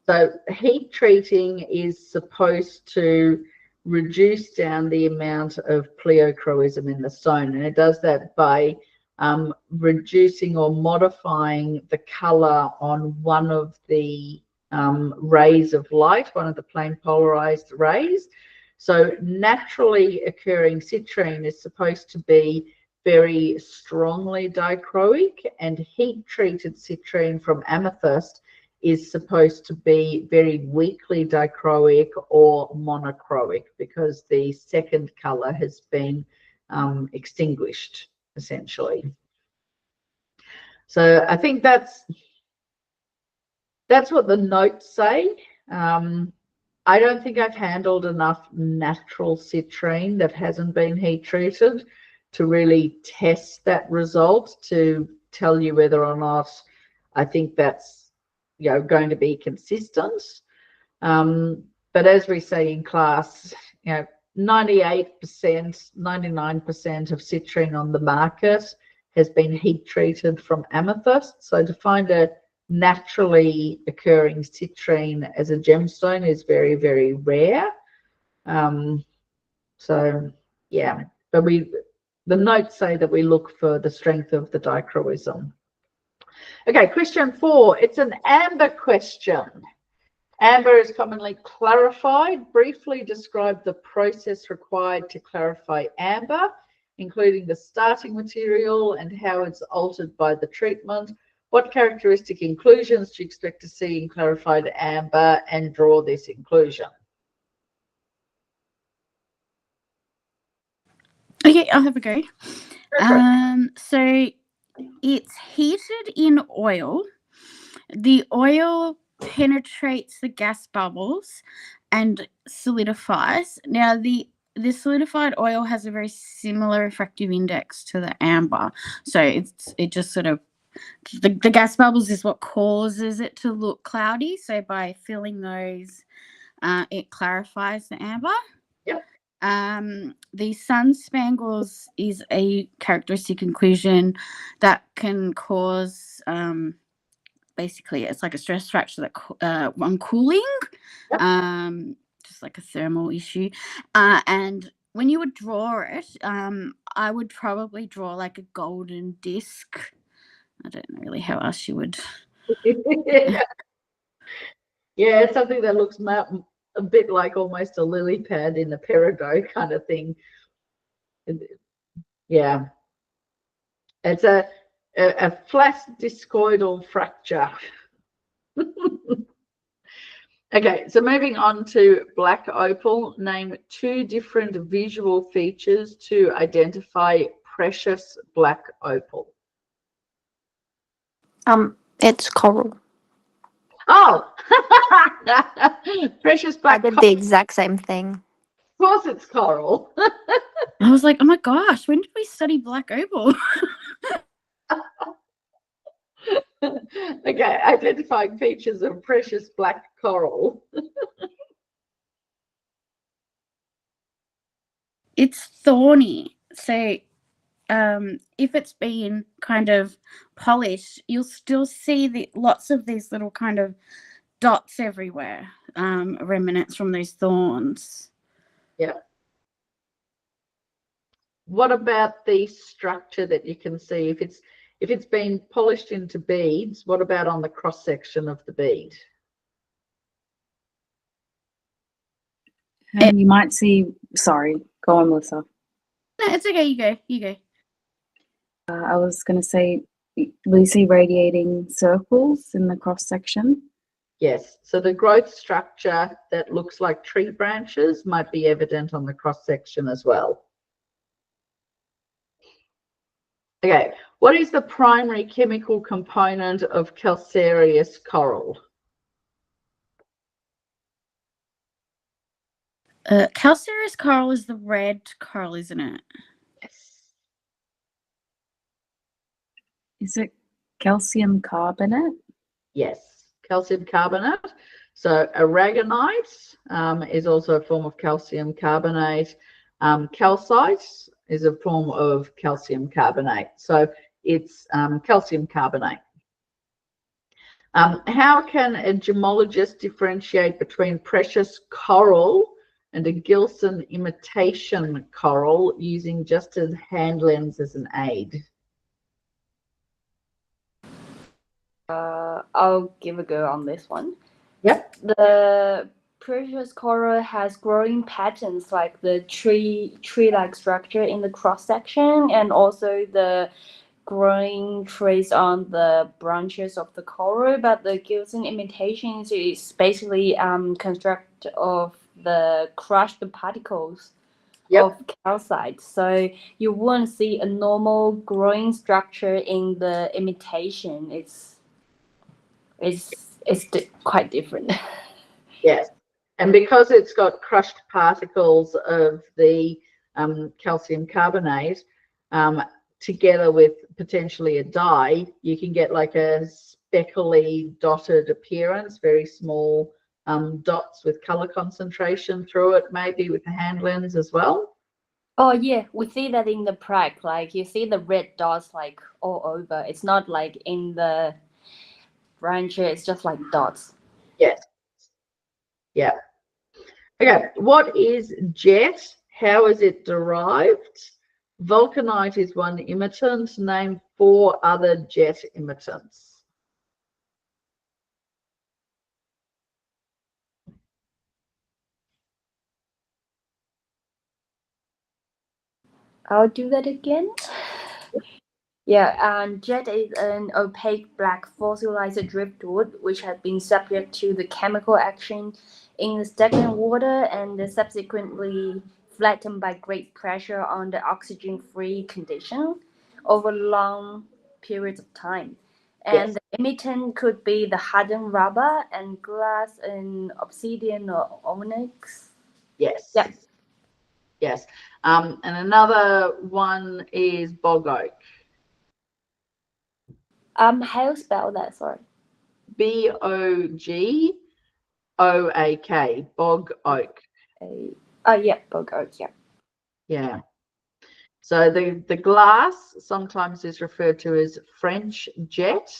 So heat treating is supposed to reduce down the amount of pleochroism in the stone, and it does that by reducing or modifying the color on one of the rays of light, one of the plane polarized rays. So naturally occurring citrine is supposed to be very strongly dichroic, and heat treated citrine from amethyst is supposed to be very weakly dichroic or monochroic, because the second color has been extinguished essentially. So I think that's what the notes say. I don't think I've handled enough natural citrine that hasn't been heat treated to really test that result to tell you whether or not I think that's, you know, going to be consistent. But as we say in class, you know, 98%, 99% of citrine on the market has been heat treated from amethyst. So to find a naturally occurring citrine as a gemstone is very, very rare. So yeah, but the notes say that we look for the strength of the dichroism. Okay, question 4. It's an amber question. Amber is commonly clarified. Briefly describe the process required to clarify amber, including the starting material and how it's altered by the treatment. What characteristic inclusions do you expect to see in clarified amber, and draw this inclusion? Okay, I'll have a go. So it's heated in oil. The oil penetrates the gas bubbles and solidifies. Now, the solidified oil has a very similar refractive index to the amber. So it just sort of, the gas bubbles is what causes it to look cloudy. So by filling those, it clarifies the amber. Yep. The sun spangles is a characteristic inclusion that can cause basically it's like a stress fracture that on cooling, Yep. just like a thermal issue. And when you would draw it, I would probably draw like a golden disc. I don't know really how else you would. Yeah, it's something that looks a bit like almost a lily pad in a peridot kind of thing. Yeah, it's a flat discoidal fracture. Okay, so moving on to black opal. Name 2 different visual features to identify precious black opal. It's coral. Oh, precious I black did coral. the exact same thing. Of course it's coral. I was like, oh my gosh, when did we study black opal? Okay, identifying features of precious black coral. It's thorny. So if it's been kind of polished, you'll still see lots of these little kind of dots everywhere, remnants from those thorns. Yeah. What about the structure that you can see? If it's been polished into beads, what about on the cross section of the bead? You might see. Sorry, go on, Melissa. No, it's okay. You go. I was going to say, will you see radiating circles in the cross section? Yes. So the growth structure that looks like tree branches might be evident on the cross section as well. Okay. What is the primary chemical component of calcareous coral? Calcareous coral is the red coral, isn't it? Yes. Is it calcium carbonate? Yes, calcium carbonate. So aragonite is also a form of calcium carbonate. Calcite is a form of calcium carbonate. So it's calcium carbonate. How can a gemologist differentiate between precious coral and a Gilson imitation coral using just a hand lens as an aid? I'll give a go on this one. Yep. The precious coral has growing patterns like the tree-like structure in the cross section, and also the growing trace on the branches of the coral. But the Gilson imitations is basically construct of the crushed particles Yep. of calcite. So you won't see a normal growing structure in the imitation. It's quite different. Yes. And because it's got crushed particles of the calcium carbonate together with potentially a dye, you can get like a speckly dotted appearance, very small dots with color concentration through it, maybe with the hand lens as well. Oh yeah, we see that in the prac. Like you see the red dots like all over. It's not like in the branch. It's just like dots. Yes. Yeah. Okay. What is jet? How is it derived? Vulcanite is one imitant. Name 4 other jet imitants. I'll do that again. Yeah, and jet is an opaque black fossilized driftwood which has been subject to the chemical action in the stagnant water and subsequently flattened by great pressure on the oxygen-free condition over long periods of time. And Yes. the emittent could be the hardened rubber and glass and obsidian or onyx. Yes. Yeah. Yes. And another one is bog oak. How you spell that? Sorry. BOGOAK. Bog oak. Yeah, bog oak. Yeah. Yeah. So the glass sometimes is referred to as French jet,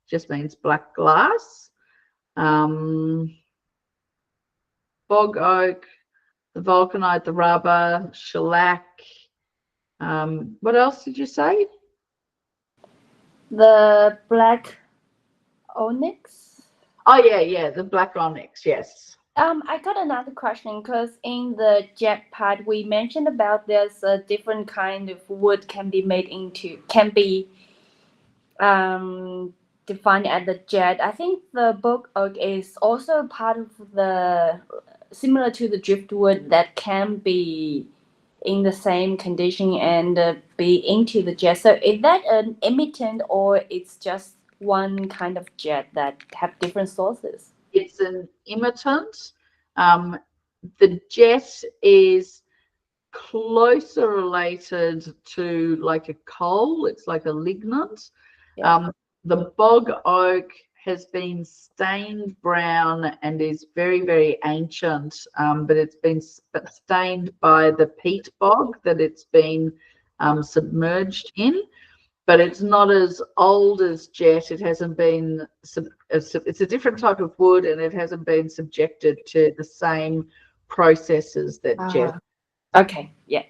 just means black glass. Bog oak, the vulcanite, the rubber, shellac. What else did you say? The black onyx. Oh yeah, the black onyx. Yes. I got another question because in the jet part we mentioned about there's a different kind of wood can be defined as the jet. I think the bog oak is also part of the similar to the driftwood that can be in the same condition and be into the jet. So is that an emittent or it's just one kind of jet that have different sources? It's an imitant. The jet is closer related to like a coal. It's like a lignant. Yeah. The bog oak has been stained brown and is very, very ancient, but it's been stained by the peat bog that it's been submerged in. But it's not as old as jet. It hasn't been, it's a different type of wood and it hasn't been subjected to the same processes that jet. Okay. Yeah.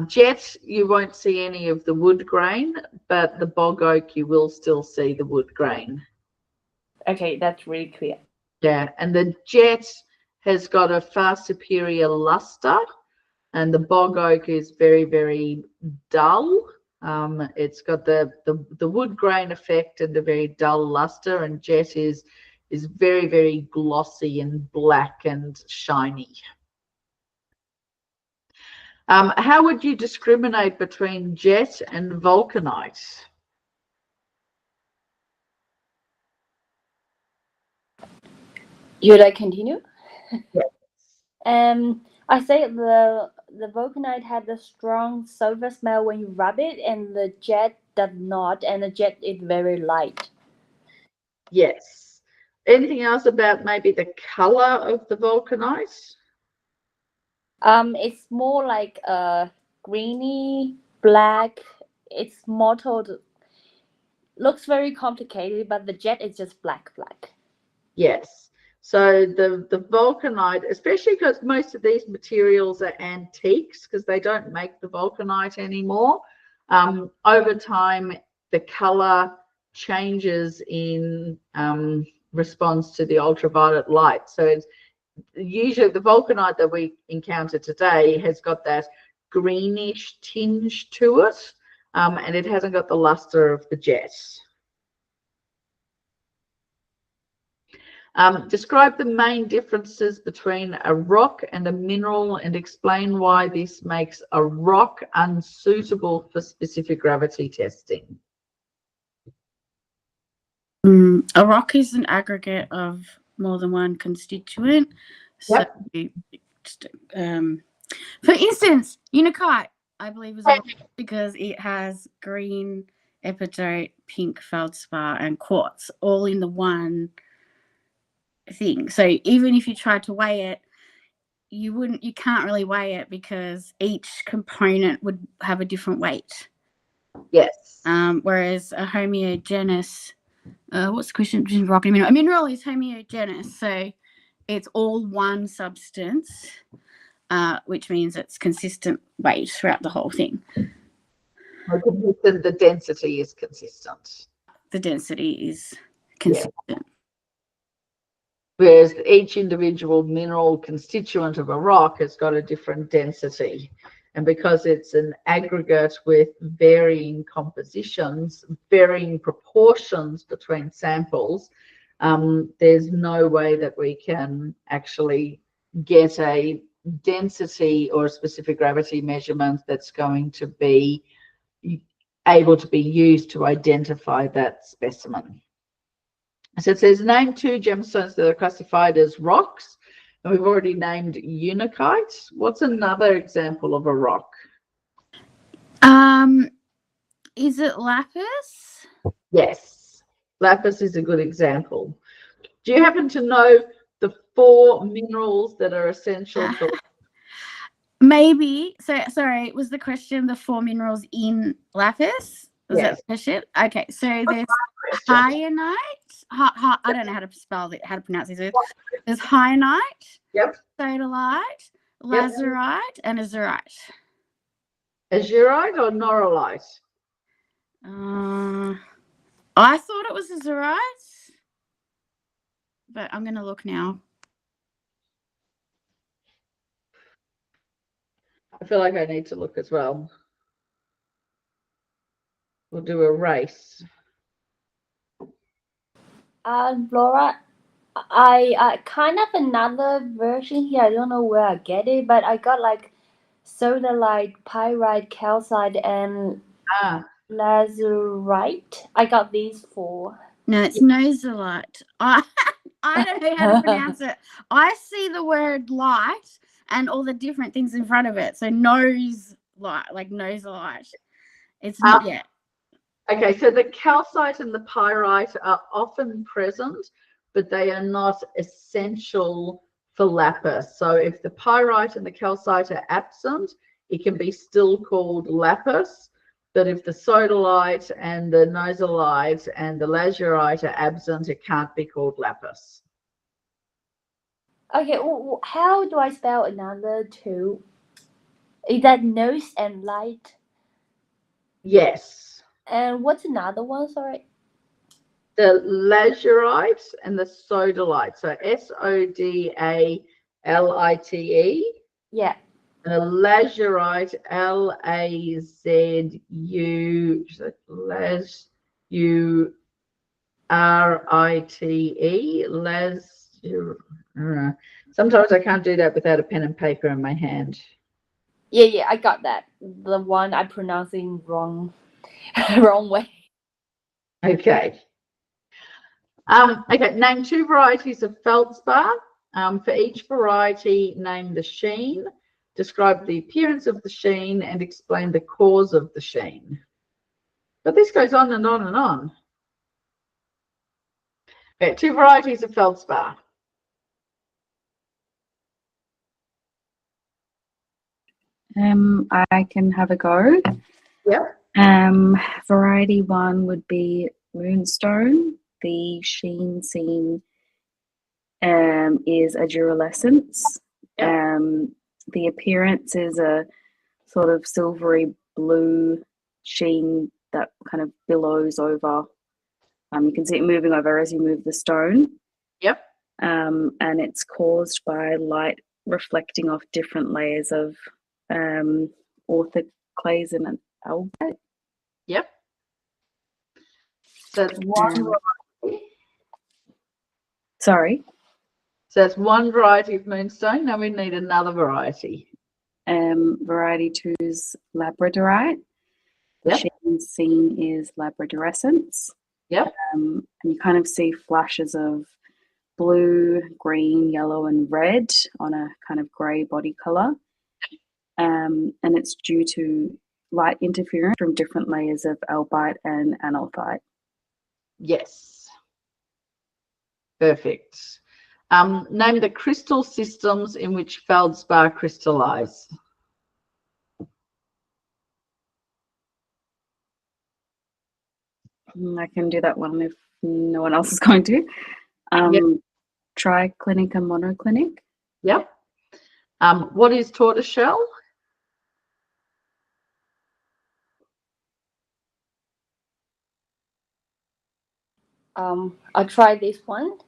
Jet, you won't see any of the wood grain, but the bog oak, you will still see the wood grain. Okay, that's really clear. Yeah, and the jet has got a far superior luster, and the bog oak is very, very dull. It's got the wood grain effect and a very dull luster, and jet is very, very glossy and black and shiny. How would you discriminate between jet and vulcanite? Should I continue? I say the vulcanite had a strong sulfur smell when you rub it, and the jet does not, and the jet is very light. Yes. Anything else about maybe the color of the vulcanite? It's more like greeny black. It's mottled. Looks very complicated, but the jet is just black. Yes. So the vulcanite, especially because most of these materials are antiques because they don't make the vulcanite anymore. Over time, the color changes in response to the ultraviolet light. So it's usually the vulcanite that we encounter today has got that greenish tinge to it, and it hasn't got the luster of the jet. Describe the main differences between a rock and a mineral and explain why this makes a rock unsuitable for specific gravity testing. A rock is an aggregate of more than one constituent. Yep. So, for instance, unakite, I believe, is a rock because it has green epidite, pink feldspar, and quartz all in the one thing. So even if you tried to weigh it, you can't really weigh it because each component would have a different weight. Yes. Whereas a homogeneous, what's the question between rock and mineral? A mineral is homogeneous, so it's all one substance, which means it's consistent weight throughout the whole thing. The density is consistent. The density is consistent. Whereas each individual mineral constituent of a rock has got a different density. And because it's an aggregate with varying compositions, varying proportions between samples, there's no way that we can actually get a density or a specific gravity measurement that's going to be able to be used to identify that specimen. So it says name 2 gemstones that are classified as rocks. And we've already named unakite. What's another example of a rock? Is it lapis? Yes, lapis is a good example. Do you happen to know the 4 minerals that are essential for? Maybe. So sorry, was the question the 4 minerals in lapis? Was that Yes. the question? Okay, so there's hyenite. I don't know how to spell it, how to pronounce these words. There's hyenite, Yep. sodalite, lazurite, and azurite. Azurite or norylite? I thought it was azurite, but I'm going to look now. I feel like I need to look as well. We'll do a race. Laura, I kind of another version here. I don't know where I get it, but I got like sodalite, pyrite, calcite, and lazurite. I got these 4. No, it's nosolite. I don't know how to pronounce it. I see the word light and all the different things in front of it. So nose light, like nosolite. It's not yet. Okay, so the calcite and the pyrite are often present, but they are not essential for lapis. So if the pyrite and the calcite are absent, it can be still called lapis. But if the sodalite and the nosolite and the lazurite are absent, it can't be called lapis. Okay, how do I spell another 2? Is that nose and light? Yes. And what's another one? Sorry. The lazurite and the sodalite. So sodalite. Yeah. And a lazurite, lazurite. Sometimes I can't do that without a pen and paper in my hand. Yeah, I got that. The one I'm pronouncing wrong way. Okay. Okay, name 2 varieties of feldspar. For each variety, name the sheen, describe the appearance of the sheen, and explain the cause of the sheen. But this goes on and on and on. Okay, 2 varieties of feldspar. I can have a go. Yep. Variety 1 would be moonstone. The sheen seen is a duralescence. The appearance is a sort of silvery blue sheen that kind of billows over. You can see it moving over as you move the stone. Yep. And it's caused by light reflecting off different layers of orthoclase and an albite. Yep. So it's one variety. Sorry. So that's one variety of moonstone. Now we need another variety. Variety 2 is labradorite. The Yep. sheen seen is labradorescence. Yep. And you kind of see flashes of blue, green, yellow, and red on a kind of grey body colour. And it's due to light interference from different layers of albite and analthite. Yes. Perfect. Name the crystal systems in which feldspar crystallize. I can do that one if no one else is going to. Triclinic and monoclinic. Yep. What is tortoiseshell? I'll try this one.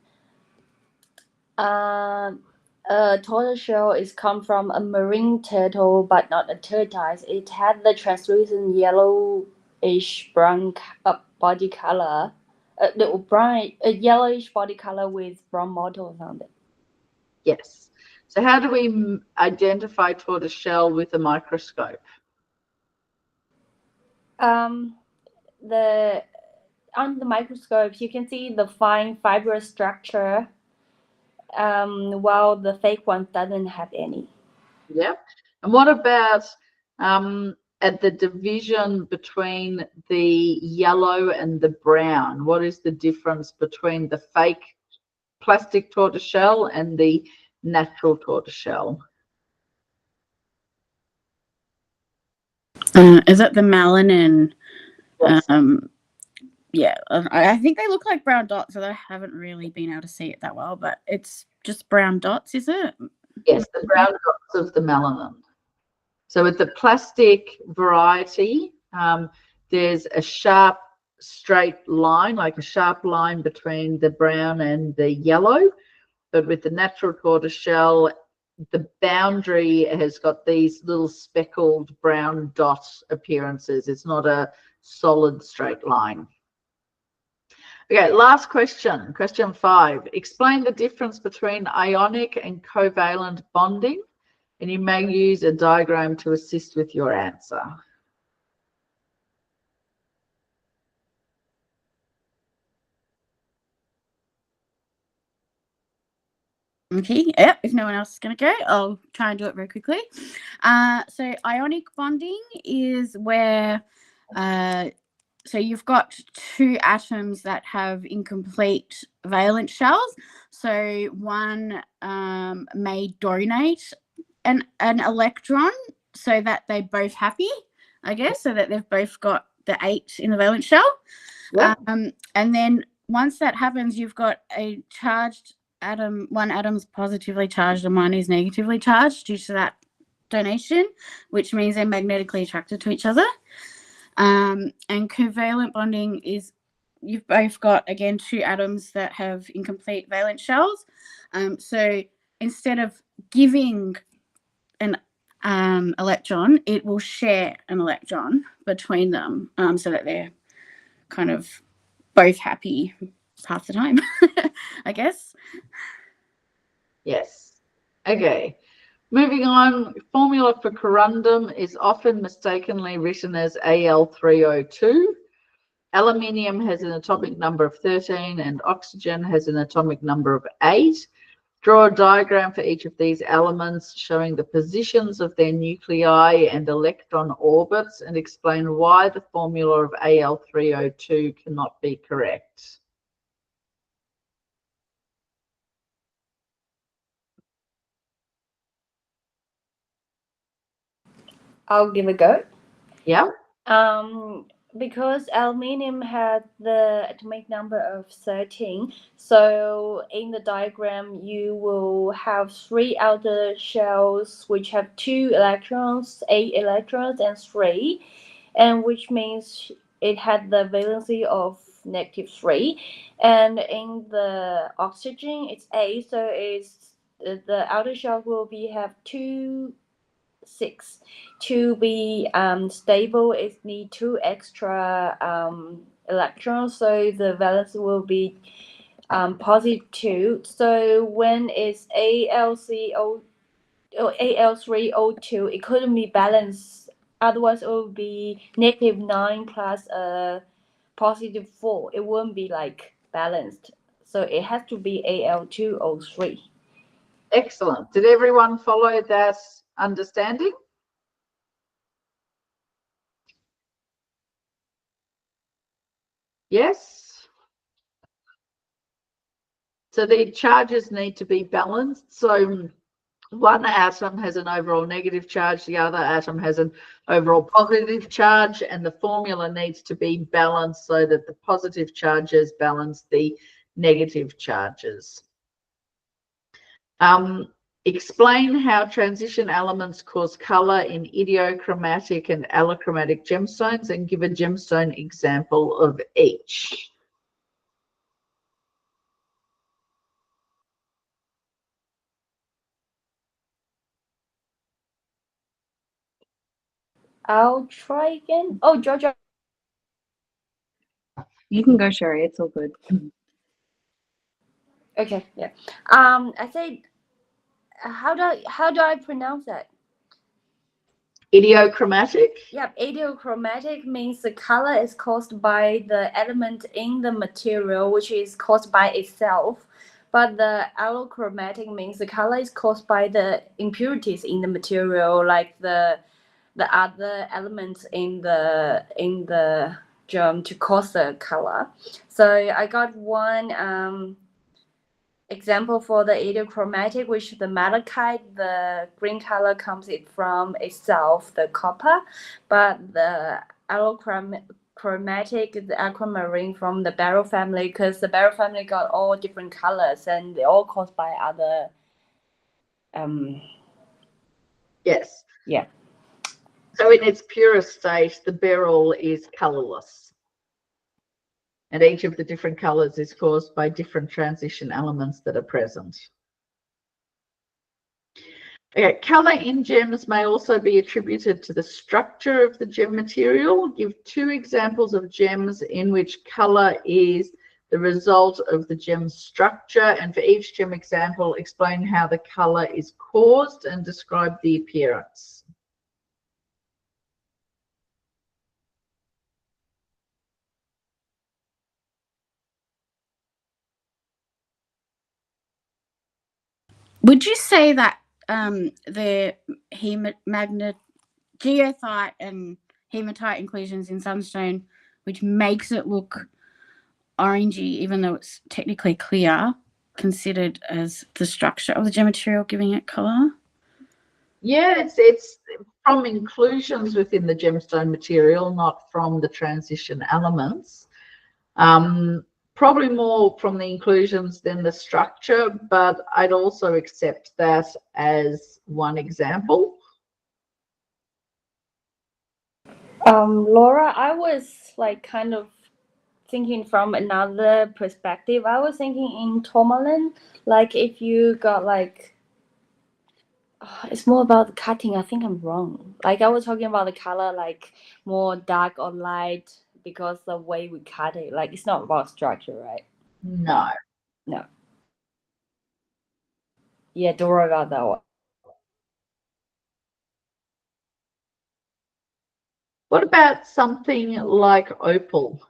Tortoiseshell is come from a marine turtle, but not a tortoise. It had the translucent yellowish brown body color, yellowish body color with brown mottled on it. Yes. So how do we identify tortoiseshell with a microscope? On the microscope, you can see the fine fibrous structure, while the fake one doesn't have any. Yep. And what about at the division between the yellow and the brown? What is the difference between the fake plastic tortoiseshell and the natural tortoiseshell? Is that the melanin? Yes. Yeah, I think they look like brown dots, so I haven't really been able to see it that well, but it's just brown dots, is it? Yes, the brown dots of the melanin. So with the plastic variety, there's a sharp, straight line, like a sharp line between the brown and the yellow. But with the natural tortoiseshell, the boundary has got these little speckled brown dot appearances. It's not a solid straight line. Okay, last question, question 5. Explain the difference between ionic and covalent bonding, and you may use a diagram to assist with your answer. Okay, yeah, if no one else is going to go, I'll try and do it very quickly. So ionic bonding is where, so you've got 2 atoms that have incomplete valence shells. So one may donate an electron so that they're both happy, I guess, so that they've both got the 8 in the valence shell. Yep. And then once that happens, you've got a charged atom, one atom's positively charged and one is negatively charged due to that donation, which means they're magnetically attracted to each other. And covalent bonding is you've both got, again, 2 atoms that have incomplete valence shells. So instead of giving an electron, it will share an electron between them, so that they're kind of both happy half the time, I guess. Yes. Okay. Moving on, formula for corundum is often mistakenly written as Al3O2. Aluminium has an atomic number of 13 and oxygen has an atomic number of 8. Draw a diagram for each of these elements showing the positions of their nuclei and electron orbits, and explain why the formula of Al3O2 cannot be correct. I'll give a go. Yeah. Because aluminium had the atomic number of 13, so in the diagram you will have 3 outer shells which have 2 electrons, 8 electrons, and 3, and which means it had the valency of -3. And in the oxygen, it's 8, so it's the outer shell will have 2, 6. To be stable, it need 2 extra electrons, so the valence will be +2. So when it's Al3O2, it couldn't be balanced. Otherwise, it would be -9 plus +4. It wouldn't be like balanced. So it has to be Al2O3. Excellent. Did everyone follow that understanding? Yes. So the charges need to be balanced. So one atom has an overall negative charge, the other atom has an overall positive charge, and the formula needs to be balanced so that the positive charges balance the negative charges. Explain how transition elements cause color in idiochromatic and allochromatic gemstones, and give a gemstone example of each. I'll try again. Oh, Georgia. You can go, Sherry. It's all good. Okay, yeah. I said, how do I pronounce that? Idiochromatic? Yep, idiochromatic means the color is caused by the element in the material, which is caused by itself. But the allochromatic means the color is caused by the impurities in the material, like the other elements in the germ to cause the color. So I got one example for the idiochromatic, which is the malachite. The green color comes from itself, the copper, but the allochromatic is the aquamarine from the beryl family, because the beryl family got all different colors and they're all caused by other Yes. Yeah. So in its purest state, the beryl is colorless. And each of the different colors is caused by different transition elements that are present. Okay, color in gems may also be attributed to the structure of the gem material. Give 2 examples of gems in which color is the result of the gem structure, and for each gem example, explain how the color is caused and describe the appearance. Would you say that the geothite and hematite inclusions in sunstone, which makes it look orangey, even though it's technically clear, considered as the structure of the gem material, giving it color? Yeah, it's from inclusions within the gemstone material, not from the transition elements. Probably more from the inclusions than the structure, but I'd also accept that as one example. Laura, I was like kind of thinking from another perspective. I was thinking in tourmaline, like if you got like, it's more about the cutting. I think I'm wrong. Like I was talking about the color, like more dark or light, because the way we cut it, like it's not about structure, right? No. No. Yeah, don't worry about that one. What about something like opal?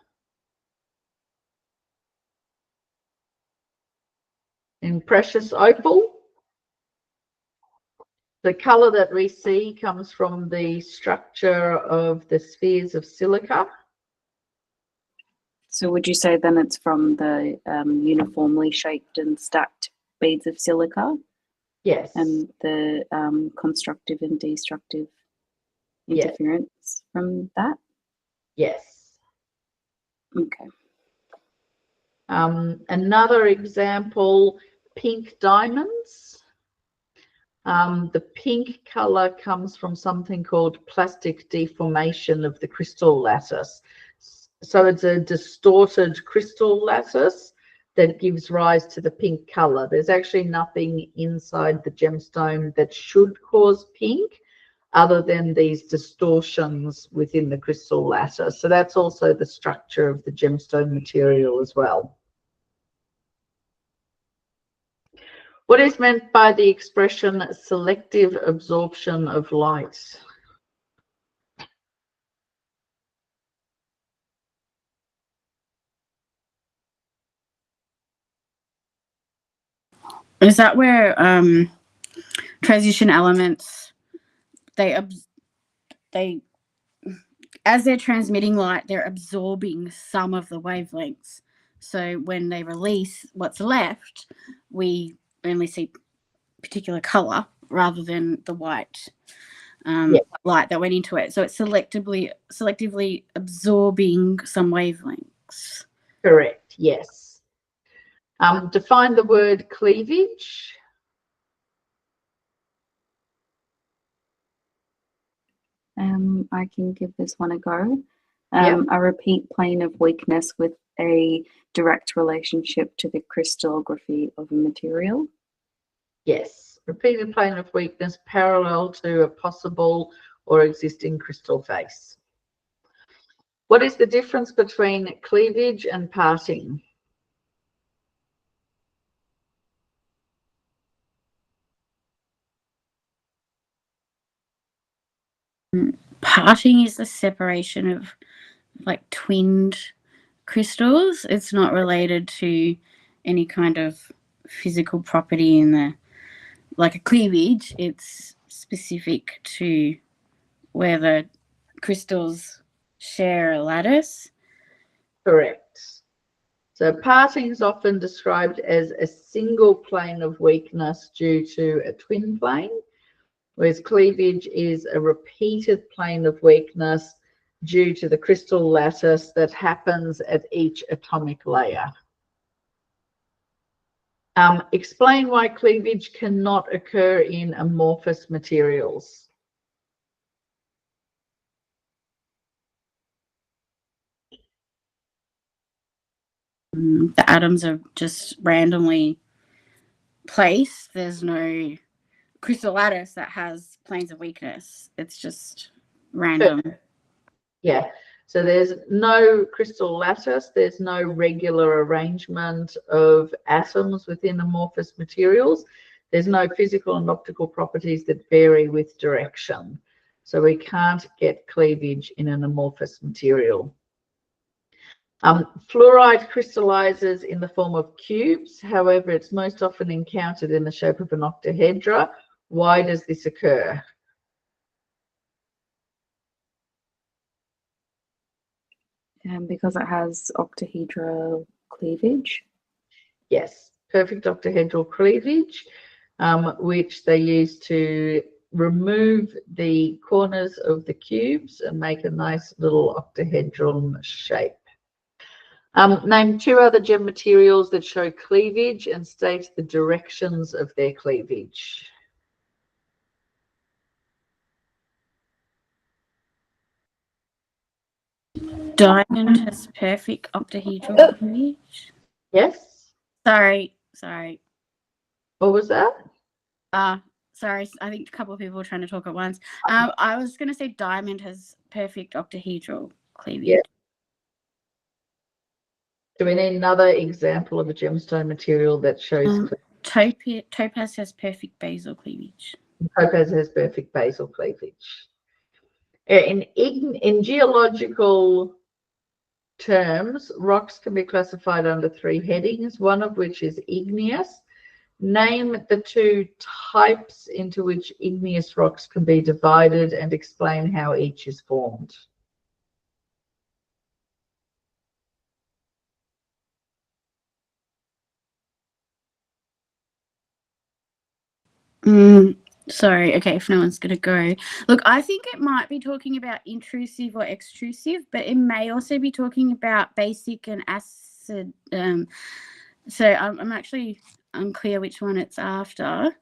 in precious opal. The color that we see comes from the structure of the spheres of silica. So would you say then it's from the uniformly shaped and stacked beads of silica Yes. and the constructive and destructive Yeah. interference from that? Yes. Okay. Another example, pink diamonds. The pink color comes from something called plastic deformation of the crystal lattice. So it's a distorted crystal lattice that gives rise to the pink color. There's actually nothing inside the gemstone that should cause pink other than these distortions within the crystal lattice. So that's also the structure of the gemstone material as well. What is meant by the expression selective absorption of light? Is that where transition elements, they as they're transmitting light, they're absorbing some of the wavelengths. So when they release what's left, we only see particular color rather than the white light that went into it. So it's selectively absorbing some wavelengths. Correct, yes. Define the word cleavage. I can give this one a go. Yep. A repeat plane of weakness with a direct relationship to the crystallography of a material. Yes, repeated plane of weakness parallel to a possible or existing crystal face. What is the difference between cleavage and parting? Parting is the separation of like twinned crystals. It's not related to any kind of physical property in the, like a cleavage. It's specific to where the crystals share a lattice. Correct. So parting is often described as a single plane of weakness due to a twin plane, whereas cleavage is a repeated plane of weakness due to the crystal lattice that happens at each atomic layer. Explain why cleavage cannot occur in amorphous materials. The atoms are just randomly placed. There's no crystal lattice that has planes of weakness. It's just random. Yeah, so there's no crystal lattice, there's no regular arrangement of atoms within amorphous materials. There's no physical and optical properties that vary with direction. So we can't get cleavage in an amorphous material. Fluoride crystallizes in the form of cubes. However, it's most often encountered in the shape of an octahedra. Why does this occur? Because it has octahedral cleavage. Yes, perfect octahedral cleavage, which they use to remove the corners of the cubes and make a nice little octahedron shape. Name two other gem materials that show cleavage and state the directions of their cleavage. Diamond has perfect octahedral cleavage. Yes? Sorry. What was that? Sorry. I think a couple of people were trying to talk at once. I was going to say diamond has perfect octahedral cleavage. Yeah. Do we need another example of a gemstone material that shows cleavage? Topaz has perfect basal cleavage. Topaz has perfect basal cleavage. In geological terms, rocks can be classified under three headings, one of which is igneous, Name the two types into which igneous rocks can be divided and explain how each is formed. Sorry, okay, if no one's going to go. Look, I think it might be talking about intrusive or extrusive, but it may also be talking about basic and acid. So I'm actually unclear which one it's after.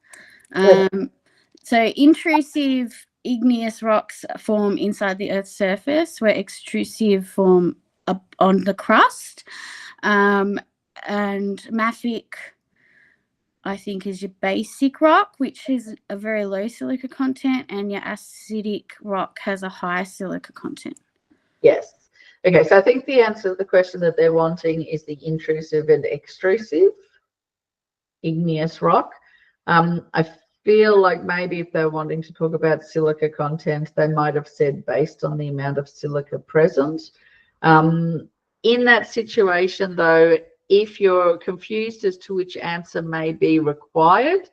So intrusive igneous rocks form inside the Earth's surface, where extrusive form up on the crust. And mafic, I think, is your basic rock, which is a very low silica content, and your acidic rock has a high silica content. Yes. Okay, so I think the answer to the question that they're wanting is the intrusive and extrusive igneous rock. I feel like maybe if they're wanting to talk about silica content, they might have said based on the amount of silica present. In that situation, though, if you're confused as to which answer may be required,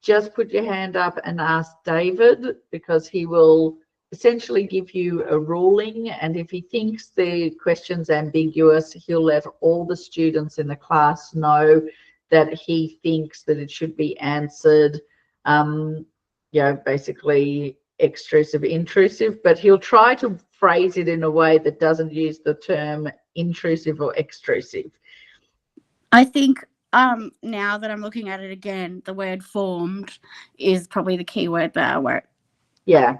just put your hand up and ask David, because he will essentially give you a ruling, and if he thinks the question's ambiguous, he'll let all the students in the class know that he thinks that it should be answered, basically extrusive, intrusive, but he'll try to phrase it in a way that doesn't use the term intrusive or extrusive. I think now that I'm looking at it again, the word formed is probably the key word there. Yeah.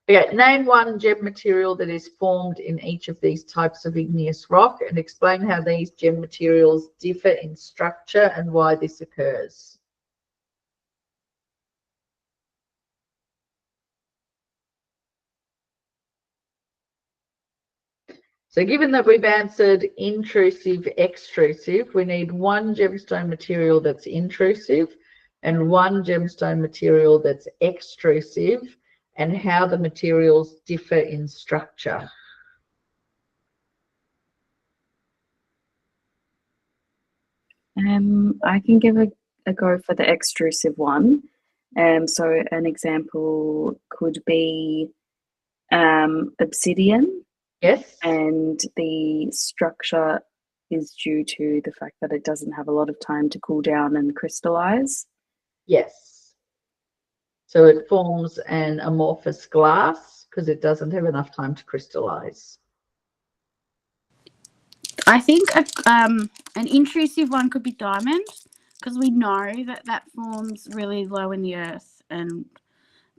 Okay, name one gem material that is formed in each of these types of igneous rock and explain how these gem materials differ in structure and why this occurs. So given that we've answered intrusive, extrusive, we need one gemstone material that's intrusive and one gemstone material that's extrusive, and how the materials differ in structure. I can give a go for the extrusive one. So an example could be obsidian. Yes. And the structure is due to the fact that it doesn't have a lot of time to cool down and crystallize. Yes. So it forms an amorphous glass because it doesn't have enough time to crystallize. I think an intrusive one could be diamond, because we know that forms really low in the earth and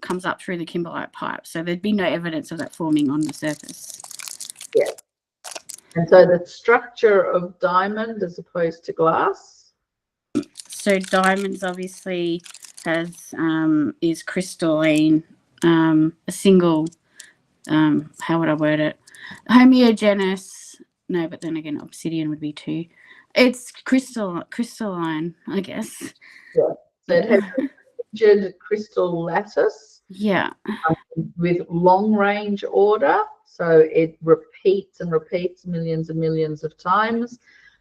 comes up through the kimberlite pipe. So there'd be no evidence of that forming on the surface. Yeah. And so the structure of diamond as opposed to glass? So diamonds obviously is crystalline, a single, how would I word it? Homogeneous. No, but then again, obsidian would be too. It's crystalline, I guess. Yeah. So it has a rigid crystal lattice. Yeah. With long range order. So it repeats and repeats millions and millions of times.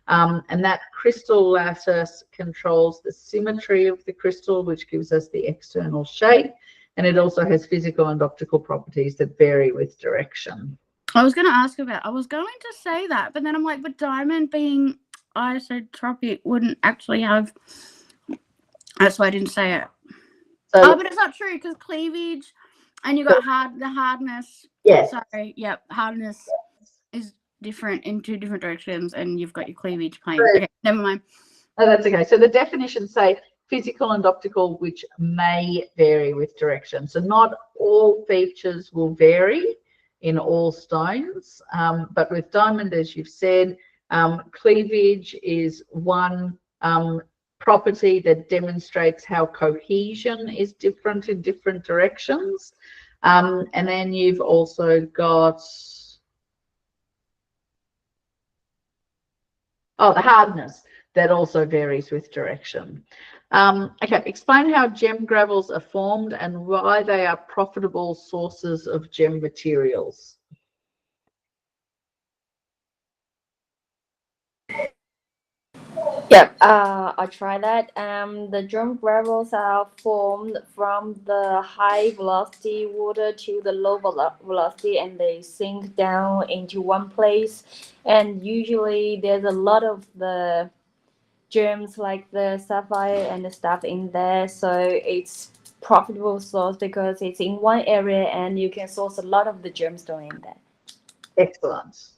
And that crystal lattice controls the symmetry of the crystal, which gives us the external shape. And it also has physical and optical properties that vary with direction. I was going to say that, but then I'm like, but diamond being isotropic wouldn't actually have, that's why I didn't say it. So, but it's not true, because cleavage, and you got the hardness. Yes. Sorry, yeah, hardness is different in two different directions, and you've got your cleavage plane. Right. Okay, never mind. Oh, that's okay. So the definitions say physical and optical, which may vary with direction. So not all features will vary in all stones, but with diamond, as you've said, cleavage is one property that demonstrates how cohesion is different in different directions. And then you've also got the hardness that also varies with direction. Okay, explain how gem gravels are formed and why they are profitable sources of gem materials. Yep, I'll try that. The drum gravels are formed from the high velocity water to the low velocity, and they sink down into one place. And usually, there's a lot of the germs like the sapphire and the stuff in there, so it's profitable source because it's in one area and you can source a lot of the gemstone in there. Excellent.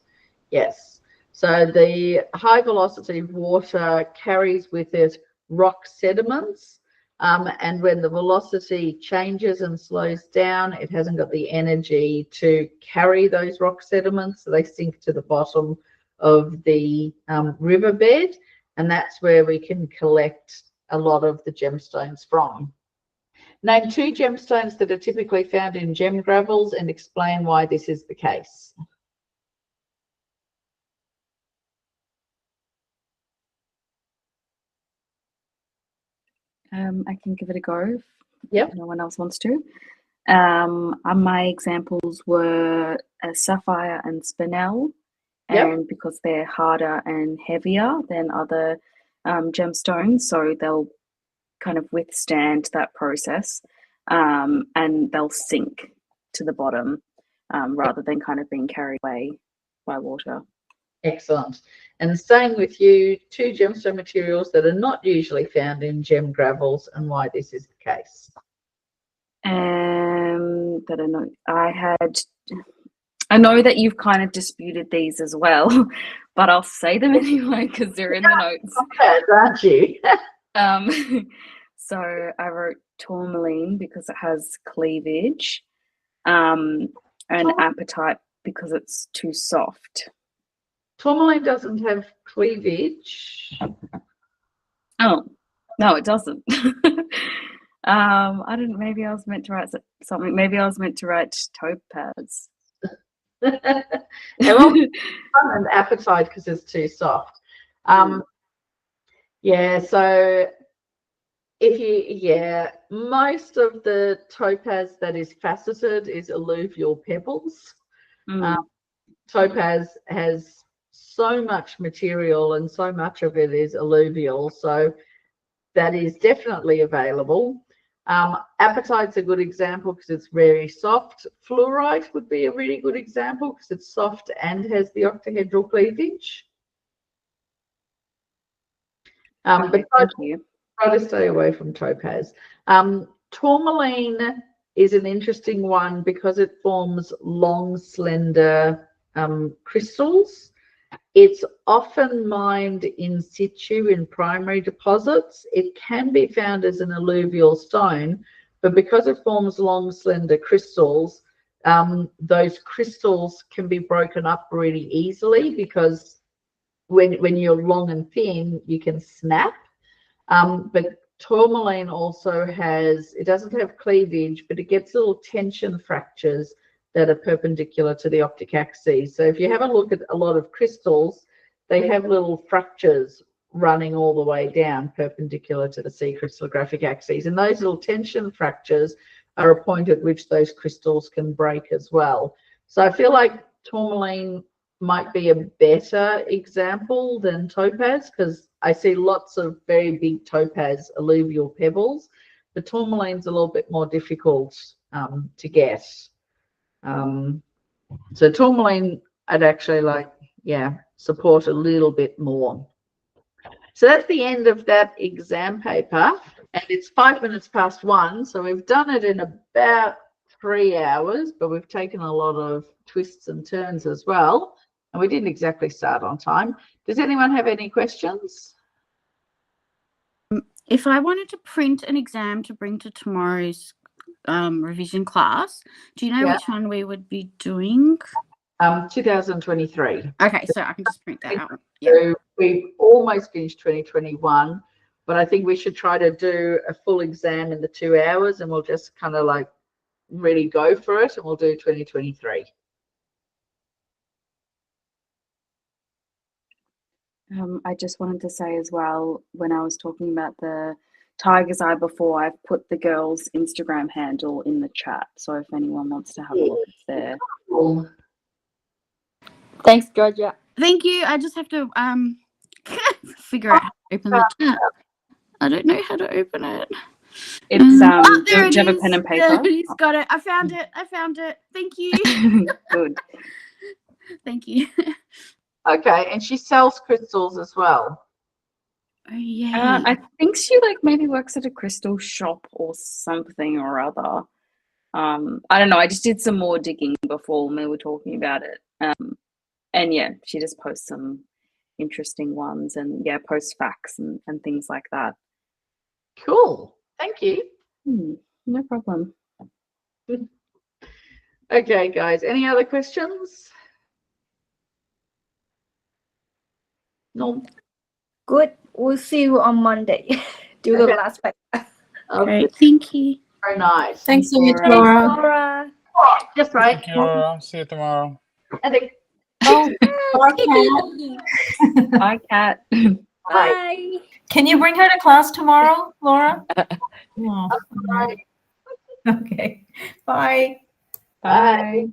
Yes. So the high velocity water carries with it rock sediments. And when the velocity changes and slows down, it hasn't got the energy to carry those rock sediments. So they sink to the bottom of the riverbed. And that's where we can collect a lot of the gemstones from. Name 2 gemstones that are typically found in gem gravels and explain why this is the case. I can give it a go if Yep. no one else wants to. My examples were sapphire and spinel, Yep. and because they're harder and heavier than other gemstones, so they'll kind of withstand that process, and they'll sink to the bottom rather than kind of being carried away by water. Excellent. And same with you, 2 gemstone materials that are not usually found in gem gravels and why this is the case. That I know that you've kind of disputed these as well, but I'll say them anyway because they're in the notes. Okay, aren't you? So I wrote tourmaline because it has cleavage, and apatite because it's too soft. Tourmaline doesn't have cleavage. Oh, no, it doesn't. I didn't. Maybe I was meant to write something. Maybe I was meant to write topaz. And apatite because it's too soft. Yeah, so most of the topaz that is faceted is alluvial pebbles. Topaz has so much material and so much of it is alluvial, so that is definitely available. Apatite's a good example because it's very soft. Fluorite would be a really good example because it's soft and has the octahedral cleavage. But Thank you. try to stay away from topaz. Tourmaline is an interesting one because it forms long, slender crystals. It's often mined in situ in primary deposits. It can be found as an alluvial stone, but because it forms long, slender crystals, those crystals can be broken up really easily because when you're long and thin, you can snap. But tourmaline also it doesn't have cleavage, but it gets little tension fractures that are perpendicular to the optic axis. So if you have a look at a lot of crystals, they have little fractures running all the way down perpendicular to the C crystallographic axis. And those little tension fractures are a point at which those crystals can break as well. So I feel like tourmaline might be a better example than topaz because I see lots of very big topaz alluvial pebbles. The tourmaline's a little bit more difficult to get. So tourmaline, I'd actually support a little bit more. So that's the end of that exam paper, and it's 5 minutes past 1. So we've done it in about 3 hours, but we've taken a lot of twists and turns as well. And we didn't exactly start on time. Does anyone have any questions? If I wanted to print an exam to bring to tomorrow's revision class, do you know which one we would be doing? 2023. Okay, so I can just print that out. Yeah. So we've almost finished 2021, but I think we should try to do a full exam in the 2 hours, and we'll just kind of like really go for it, and we'll do 2023. I just wanted to say as well, when I was talking about the Tiger's Eye before, I've put the girls' Instagram handle in the chat. So if anyone wants to have a look, it's there. Cool. Thanks, Georgia. Thank you. I just have to figure out Open the tab. I don't know how to open it. It's Oh, there do it you have a is. pen and There paper? it is. Got it. I found it. Thank you. Good. Thank you. Okay, and she sells crystals as well. Oh yeah. I think she like maybe works at a crystal shop or something or other. I don't know. I just did some more digging before we were talking about it. And yeah, she just posts some interesting ones and yeah, posts facts and things like that. Cool. Thank you. No problem. Okay, guys. Any other questions? No. Good. We'll see you on Monday. Do the Okay. last paper. Okay. Great. Thank you. Very nice. Thanks so much, Thanks, Laura. Laura. Just right. Thank you, Laura. See you tomorrow. I think. Oh, our cat. Bye, Kat. Bye. Can you bring her to class tomorrow, Laura? Oh, Bye. okay. Bye. Bye.